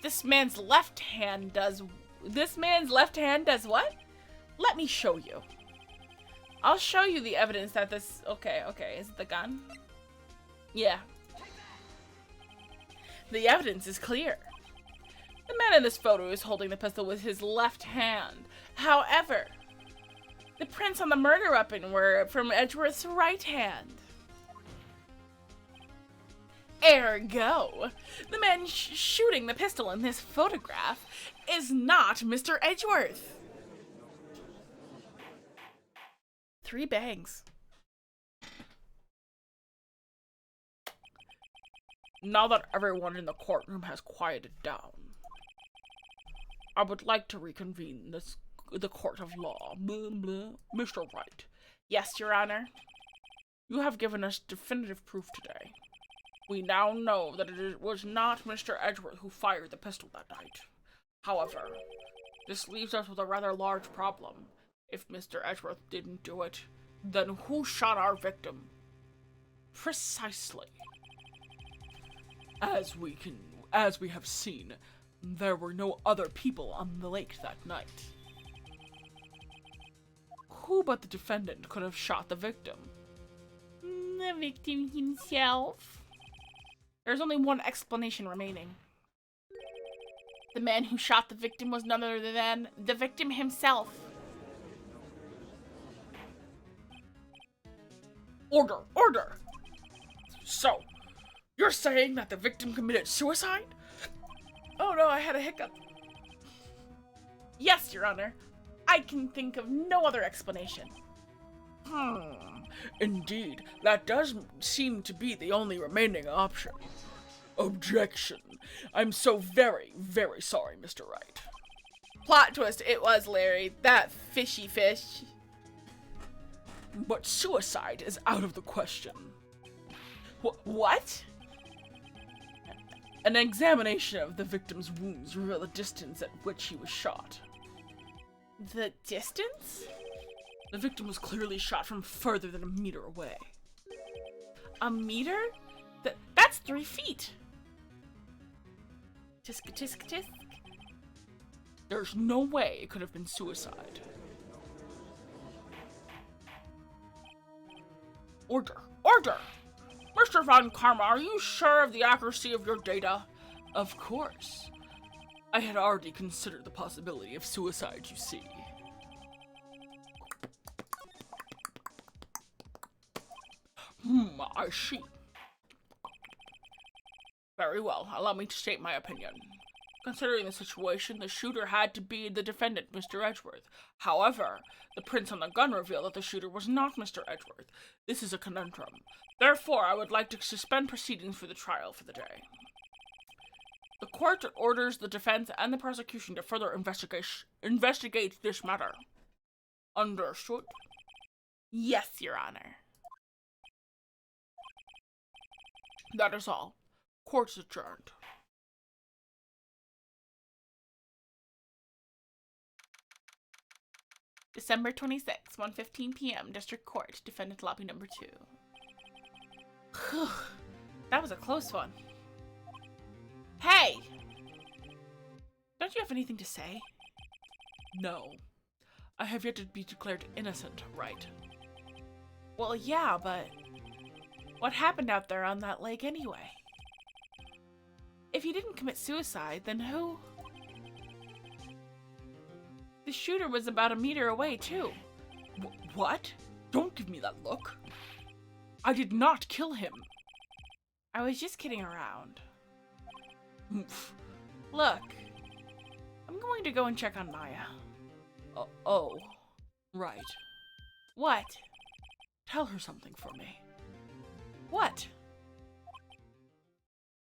This man's left hand does what? Let me show you. I'll show you the evidence that this... Okay, is it the gun? Yeah. The evidence is clear. The man in this photo is holding the pistol with his left hand. However, the prints on the murder weapon were from Edgeworth's right hand. Ergo, the man shooting the pistol in this photograph is not Mr. Edgeworth. 3 bangs. Now that everyone in the courtroom has quieted down, I would like to reconvene the court of law. Blah, blah. Mr. Wright. Yes, Your Honor. You have given us definitive proof today. We now know that it was not Mr. Edgeworth who fired the pistol that night. However, this leaves us with a rather large problem. If Mr. Edgeworth didn't do it, then who shot our victim? Precisely. As we have seen, there were no other people on the lake that night. Who but the defendant could have shot the victim? The victim himself. There's only one explanation remaining. The man who shot the victim was none other than the victim himself. Order! Order! So, you're saying that the victim committed suicide? Oh no, I had a hiccup. Yes, Your Honor. I can think of no other explanation. Indeed, that does seem to be the only remaining option. Objection. I'm so very, very sorry, Mr. Wright. Plot twist, it was Larry. That fishy fish. But suicide is out of the question. What? An examination of the victim's wounds revealed the distance at which he was shot. The distance? The victim was clearly shot from further than a meter away. A meter? That's 3 feet. Tisk tisk tisk. There's no way it could have been suicide. Order! Order! Mr. von Karma, are you sure of the accuracy of your data? Of course. I had already considered the possibility of suicide, you see. I see. Very well, allow me to state my opinion. Considering the situation, the shooter had to be the defendant, Mr. Edgeworth. However, the prints on the gun reveal that the shooter was not Mr. Edgeworth. This is a conundrum. Therefore, I would like to suspend proceedings for the trial for the day. The court orders the defense and the prosecution to further investigate this matter. Understood? Yes, Your Honor. That is all. Court is adjourned. December 26, 1:15 p.m. District Court, Defendant Lobby Number 2. That was a close one. Hey! Don't you have anything to say? No. I have yet to be declared innocent, right? Well, yeah, but what happened out there on that lake anyway? If you didn't commit suicide, then who? The shooter was about a meter away, too. What? Don't give me that look. I did not kill him. I was just kidding around. Oof. Look, I'm going to go and check on Maya. Oh. Right. What? Tell her something for me. What?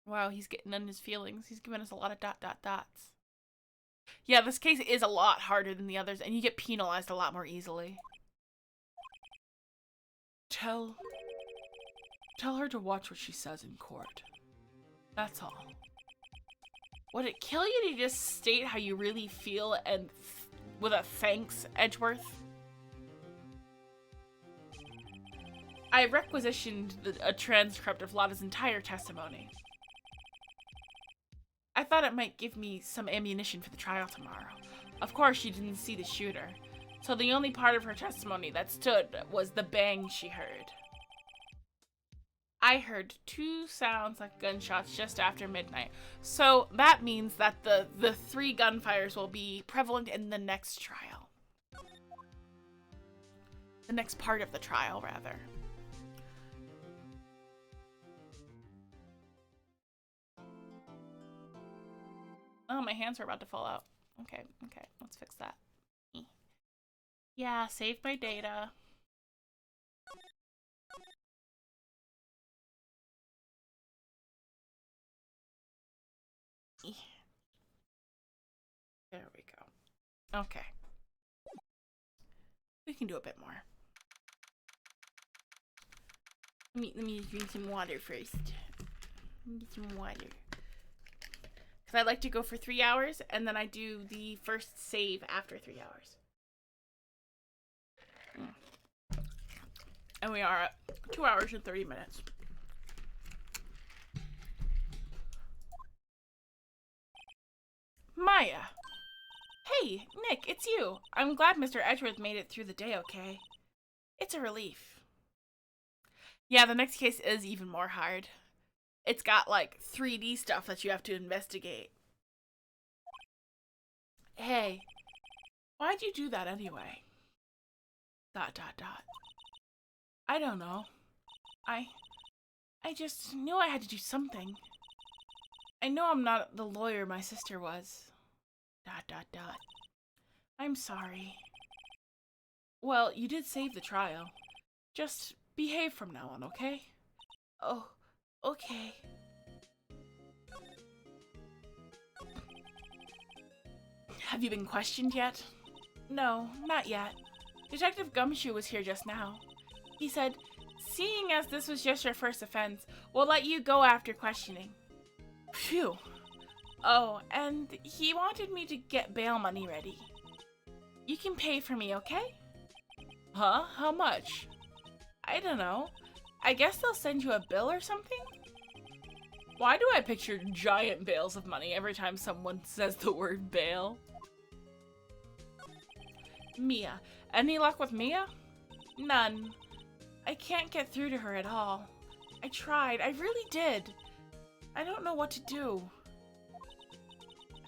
Wow, he's getting in his feelings. He's giving us a lot of dots. Yeah, this case is a lot harder than the others, and you get penalized a lot more easily. Tell her to watch what she says in court. That's all. Would it kill you to just state how you really feel and with a thanks, Edgeworth? I requisitioned a transcript of Lotta's entire testimony. I thought it might give me some ammunition for the trial tomorrow. Of course, she didn't see the shooter, so the only part of her testimony that stood was the bang she heard. I heard 2 sounds like gunshots just after midnight, so that means that the 3 gunfires will be prevalent in the next trial. The next part of the trial, rather. Oh, my hands are about to fall out. Okay, let's fix that. Yeah, save my data. There we go. Okay. We can do a bit more. Let me drink some water first. Get some water. Because I like to go for 3 hours, and then I do the first save after 3 hours. And we are at 2 hours and 30 minutes. Maya! Hey, Nick, it's you. I'm glad Mr. Edgeworth made it through the day okay. It's a relief. Yeah, the next case is even more hard. It's got, like, 3D stuff that you have to investigate. Hey, why'd you do that anyway? ... I don't know. I just knew I had to do something. I know I'm not the lawyer my sister was. ... I'm sorry. Well, you did save the trial. Just behave from now on, okay? Oh, okay. Have you been questioned yet? No, not yet. Detective Gumshoe was here just now. He said, seeing as this was just your first offense, we'll let you go after questioning. Phew. Oh, and he wanted me to get bail money ready. You can pay for me, okay? Huh? How much? I don't know. I guess they'll send you a bill or something? Why do I picture giant bales of money every time someone says the word bail? Mia. Any luck with Mia? None. I can't get through to her at all. I tried. I really did. I don't know what to do.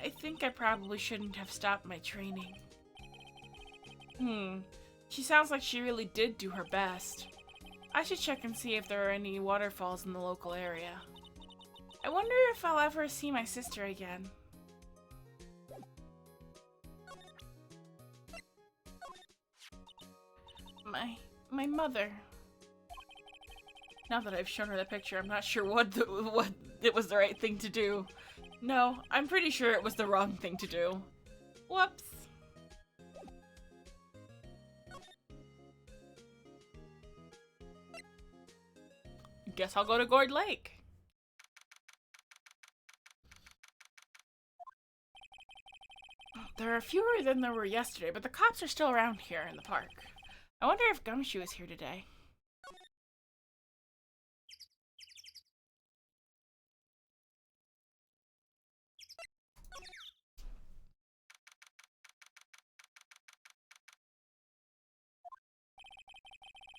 I think I probably shouldn't have stopped my training. She sounds like she really did do her best. I should check and see if there are any waterfalls in the local area. I wonder if I'll ever see my sister again. My mother. Now that I've shown her the picture, I'm not sure what it was the right thing to do. No, I'm pretty sure it was the wrong thing to do. Whoops. Guess I'll go to Gourd Lake. There are fewer than there were yesterday, but the cops are still around here in the park. I wonder if Gumshoe is here today.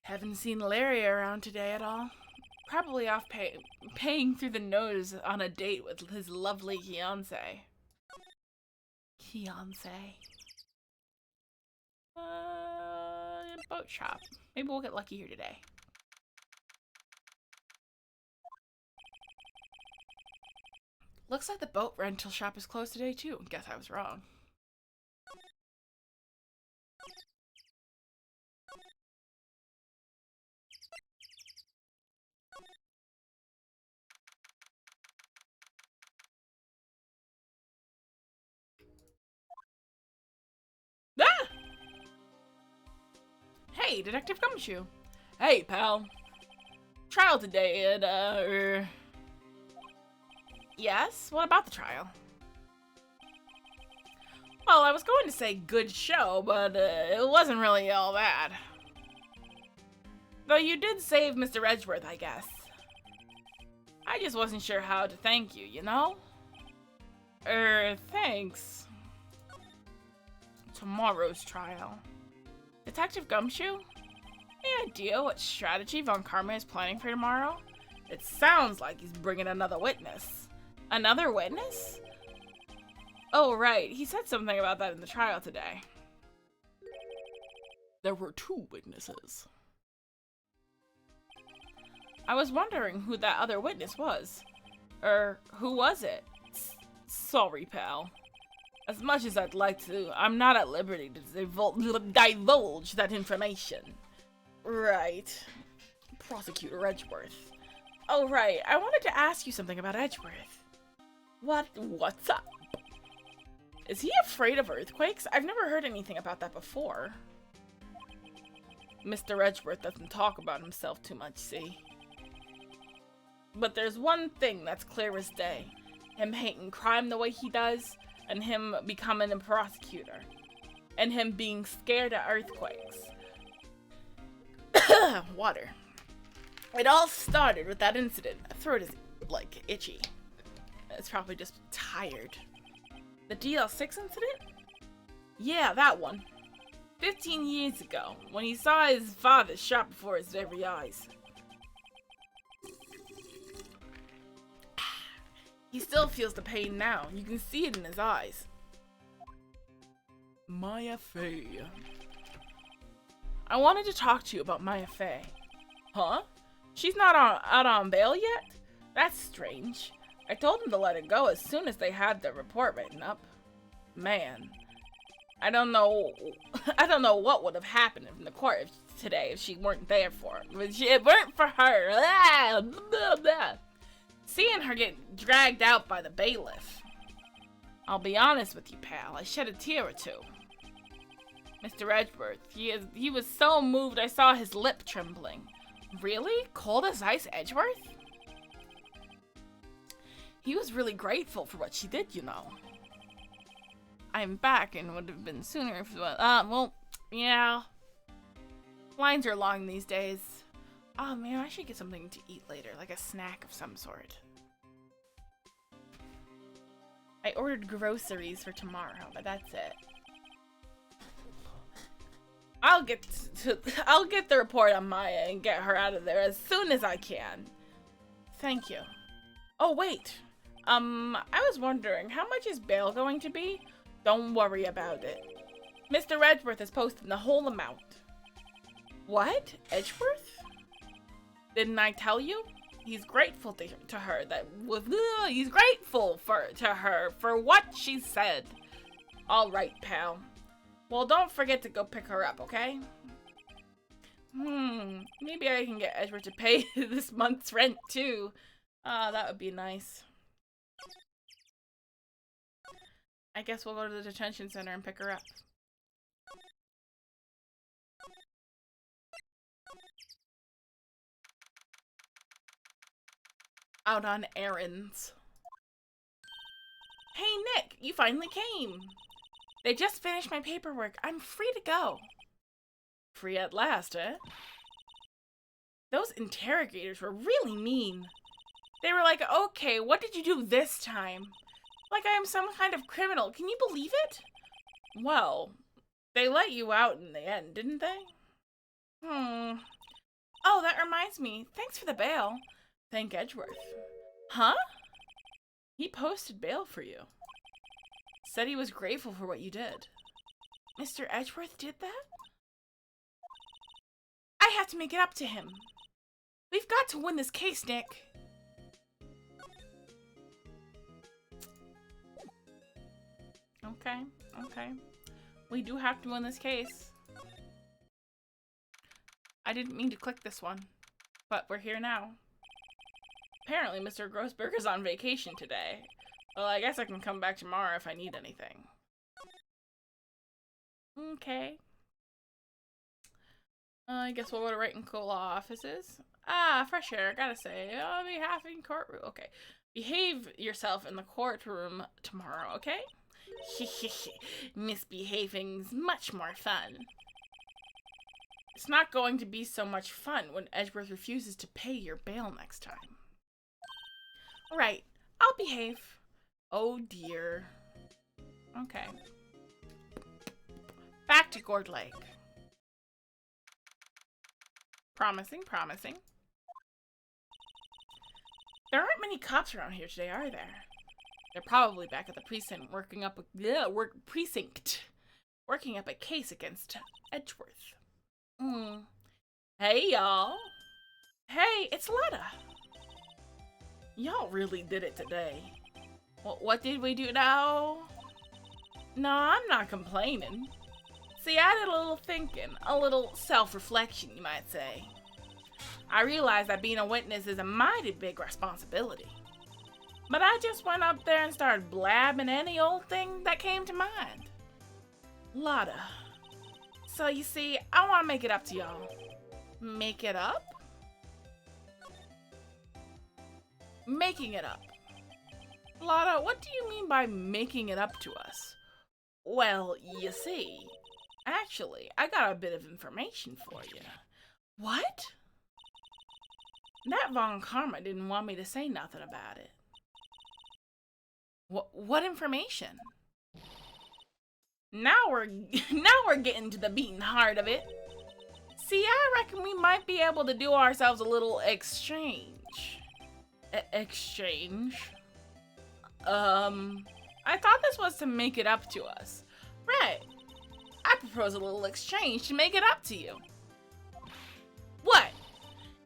Haven't seen Larry around today at all. Probably off paying through the nose on a date with his lovely fiancé. Boat shop. Maybe we'll get lucky here today. Looks like the boat rental shop is closed today too. Guess I was wrong. Ah! Hey, Detective Gumshoe. Hey, pal. Trial today at, Yes? What about the trial? Well, I was going to say good show, but it wasn't really all bad. Though you did save Mr. Edgeworth, I guess. I just wasn't sure how to thank you, you know? Thanks. Tomorrow's trial. Detective Gumshoe? Any idea what strategy Von Karma is planning for tomorrow? It sounds like he's bringing another witness. Another witness? Oh, right. He said something about that in the trial today. There were 2 witnesses. I was wondering who that other witness was. Who was it? Sorry, pal. As much as I'd like to, I'm not at liberty to divulge that information. Right. Prosecutor Edgeworth. Oh, right. I wanted to ask you something about Edgeworth. What's up? Is he afraid of earthquakes? I've never heard anything about that before. Mr. Edgeworth doesn't talk about himself too much, see? But there's one thing that's clear as day. Him hating crime the way he does, and him becoming a prosecutor. And him being scared of earthquakes. Water. It all started with that incident. My throat is, like, itchy. It's probably just tired. The DL6 incident? Yeah, that one. 15 years ago, when he saw his father shot before his very eyes. He still feels the pain now. You can see it in his eyes. Maya Fey. I wanted to talk to you about Maya Fey. Huh? She's not out on bail yet? That's strange. I told them to let her go as soon as they had the report written up. Man, I don't know what would have happened in the court today if she weren't there for it. If it weren't for her. Seeing her get dragged out by the bailiff. I'll be honest with you, pal. I shed a tear or two. Mr. Edgeworth, he was so moved I saw his lip trembling. Really? Cold as ice, Edgeworth? He was really grateful for what she did, you know. I'm back and would have been sooner if, well, yeah. Lines are long these days. Oh man, I should get something to eat later, like a snack of some sort. I ordered groceries for tomorrow, but that's it. I'll get the report on Maya and get her out of there as soon as I can. Thank you. Oh wait. I was wondering, how much is bail going to be? Don't worry about it. Mr. Edgeworth is posting the whole amount. What? Edgeworth? Didn't I tell you? He's grateful to her to her for what she said. All right, pal. Well, don't forget to go pick her up, okay? Maybe I can get Edgeworth to pay this month's rent too. That would be nice. I guess we'll go to the detention center and pick her up. Out on errands. Hey Nick, you finally came. They just finished my paperwork. I'm free to go. Free at last, eh? Those interrogators were really mean. They were like, okay, what did you do this time? Like I am some kind of criminal. Can you believe it? Well, they let you out in the end, didn't they? Oh, that reminds me. Thanks for the bail. Thank Edgeworth. Huh? He posted bail for you. Said he was grateful for what you did. Mr. Edgeworth did that? I have to make it up to him. We've got to win this case, Nick. Okay, okay. We do have to win this case. I didn't mean to click this one, but we're here now. Apparently, Mr. Grossberg is on vacation today. Well, I guess I can come back tomorrow if I need anything. Okay. I guess we'll go to Wright and Cola offices. Ah, fresh air, gotta say. I'll be half in courtroom. Okay. Behave yourself in the courtroom tomorrow, okay? Misbehaving's much more fun. It's not going to be so much fun when Edgeworth refuses to pay your bail next time. Right. I'll behave. Oh dear. Okay. Back to Gourd Lake. Promising, promising. There aren't many cops around here today, are there? They're probably back at the precinct working up a case against Edgeworth. Hey, y'all. Hey, it's Letta. Y'all really did it today. Well, what did we do now? No, I'm not complaining. See, I did a little thinking, a little self-reflection, you might say. I realized that being a witness is a mighty big responsibility. But I just went up there and started blabbing any old thing that came to mind. Lotta. So you see, I want to make it up to y'all. Make it up? Making it up. Lotta, what do you mean by making it up to us? Well, you see, actually, I got a bit of information for you. What? That Von Karma didn't want me to say nothing about it. What information? Now we're getting to the beating heart of it. See, I reckon we might be able to do ourselves a little exchange. Exchange? I thought this was to make it up to us. Right. I propose a little exchange to make it up to you. What?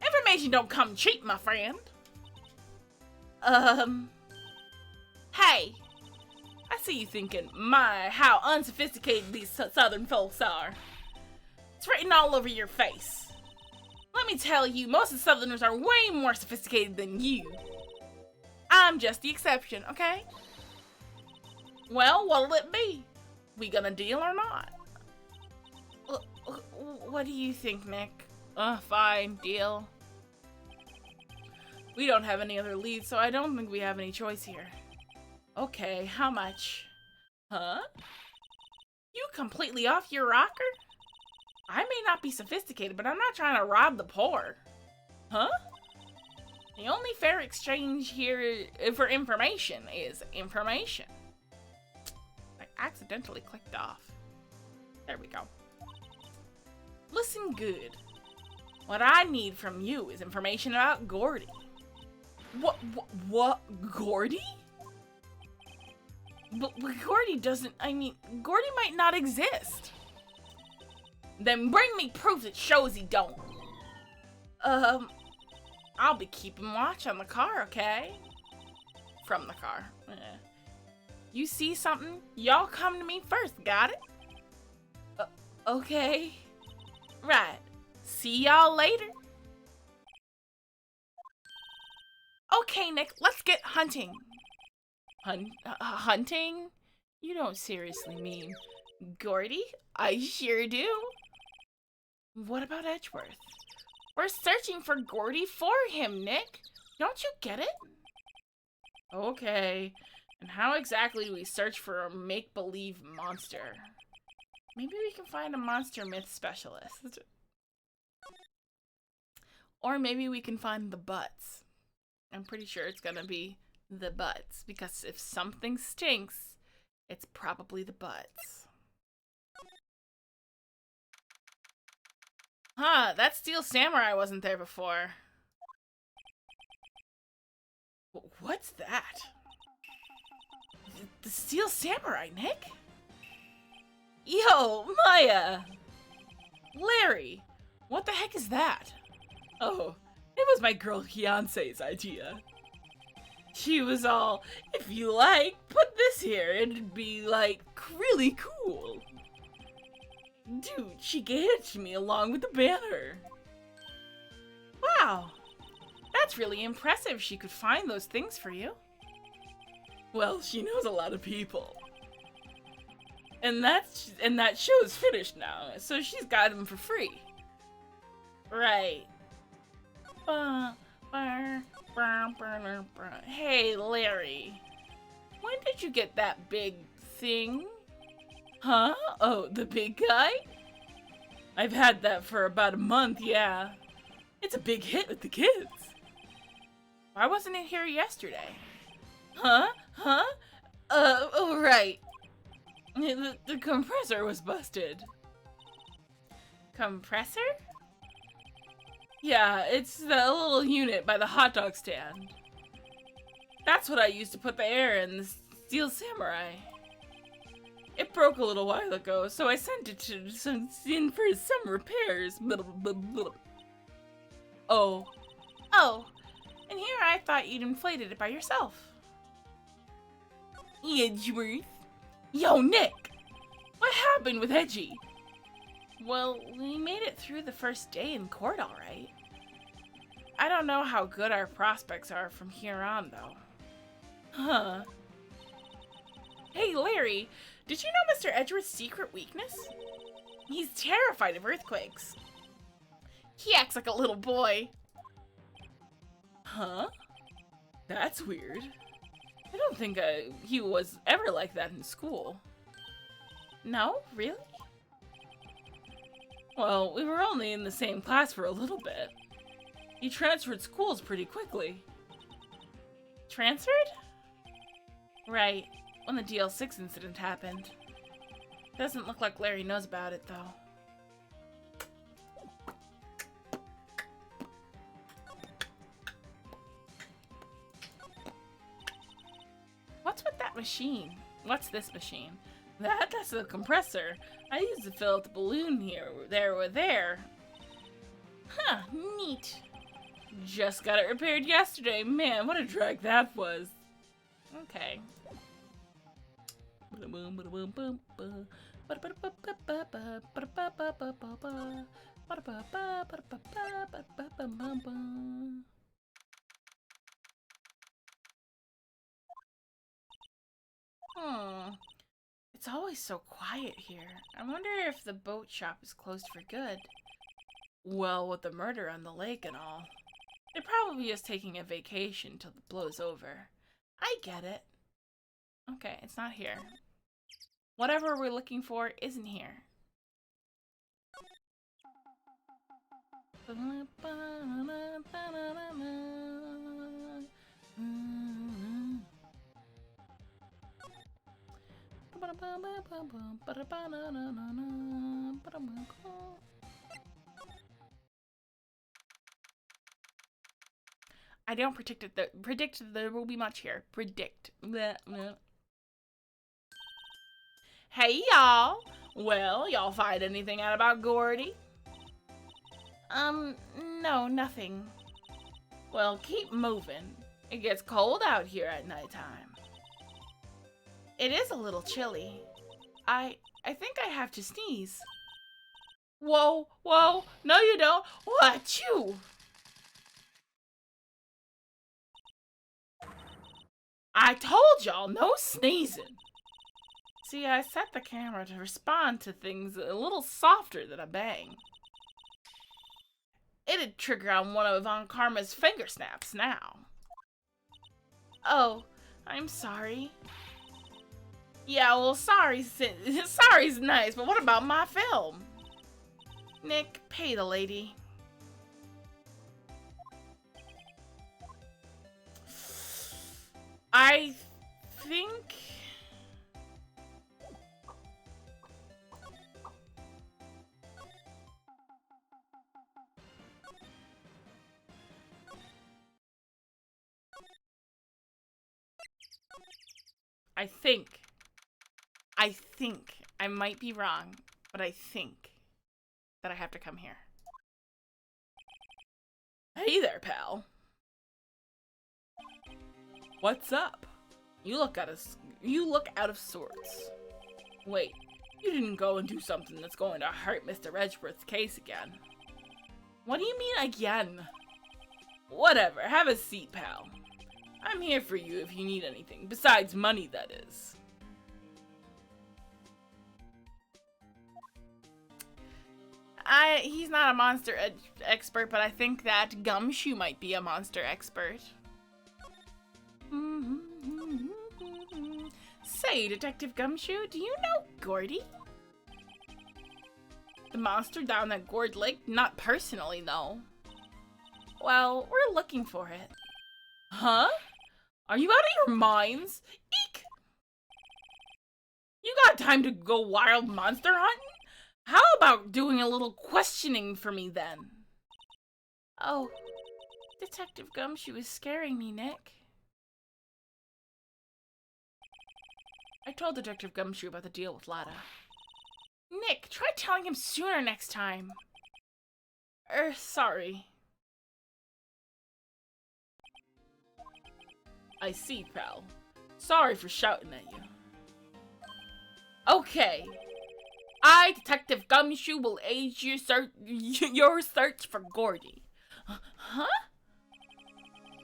Information don't come cheap, my friend. Hey. I see you thinking, my, how unsophisticated these southern folks are. It's written all over your face. Let me tell you, most of the southerners are way more sophisticated than you. I'm just the exception, okay? Well, what'll it be? We gonna deal or not? What do you think, Nick? Fine, deal. We don't have any other leads, so I don't think we have any choice here. Okay, how much? Huh? You completely off your rocker? I may not be sophisticated, but I'm not trying to rob the poor. Huh? The only fair exchange here for information is information. I accidentally clicked off. There we go. Listen good. What I need from you is information about Gordy. What? Gordy? But Gordy doesn't, Gordy might not exist. Then bring me proof that shows he don't. I'll be keeping watch on the car, okay? From the car. You see something? Y'all come to me first, got it? Okay. Right. See y'all later. Okay, Nick, let's get hunting. Hunting? You don't seriously mean Gordy? I sure do. What about Edgeworth? We're searching for Gordy for him, Nick. Don't you get it? Okay. And how exactly do we search for a make-believe monster? Maybe we can find a monster myth specialist. Or maybe we can find the butts. I'm pretty sure it's gonna be the butts, because if something stinks, it's probably the butts. Huh, that Steel Samurai wasn't there before. What's that? The Steel Samurai, Nick? Yo, Maya! Larry, what the heck is that? Oh, it was my girl Fiance's idea. She was all, if you like, put this here, it'd be like really cool. Dude, she gave it to me along with the banner. Wow, that's really impressive she could find those things for you. Well, she knows a lot of people. And that show's finished now, so she's got them for free. Right. Hey, Larry. When did you get that big thing? Huh? Oh, the big guy? I've had that for about a month, yeah. It's a big hit with the kids. Why wasn't it here yesterday? Huh? Oh, right. The compressor was busted. Compressor? Yeah, it's the little unit by the hot dog stand. That's what I used to put the air in the Steel Samurai. It broke a little while ago, so I sent it in for some repairs. Oh, and here I thought you'd inflated it by yourself. Edgeworth? Yo, Nick! What happened with Edgy? Well, we made it through the first day in court all right. I don't know how good our prospects are from here on, though. Huh. Hey, Larry, did you know Mr. Edgeworth's secret weakness? He's terrified of earthquakes. He acts like a little boy. Huh? That's weird. I don't think he was ever like that in school. No? Really? Well, we were only in the same class for a little bit. He transferred schools pretty quickly. Transferred? Right, when the DL6 incident happened. Doesn't look like Larry knows about it, though. What's with that machine? What's this machine? That's the compressor. I used to fill up the balloon here, there. Huh, neat. Just got it repaired yesterday. Man, what a drag that was. Okay. It's always so quiet here. I wonder if the boat shop is closed for good. Well, with the murder on the lake and all. They're probably just taking a vacation till it blows over. I get it. Okay, it's not here. Whatever we're looking for isn't here. I don't predict that there will be much here. Predict. Bleh, bleh. Hey y'all! Well, y'all find anything out about Gordy? No, nothing. Well, keep moving. It gets cold out here at nighttime. It is a little chilly. I think I have to sneeze. Whoa, no you don't. What, you? I told y'all, no sneezing. See, I set the camera to respond to things a little softer than a bang. It'd trigger on one of Von Karma's finger snaps now. Oh, I'm sorry. Yeah, well, sorry's nice, but what about my film? Nick, pay the lady. I think... I think, I might be wrong, but I think that I have to come here. Hey there, pal. What's up? You look out of sorts. Wait, you didn't go and do something that's going to hurt Mr. Edgeworth's case again. What do you mean again? Whatever, have a seat, pal. I'm here for you if you need anything, besides money, that is. He's not a monster expert, but I think that Gumshoe might be a monster expert. Say, Detective Gumshoe, do you know Gordy? The monster down at Gourd Lake? Not personally, though. Well, we're looking for it. Huh? Are you out of your minds? Eek! You got time to go wild monster hunting? How about doing a little questioning for me then? Oh, Detective Gumshoe is scaring me, Nick. I told Detective Gumshoe about the deal with Lada. Nick, try telling him sooner next time. Sorry. I see, pal. Sorry for shouting at you. Okay. I, Detective Gumshoe, will aid your search for Gordy. Huh?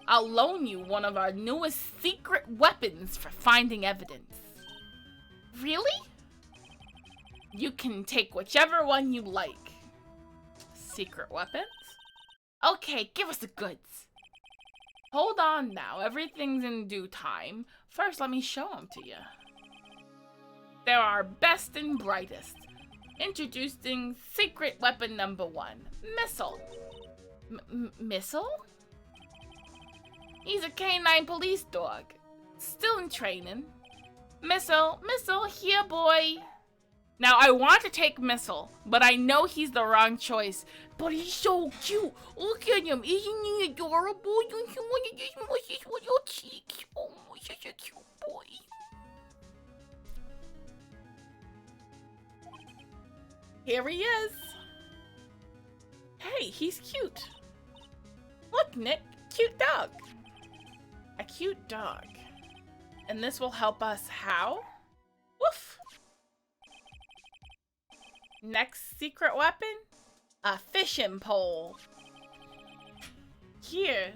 I'll loan you one of our newest secret weapons for finding evidence. Really? You can take whichever one you like. Secret weapons? Okay, give us the goods. Hold on now, everything's in due time. First, let me show them to you. They're our best and brightest. Introducing secret weapon number 1, Missile. Missile? He's a canine police dog. Still in training. Missile, here, boy. Now, I want to take Missile, but I know he's the wrong choice. But he's so cute. Look at him. Isn't he adorable? Don't you want to just mush his little cheeks? Oh, such a cute boy. Here he is. Hey, he's cute. Look, Nick, cute dog. A cute dog. And this will help us how? Woof. Next secret weapon? A fishing pole. Here.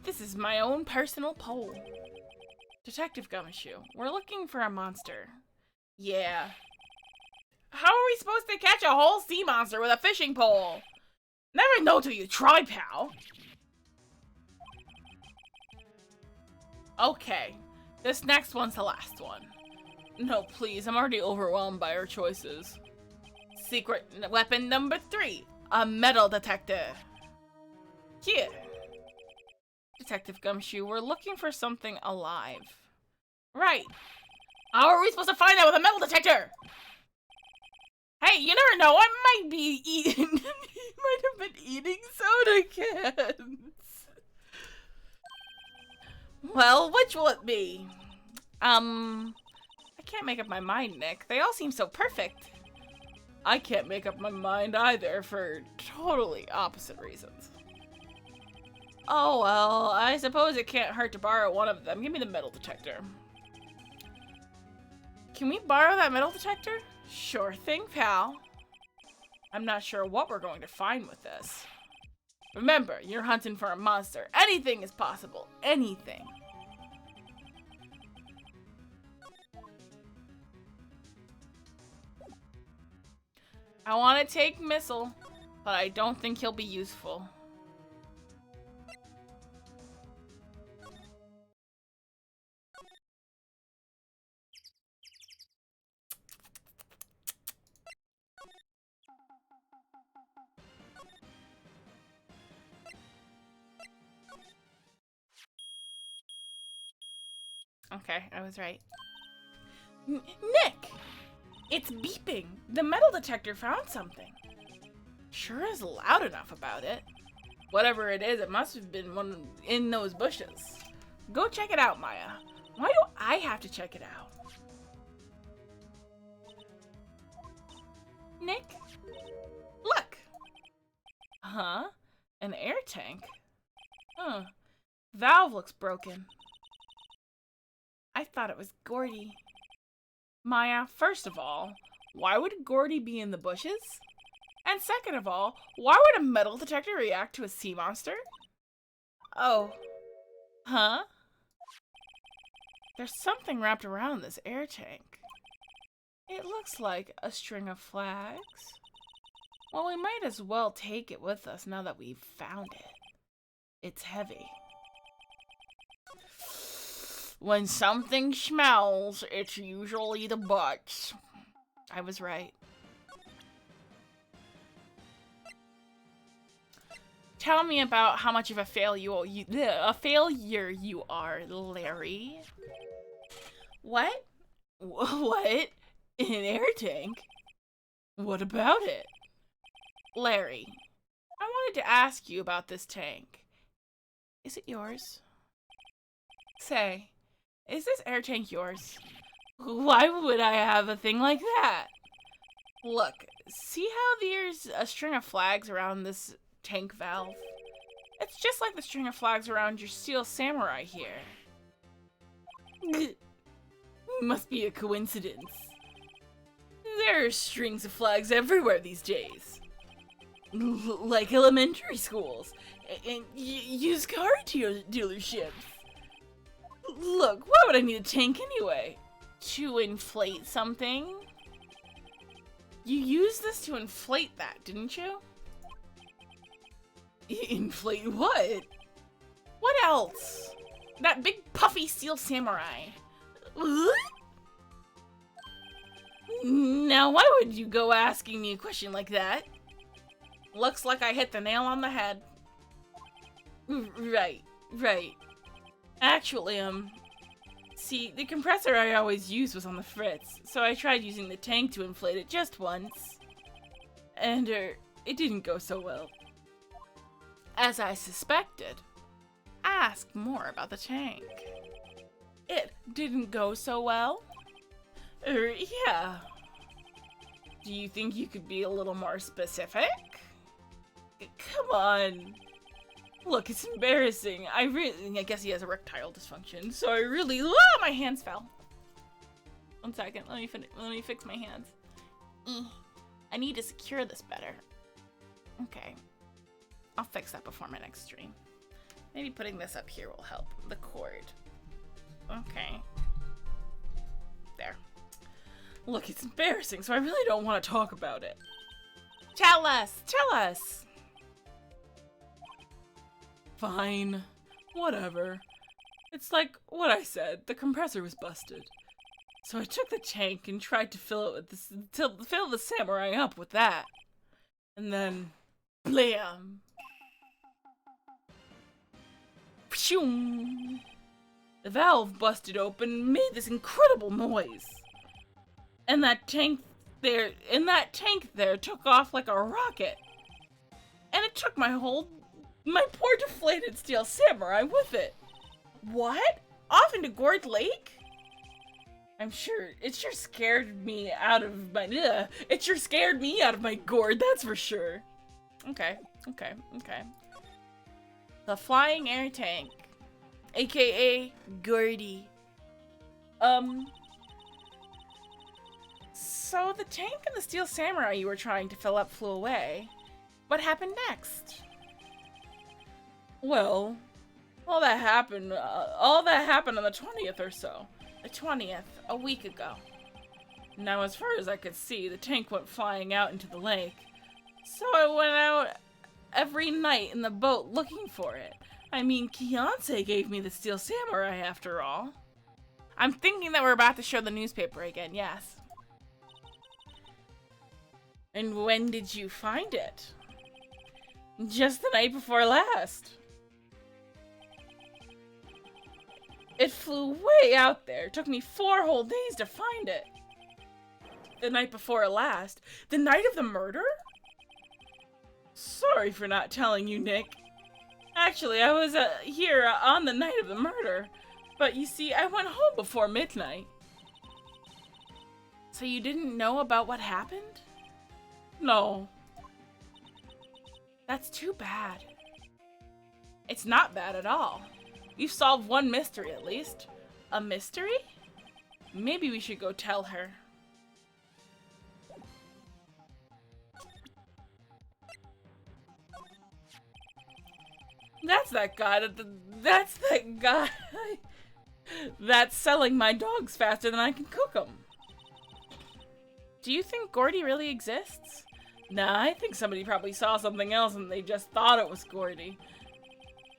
This is my own personal pole. Detective Gumshoe, we're looking for a monster. Yeah. How are we supposed to catch a whole sea monster with a fishing pole? Never know till you try, pal. Okay, this next one's the last one. No, please, I'm already overwhelmed by our choices. Secret weapon number 3, a metal detector. Here. Detective Gumshoe, we're looking for something alive. Right. How are we supposed to find that with a metal detector? Hey, you never know, I might be eating. He might have been eating soda cans. Well, which will it be? I can't make up my mind, Nick. They all seem so perfect. I can't make up my mind either for totally opposite reasons. Oh, well, I suppose it can't hurt to borrow one of them. Give me the metal detector. Can we borrow that metal detector? Sure thing, pal. I'm not sure what we're going to find with this. Remember, you're hunting for a monster. Anything is possible. Anything. I want to take Missile, but I don't think he'll be useful. Okay, I was right. Nick! It's beeping! The metal detector found something. Sure is loud enough about it. Whatever it is, it must have been one in those bushes. Go check it out, Maya. Why do I have to check it out? Nick? Look! Huh? An air tank? Huh. Valve looks broken. I thought it was Gordy. Maya, first of all, why would Gordy be in the bushes? And second of all, why would a metal detector react to a sea monster? Oh. Huh? There's something wrapped around this air tank. It looks like a string of flags. Well, we might as well take it with us now that we've found it. It's heavy. When something smells, it's usually the butts. I was right. Tell me about how much of a failure you are, Larry. What? What? An air tank? What about it? Larry, I wanted to ask you about this tank. Is it yours? Say, is this air tank yours? Why would I have a thing like that? Look, see how there's a string of flags around this tank valve? It's just like the string of flags around your steel samurai here. Must be a coincidence. There are strings of flags everywhere these days. Like elementary schools and used car dealerships. Look, why would I need a tank anyway? To inflate something? You used this to inflate that, didn't you? Inflate what? What else? That big puffy steel samurai. What? Now, why would you go asking me a question like that? Looks like I hit the nail on the head. Right. Actually, see, the compressor I always used was on the fritz, so I tried using the tank to inflate it just once. And, it didn't go so well. As I suspected. Ask more about the tank. It didn't go so well? Yeah. Do you think you could be a little more specific? Come on. Look, it's embarrassing. I guess he has erectile dysfunction, so I really, my hands fell. 1 second, let me fix my hands. I need to secure this better. Okay. I'll fix that before my next stream. Maybe putting this up here will help. The cord. Okay. There. Look, it's embarrassing, so I really don't want to talk about it. Tell us! Fine. Whatever. It's like what I said, the compressor was busted. So I took the tank and tried to fill the samurai up with that. And then, blam! Pshoom! The valve busted open and made this incredible noise. And that tank there took off like a rocket. And it took my poor deflated steel samurai with it. What? Off into Gourd Lake? I'm sure it sure scared me out of my gourd, that's for sure. Okay. The flying air tank, aka Gordy. So the tank and the steel samurai you were trying to fill up flew away. What happened next? Well, all that happened on the 20th or so. The 20th, a week ago. Now, as far as I could see, the tank went flying out into the lake. So I went out every night in the boat looking for it. I mean, Kianse gave me the steel samurai after all. I'm thinking that we're about to show the newspaper again, yes. And when did you find it? Just the night before last. It flew way out there. It took me 4 whole days to find it. The night before last? The night of the murder? Sorry for not telling you, Nick. Actually, I was here on the night of the murder. But you see, I went home before midnight. So you didn't know about what happened? No. That's too bad. It's not bad at all. We've solved one mystery at least. A mystery? Maybe we should go tell her. That's that guy. That's that guy. That's selling my dogs faster than I can cook them. Do you think Gordy really exists? Nah, I think somebody probably saw something else and they just thought it was Gordy.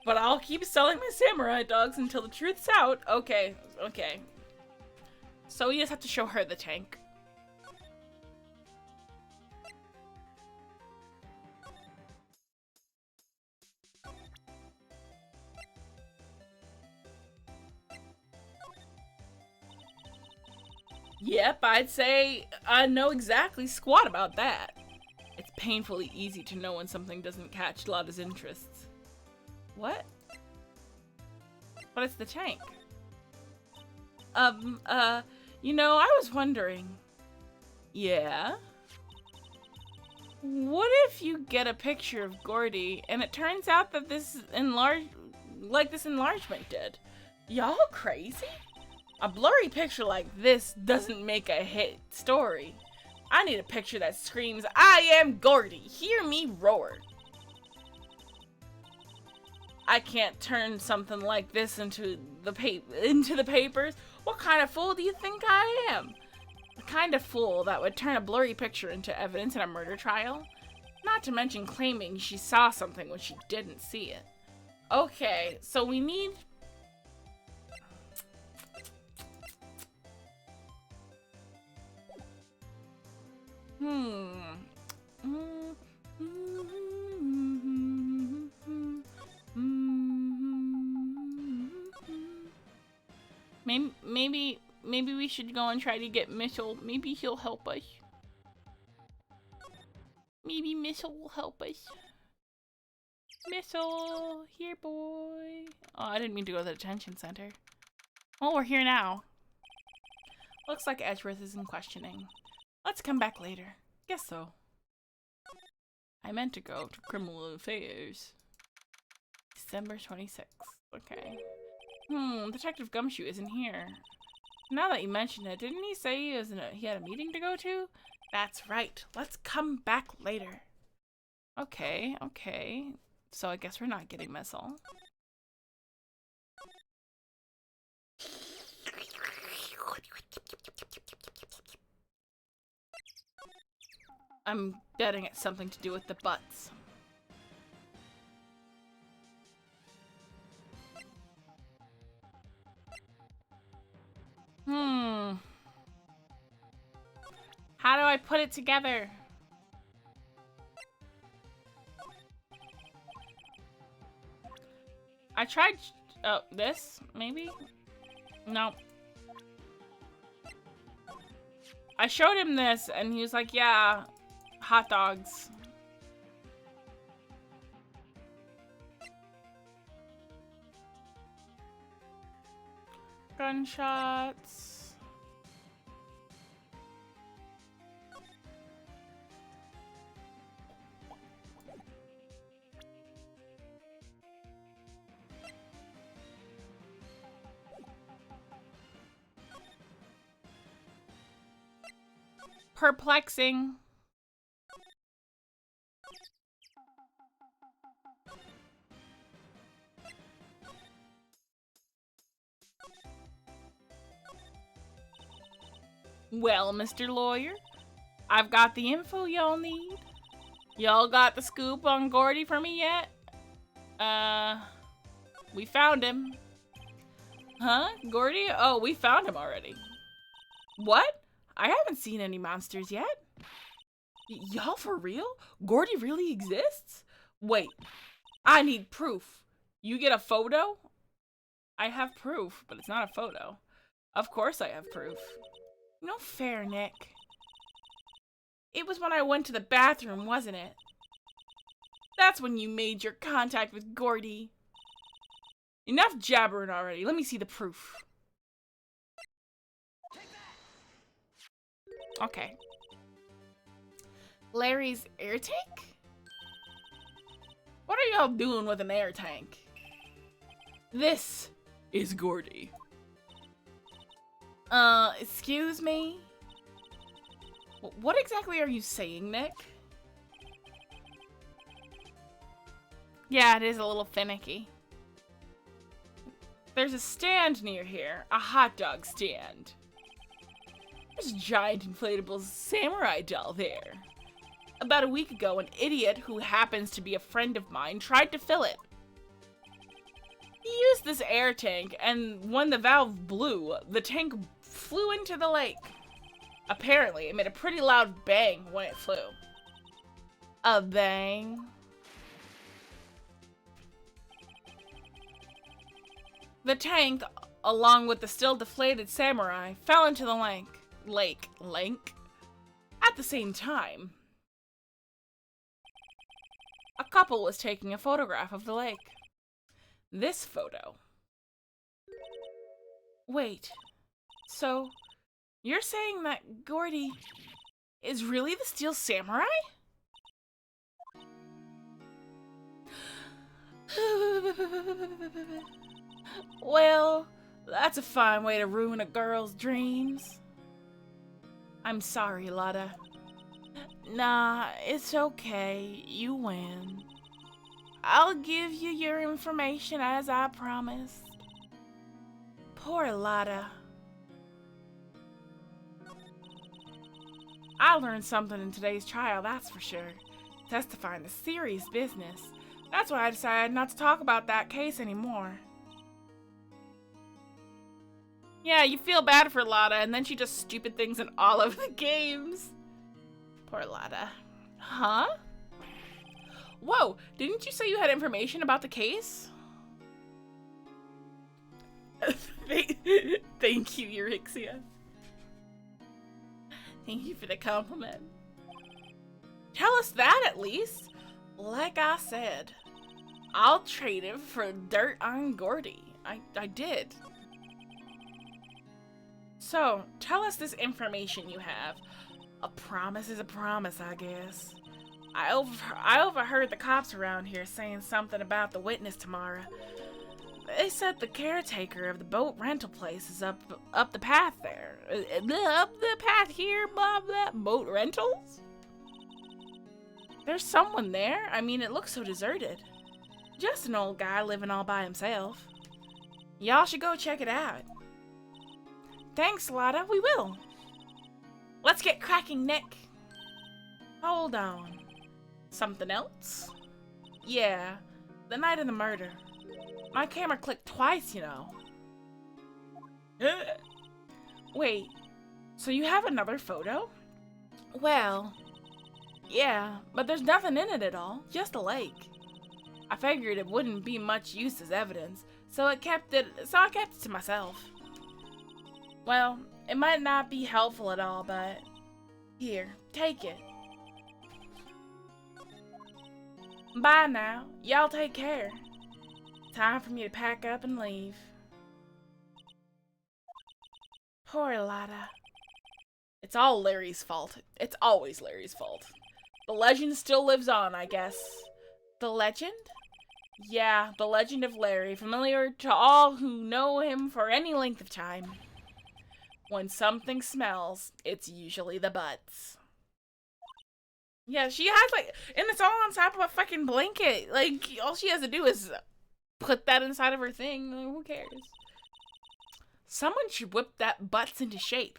But I'll keep selling my samurai dogs until the truth's out. Okay, okay. So we just have to show her the tank. Yep, I'd say I know exactly squat about that. It's painfully easy to know when something doesn't catch Lotta's interests. What? But it's the tank. You know, I was wondering. Yeah? What if you get a picture of Gordy and it turns out that this enlargement did? Y'all crazy? A blurry picture like this doesn't make a hit story. I need a picture that screams, "I am Gordy, hear me roar." I can't turn something like this into the papers. What kind of fool do you think I am? The kind of fool that would turn a blurry picture into evidence in a murder trial? Not to mention claiming she saw something when she didn't see it. Okay, so we need... Maybe we should go and try to get Mitchell. Maybe he'll help us. Maybe Mitchell will help us. Mitchell, here boy. Oh, I didn't mean to go to the detention center. Well, we're here now. Looks like Edgeworth is in questioning. Let's come back later. Guess so. I meant to go to criminal affairs. December 26th. Okay. Detective Gumshoe isn't here. Now that you mention it, didn't he say he had a meeting to go to? That's right. Let's come back later. Okay, okay. So I guess we're not getting Missile. I'm betting it's something to do with the butts. How do I put it together? I tried, this, maybe? No. I showed him this and he was like, yeah, hot dogs. Gunshots. Perplexing. Well, Mr. Lawyer, I've got the info y'all need. Y'all got the scoop on Gordy for me yet? We found him. Huh? Gordy? Oh, we found him already. What? I haven't seen any monsters yet. Y'all for real? Gordy really exists? Wait, I need proof. You get a photo? I have proof, but it's not a photo. Of course I have proof. No fair, Nick. It was when I went to the bathroom, wasn't it? That's when you made your contact with Gordy. Enough jabbering already. Let me see the proof. Okay. Larry's air tank? What are y'all doing with an air tank? This is Gordy. Excuse me? What exactly are you saying, Nick? Yeah, it is a little finicky. There's a stand near here, a hot dog stand. There's a giant inflatable samurai doll there. About a week ago, an idiot who happens to be a friend of mine tried to fill it. He used this air tank, and when the valve blew, the tank flew into the lake. Apparently, it made a pretty loud bang when it flew. A bang? The tank, along with the still deflated samurai, fell into the lake at the same time. A couple was taking a photograph of the lake. This photo. Wait, so you're saying that Gordy is really the Steel Samurai? Well, that's a fine way to ruin a girl's dreams. I'm sorry, Lotta. Nah, it's okay. You win. I'll give you your information as I promised. Poor Lotta. I learned something in today's trial, that's for sure. Testifying is serious business. That's why I decided not to talk about that case anymore. Yeah, you feel bad for Lotta, and then she does stupid things in all of the games. Poor Lotta. Huh? Whoa, didn't you say you had information about the case? Thank you, Eurexia. Thank you for the compliment. Tell us that at least. Like I said, I'll trade it for dirt on Gordy. I did. So, tell us this information you have. A promise is a promise, I guess. I overheard the cops around here saying something about the witness tomorrow. They said the caretaker of the boat rental place is up the path there. Up the path here, blah, blah. Boat rentals? There's someone there? I mean, it looks so deserted. Just an old guy living all by himself. Y'all should go check it out. Thanks, Lotta. We will. Let's get cracking, Nick. Hold on. Something else? Yeah, the night of the murder. My camera clicked twice, you know. Wait, so you have another photo? Well, yeah, but there's nothing in it at all, just a lake. I figured it wouldn't be much use as evidence, so I kept it to myself. Well, it might not be helpful at all, but here, take it. Bye now. Y'all take care. Time for me to pack up and leave. Poor Lotta. It's all Larry's fault. It's always Larry's fault. The legend still lives on, I guess. The legend? Yeah, the legend of Larry, familiar to all who know him for any length of time. When something smells, it's usually the butts. Yeah, she has like, and it's all on top of a fucking blanket. Like, all she has to do is put that inside of her thing. Like, who cares? Someone should whip that butts into shape.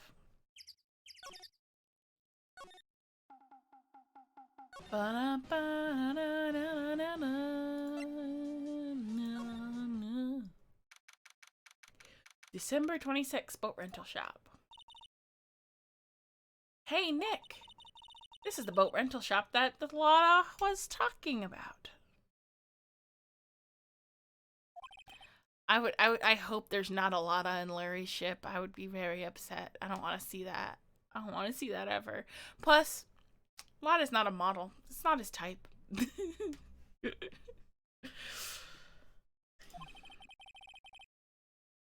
December 26th, boat rental shop. Hey, Nick. This is the boat rental shop that the Lotta was talking about. I hope there's not a Lotta in Larry's ship. I would be very upset. I don't want to see that. I don't want to see that ever. Plus, Lotta's not a model. It's not his type.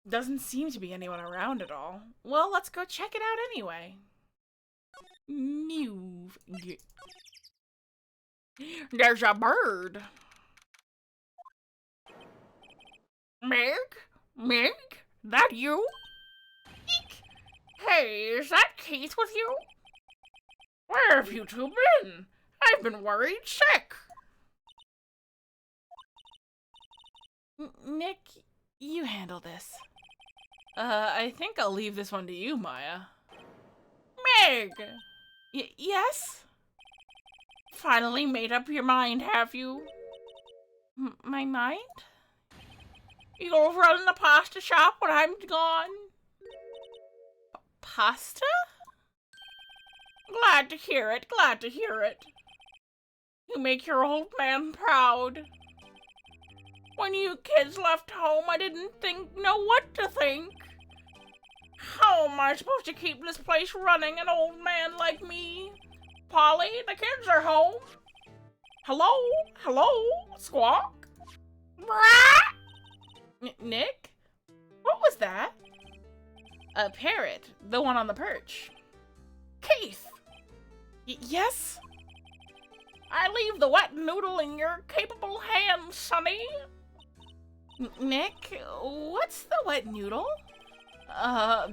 Doesn't seem to be anyone around at all. Well, let's go check it out anyway. Mew. There's a bird. Meg? Meg? That you? Eek. Hey, is that Keith with you? Where have you two been? I've been worried sick. Nick, you handle this. I think I'll leave this one to you, Maya. Meg! Yes? Finally made up your mind, have you? My mind? You'll run the pasta shop when I'm gone? Pasta? Glad to hear it, glad to hear it. You make your old man proud. When you kids left home, I didn't know what to think. How am I supposed to keep this place running, an old man like me? Polly, the kids are home. Hello? Hello? Squawk? Nick? What was that? A parrot, the one on the perch. Keith! Yes? I leave the wet noodle in your capable hands, sonny. Nick, what's the wet noodle?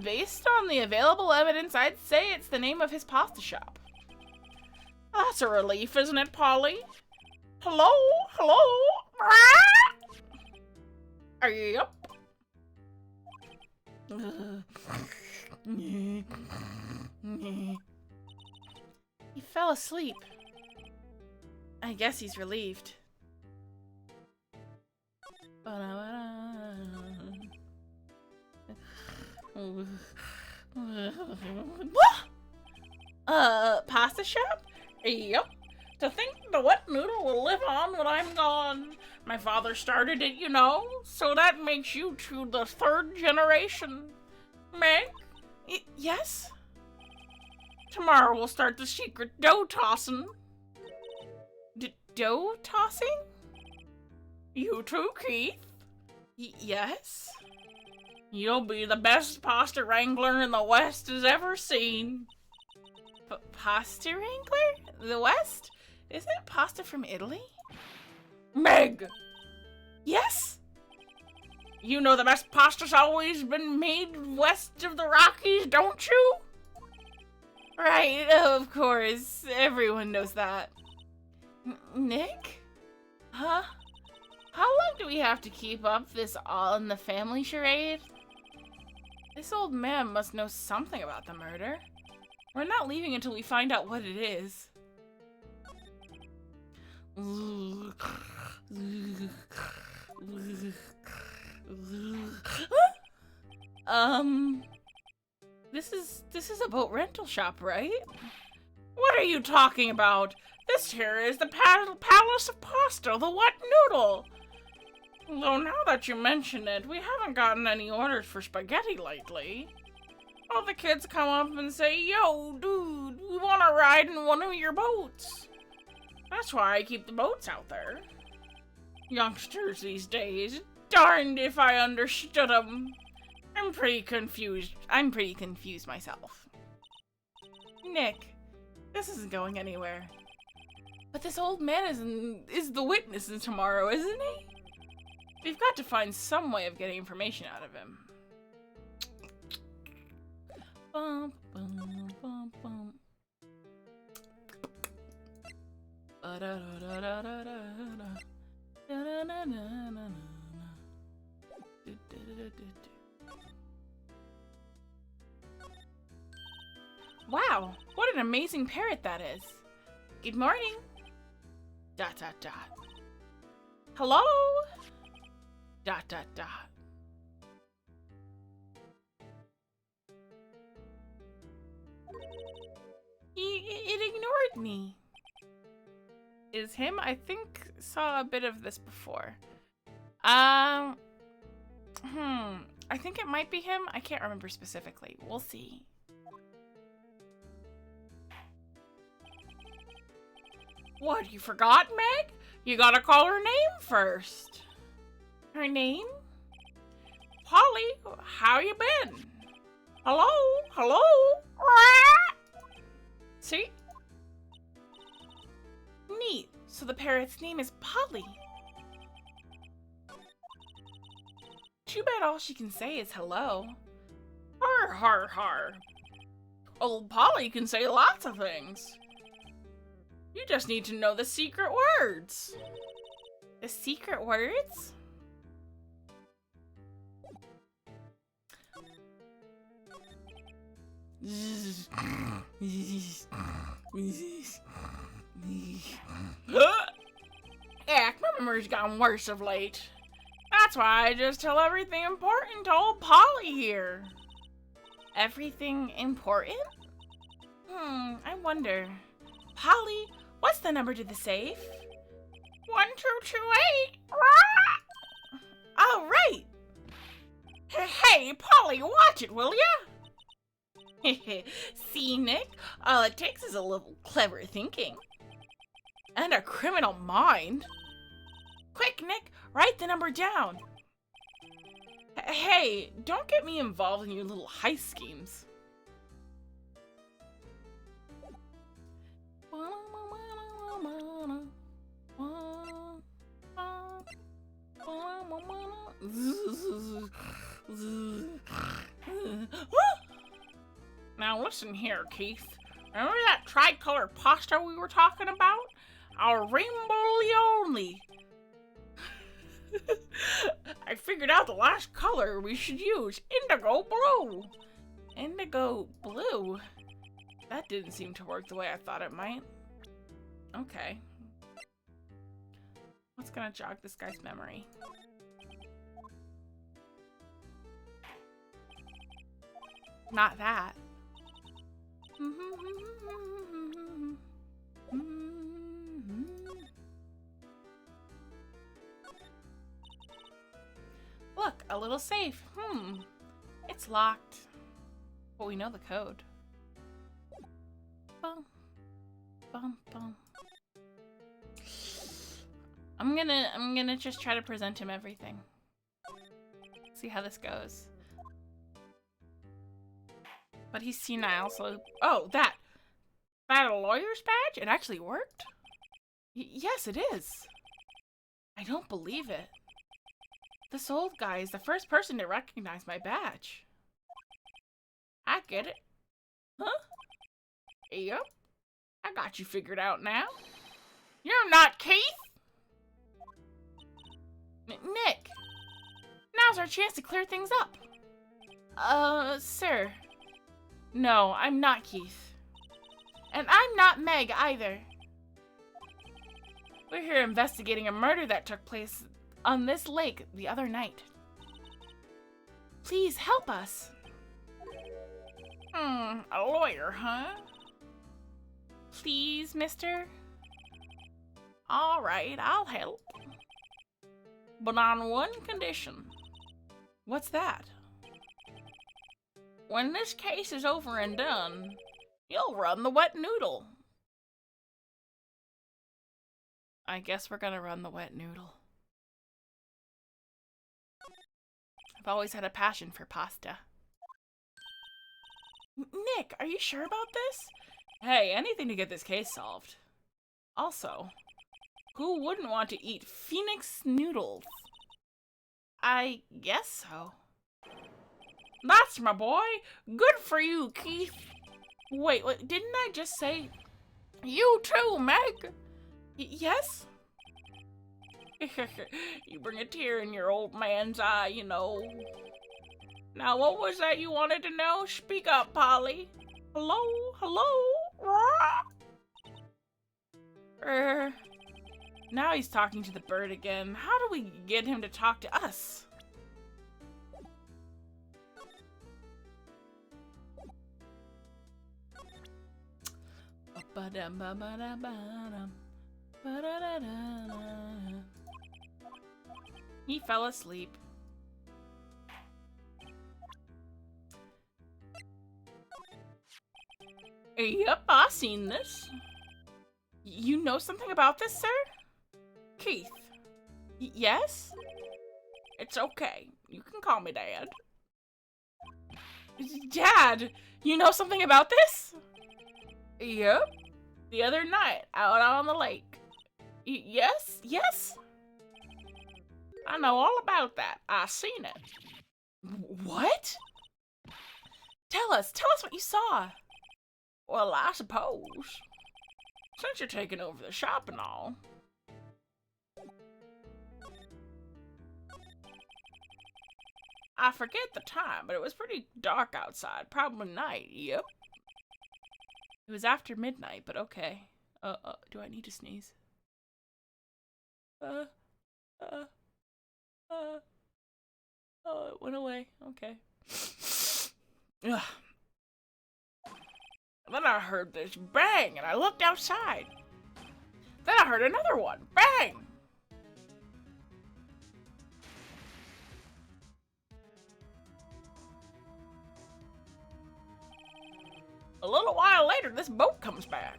Based on the available evidence, I'd say it's the name of his pasta shop. That's a relief, isn't it, Polly? Hello? Hello? Are you up? He fell asleep. I guess he's relieved. Pasta shop? Yep. To think the wet noodle will live on when I'm gone. My father started it, you know, so that makes you two the third generation. Meg? Yes? Tomorrow we'll start the secret dough tossing. Dough tossing? You too, Keith. Yes? You'll be the best pasta wrangler in the West has ever seen. Pasta wrangler? The West? Isn't it pasta from Italy? Meg! Yes? You know the best pasta's always been made west of the Rockies, don't you? Right, of course. Everyone knows that. Nick? Huh? How long do we have to keep up this all in the family charade? This old man must know something about the murder. We're not leaving until we find out what it is. This is a boat rental shop, right? What are you talking about? This here is the Palace of Pasta, the wet noodle. Though now that you mention it, we haven't gotten any orders for spaghetti lately. All the kids come up and say, "Yo, dude, we want to ride in one of your boats." That's why I keep the boats out there. Youngsters these days, darned if I understood them. I'm pretty confused myself. Nick, this isn't going anywhere. But this old man is the witness tomorrow, isn't he? We've got to find some way of getting information out of him. Bum, bum, bum, bum. Wow, what an amazing parrot that is. Good morning. ... Hello? ... It ignored me. Is him? I think saw a bit of this before. I think it might be him. I can't remember specifically. We'll see. What, you forgot, Meg? You gotta call her name first. Her name? Polly, how you been? Hello? Hello? See? Neat. So the parrot's name is Polly. Too bad all she can say is hello. Har, har, har. Old Polly can say lots of things. You just need to know the secret words. The secret words? Heck, my memory's gotten worse of late. That's why I just tell everything important to old Polly here. Everything important? I wonder. Polly, what's the number to the safe? 1228. All right. Hey, Polly, watch it, will ya? See, Nick? All it takes is a little clever thinking. And a criminal mind. Quick, Nick, write the number down. Hey, don't get me involved in your little heist schemes. Now listen here, Keith. Remember that tricolor pasta we were talking about? Our rainbow only. I figured out the last color we should use. Indigo blue. Indigo blue? That didn't seem to work the way I thought it might. Okay. What's gonna jog this guy's memory? Not that. Look, a little safe. It's locked. But we know the code. Bum, bum, bum. I'm gonna just try to present him everything. See how this goes. But he's senile, so... Oh, that a lawyer's badge? It actually worked? Yes, it is. I don't believe it. This old guy is the first person to recognize my badge. I get it. Huh? Yep. I got you figured out now. You're not Keith! Nick! Now's our chance to clear things up. Sir. No, I'm not Keith. And I'm not Meg either. We're here investigating a murder that took place on this lake the other night. Please help us. A lawyer, huh? Please, mister? All right, I'll help. But on one condition. What's that? When this case is over and done, you'll run the wet noodle. I guess we're gonna run the wet noodle. I've always had a passion for pasta. Nick, are you sure about this? Hey, anything to get this case solved. Also, who wouldn't want to eat Phoenix noodles? I guess so. That's my boy. Good for you, Keith. Wait, didn't I just say... You too, Meg. Yes? You bring a tear in your old man's eye, you know. Now, what was that you wanted to know? Speak up, Polly. Hello? Hello? Now he's talking to the bird again. How do we get him to talk to us? He fell asleep. Yep, I seen this. You know something about this, sir? Keith. Yes? It's okay. You can call me Dad. Dad, you know something about this? Yep. The other night, out on the lake. Yes? I know all about that. I seen it. What? Tell us what you saw. Well, I suppose. Since you're taking over the shop and all. I forget the time, but it was pretty dark outside. Probably night, yep. It was after midnight, but okay. Do I need to sneeze? It went away. Okay. Ugh. Then I heard this bang, and I looked outside. Then I heard another one, bang! A little while later, this boat comes back.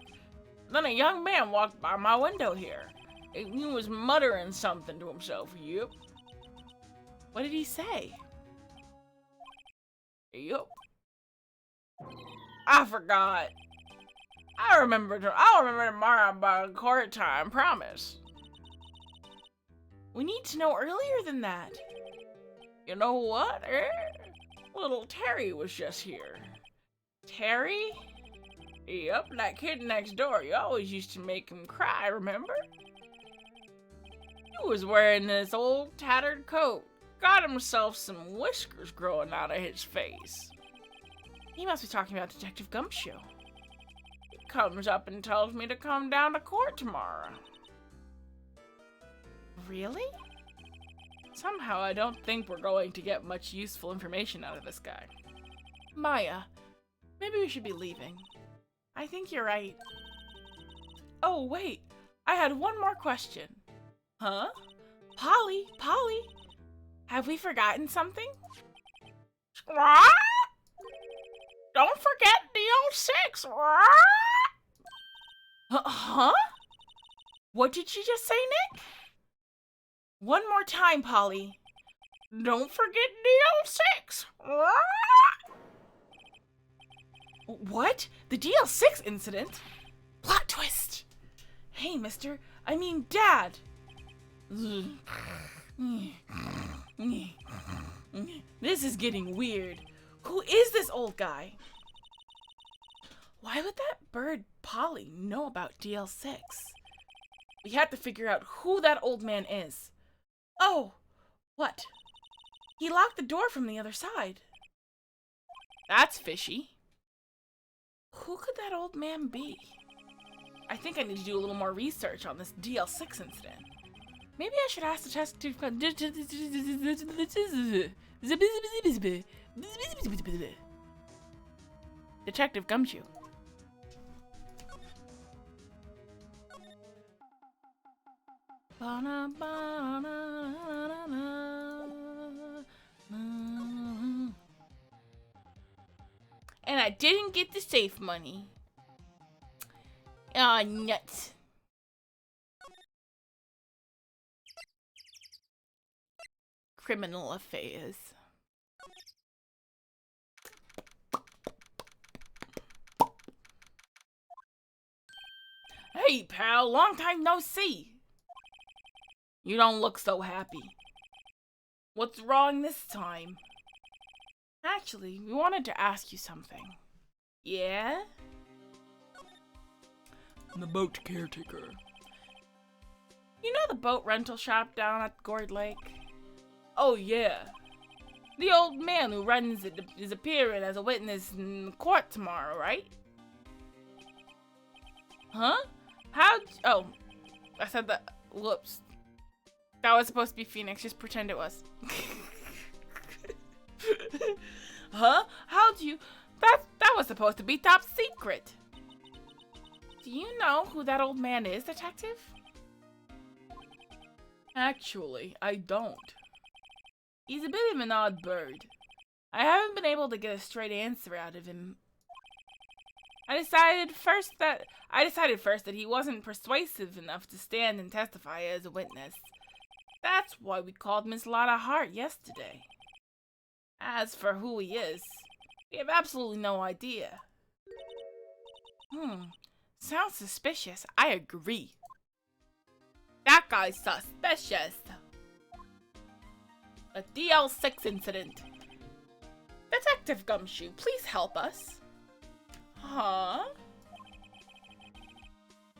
Then a young man walked by my window here. He was muttering something to himself, yep. What did he say? Yep. I forgot. I'll remember tomorrow by court time, promise. We need to know earlier than that. You know what? Little Terry was just here. Terry? Yep, that kid next door. You always used to make him cry, remember? He was wearing this old tattered coat. Got himself some whiskers growing out of his face. He must be talking about Detective Gumshoe. He comes up and tells me to come down to court tomorrow. Really? Somehow I don't think we're going to get much useful information out of this guy. Maya, maybe we should be leaving. I think you're right. Oh, wait. I had one more question. Huh? Polly! Have we forgotten something? What? Don't forget DL6! Huh? What did you just say, Nick? One more time, Polly. Don't forget DL6! What? The DL6 incident? Plot twist! Hey, Dad! This is getting weird. Who is this old guy? Why would that bird Polly know about DL6? We have to figure out who that old man is. Oh, what? He locked the door from the other side. That's fishy. Who could that old man be? I think I need to do a little more research on this DL6 incident. Maybe I should ask the detective. Detective Gumshoe. And I didn't get the safe money. Aw, nuts. Criminal affairs. Hey, pal, long time no see. You don't look so happy. What's wrong this time? Actually, we wanted to ask you something. Yeah? I'm the boat caretaker. You know the boat rental shop down at Gourd Lake? Oh, yeah. The old man who runs it is appearing as a witness in court tomorrow, right? Huh? Oh, I said that. Whoops. That was supposed to be Phoenix. Just pretend it was. Huh? How'd you? That was supposed to be top secret. Do you know who that old man is, detective? Actually, I don't. He's a bit of an odd bird. I haven't been able to get a straight answer out of him. I decided first that he wasn't persuasive enough to stand and testify as a witness. That's why we called Miss Lotta Hart yesterday. As for who he is, we have absolutely no idea. Sounds suspicious. I agree. That guy's suspicious. A DL6 incident. Detective Gumshoe, please help us. Huh?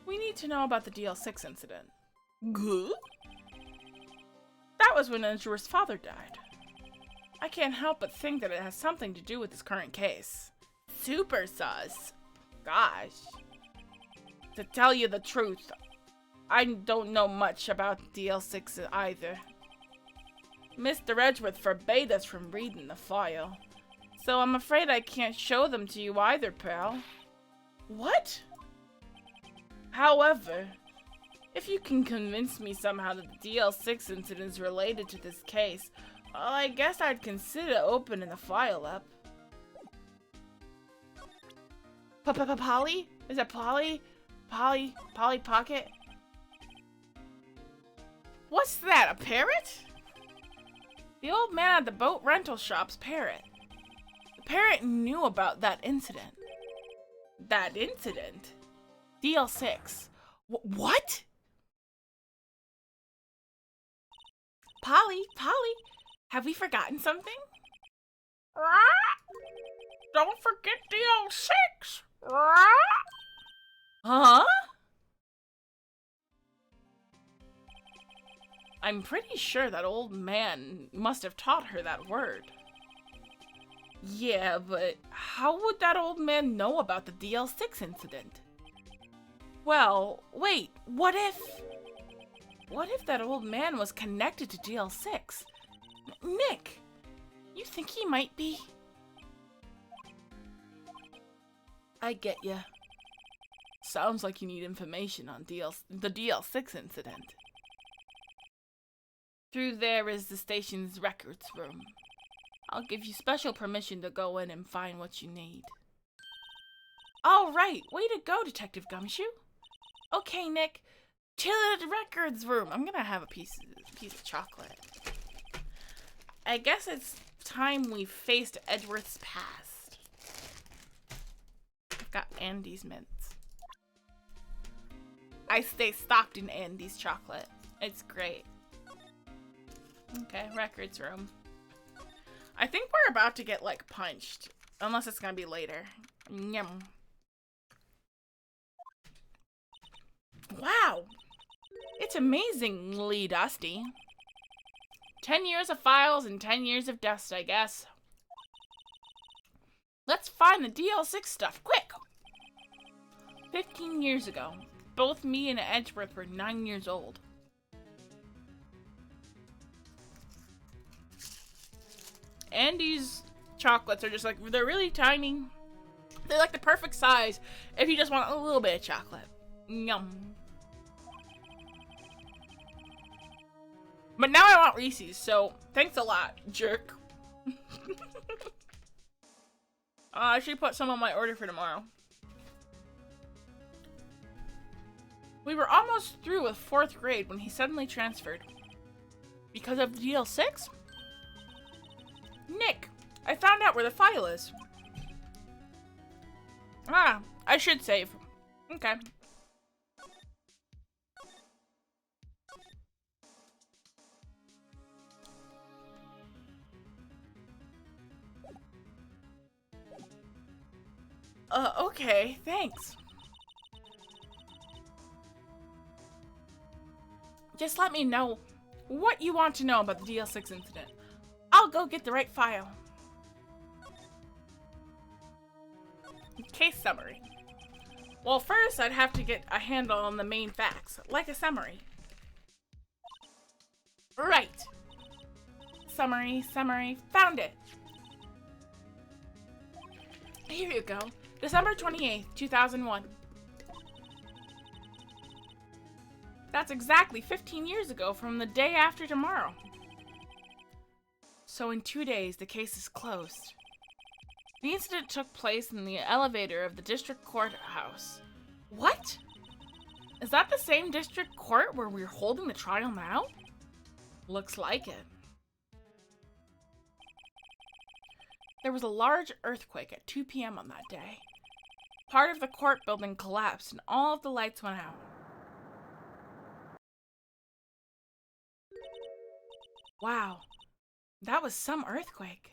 We need to know about the DL6 incident. Good? That was when Edgeworth's father died. I can't help but think that it has something to do with this current case. Super sus. Gosh. To tell you the truth, I don't know much about DL6 either. Mr. Edgeworth forbade us from reading the file, so I'm afraid I can't show them to you either, pal. What? However, if you can convince me somehow that the DL6 incident is related to this case, well, I guess I'd consider opening the file up. Polly? Is it Polly? Polly Pocket? What's that, a parrot? The old man at the boat rental shop's parrot. The parrot knew about that incident. That incident? DL6. What? Polly, have we forgotten something? Don't forget DL6. Huh? I'm pretty sure that old man must have taught her that word. Yeah, but how would that old man know about the DL6 incident? Well, wait, what if that old man was connected to DL6? Nick, you think he might be? I get ya. Sounds like you need information on the DL6 incident. Through there is the station's records room. I'll give you special permission to go in and find what you need. All right, way to go, Detective Gumshoe. Okay, Nick, to the records room. I'm gonna have a piece of chocolate. I guess it's time we faced Edgeworth's past. I've got Andy's mints. I stay stocked in Andy's chocolate. It's great. Okay, records room. I think we're about to get, like, punched. Unless it's gonna be later. Yum. Wow! It's amazingly dusty. 10 years of files and 10 years of dust, I guess. Let's find the DL6 stuff, quick! 15 years ago, both me and Edgeworth were 9 years old. Andy's chocolates are just like, they're really tiny. They're like the perfect size if you just want a little bit of chocolate. Yum. But now I want Reese's, so thanks a lot, jerk. I should put some on my order for tomorrow. We were almost through with 4th grade when he suddenly transferred. Because of the DL6? Nick, I found out where the file is. Ah, I should save. Okay. Okay, thanks. Just let me know what you want to know about the DL6 incident. I'll go get the right file. Case summary. Well, first I'd have to get a handle on the main facts, like a summary. Right. Summary, found it. Here you go. December 28th, 2001. That's exactly 15 years ago from the day after tomorrow. So in 2 days, the case is closed. The incident took place in the elevator of the district courthouse. What? Is that the same district court where we're holding the trial now? Looks like it. There was a large earthquake at 2 p.m. on that day. Part of the court building collapsed and all of the lights went out. Wow, that was some earthquake.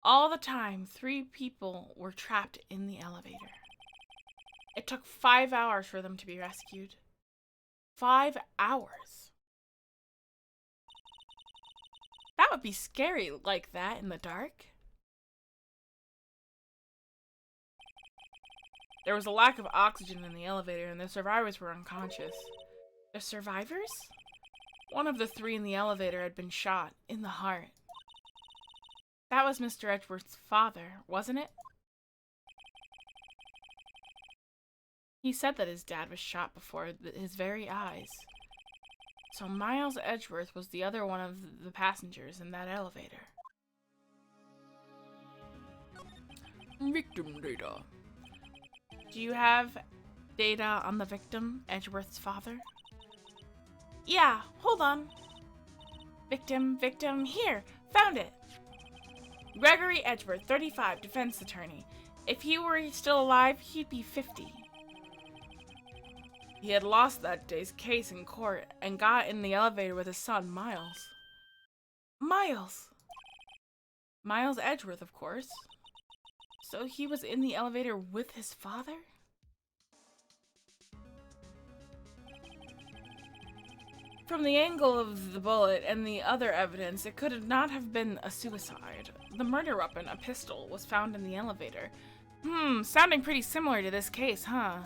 All the time, 3 people were trapped in the elevator. It took 5 hours for them to be rescued. 5 hours. That would be scary like that in the dark. There was a lack of oxygen in the elevator and the survivors were unconscious. The survivors? One of the 3 in the elevator had been shot in the heart. That was Mr. Edgeworth's father, wasn't it? He said that his dad was shot before his very eyes. So Miles Edgeworth was the other one of the passengers in that elevator. Victim data. Do you have data on the victim, Edgeworth's father? Yeah, hold on. Victim, here, found it. Gregory Edgeworth, 35, defense attorney. If he were still alive, he'd be 50. He had lost that day's case in court and got in the elevator with his son, Miles. Miles Edgeworth, of course. So he was in the elevator with his father? From the angle of the bullet and the other evidence, it could not have been a suicide. The murder weapon, a pistol, was found in the elevator. Sounding pretty similar to this case, huh?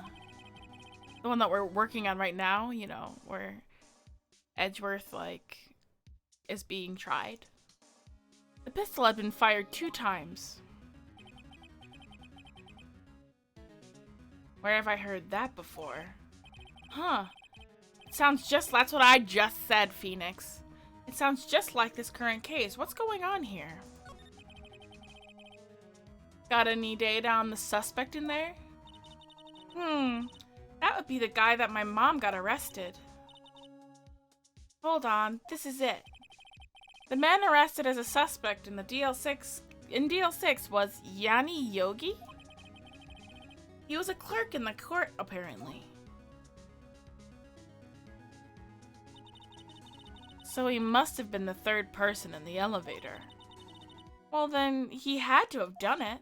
The one that we're working on right now, you know, where Edgeworth, like, is being tried. The pistol had been fired 2 times. Where have I heard that before? Huh. It sounds just, that's what I just said, Phoenix. It sounds just like this current case. What's going on here? Got any data on the suspect in there? That would be the guy that my mom got arrested. Hold on, this is it. The man arrested as a suspect in the DL6 was Yanni Yogi? He was a clerk in the court, apparently. So he must have been the 3rd person in the elevator. Well then, he had to have done it.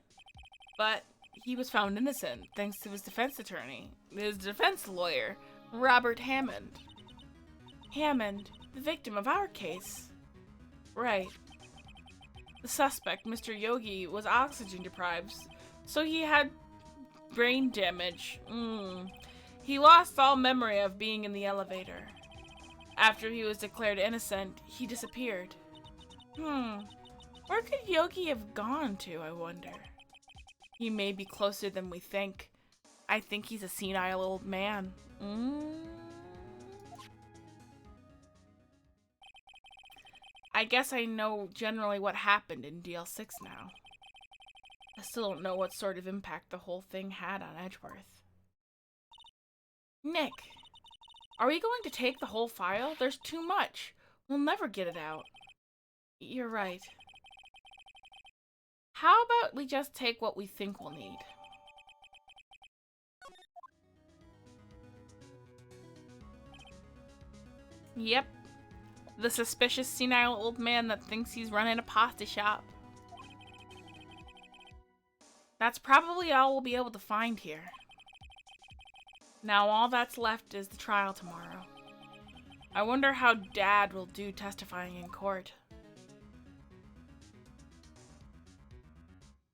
But he was found innocent, thanks to his defense attorney, his defense lawyer, Robert Hammond. Hammond, the victim of our case. Right. The suspect, Mr. Yogi, was oxygen deprived, so he had brain damage. He lost all memory of being in the elevator. After he was declared innocent, he disappeared. Where could Yogi have gone to, I wonder? He may be closer than we think. I think he's a senile old man. I guess I know generally what happened in DL6 now. I still don't know what sort of impact the whole thing had on Edgeworth. Nick, are we going to take the whole file? There's too much. We'll never get it out. You're right. How about we just take what we think we'll need? Yep. The suspicious senile old man that thinks he's running a pasta shop. That's probably all we'll be able to find here. Now all that's left is the trial tomorrow. I wonder how Dad will do testifying in court.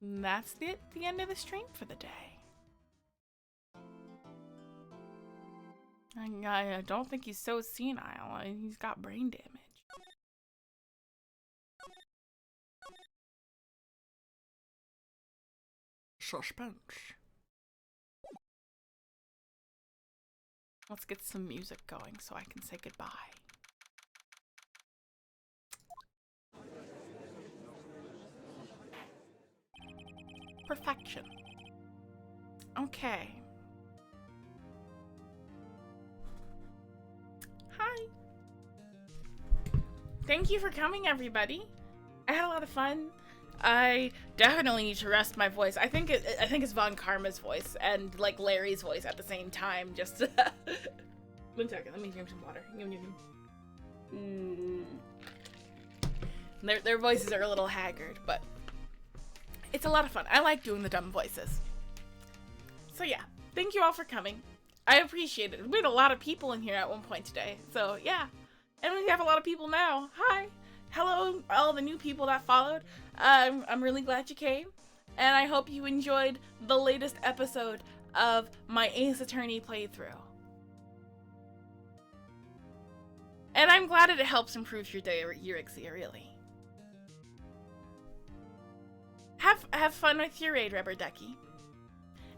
And that's the end of the stream for the day. I don't think he's so senile. He's got brain damage. Suspense. Let's get some music going so I can say goodbye. Perfection. Okay. thank you for coming, everybody. I had a lot of fun. I definitely need to rest my voice. I think it's Von Karma's voice and like Larry's voice at the same time. Just 1 second, let me drink some water. Their voices are a little haggard, but it's a lot of fun. I like doing the dumb voices. So yeah, thank you all for coming. I appreciate it. We had a lot of people in here at one point today, so yeah. And we have a lot of people now. Hi. Hello, all the new people that followed. I'm really glad you came, and I hope you enjoyed the latest episode of my Ace Attorney playthrough. And I'm glad it helps improve your day or your Ixia, really. Have fun with your raid, Rubber Ducky.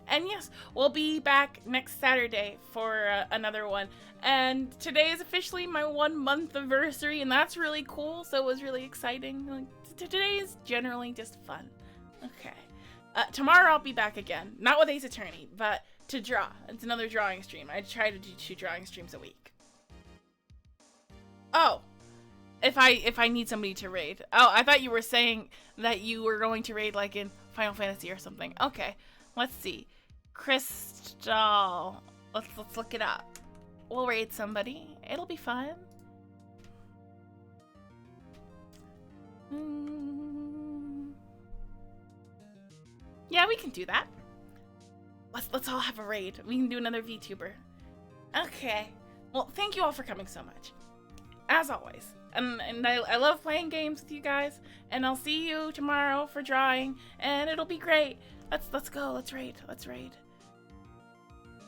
And yes, we'll be back next Saturday for another one. And today is officially my 1 month anniversary, and that's really cool. So it was really exciting. Like, today is generally just fun. Okay. Tomorrow I'll be back again, not with Ace Attorney, but to draw. It's another drawing stream. I try to do 2 drawing streams a week. Oh, if I need somebody to raid. Oh, I thought you were saying that you were going to raid like in Final Fantasy or something. Okay. Let's see. Crystal. Let's look it up. We'll raid somebody. It'll be fun. Yeah, we can do that. Let's all have a raid. We can do another VTuber. Okay. Well, thank you all for coming so much. As always. And I love playing games with you guys. And I'll see you tomorrow for drawing. And it'll be great. Let's go. Let's raid. Let's raid.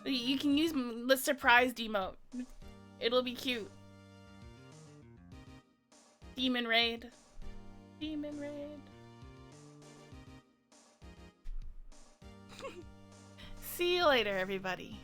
You can use the surprised emote. It'll be cute. Demon raid. Demon raid. See you later, everybody.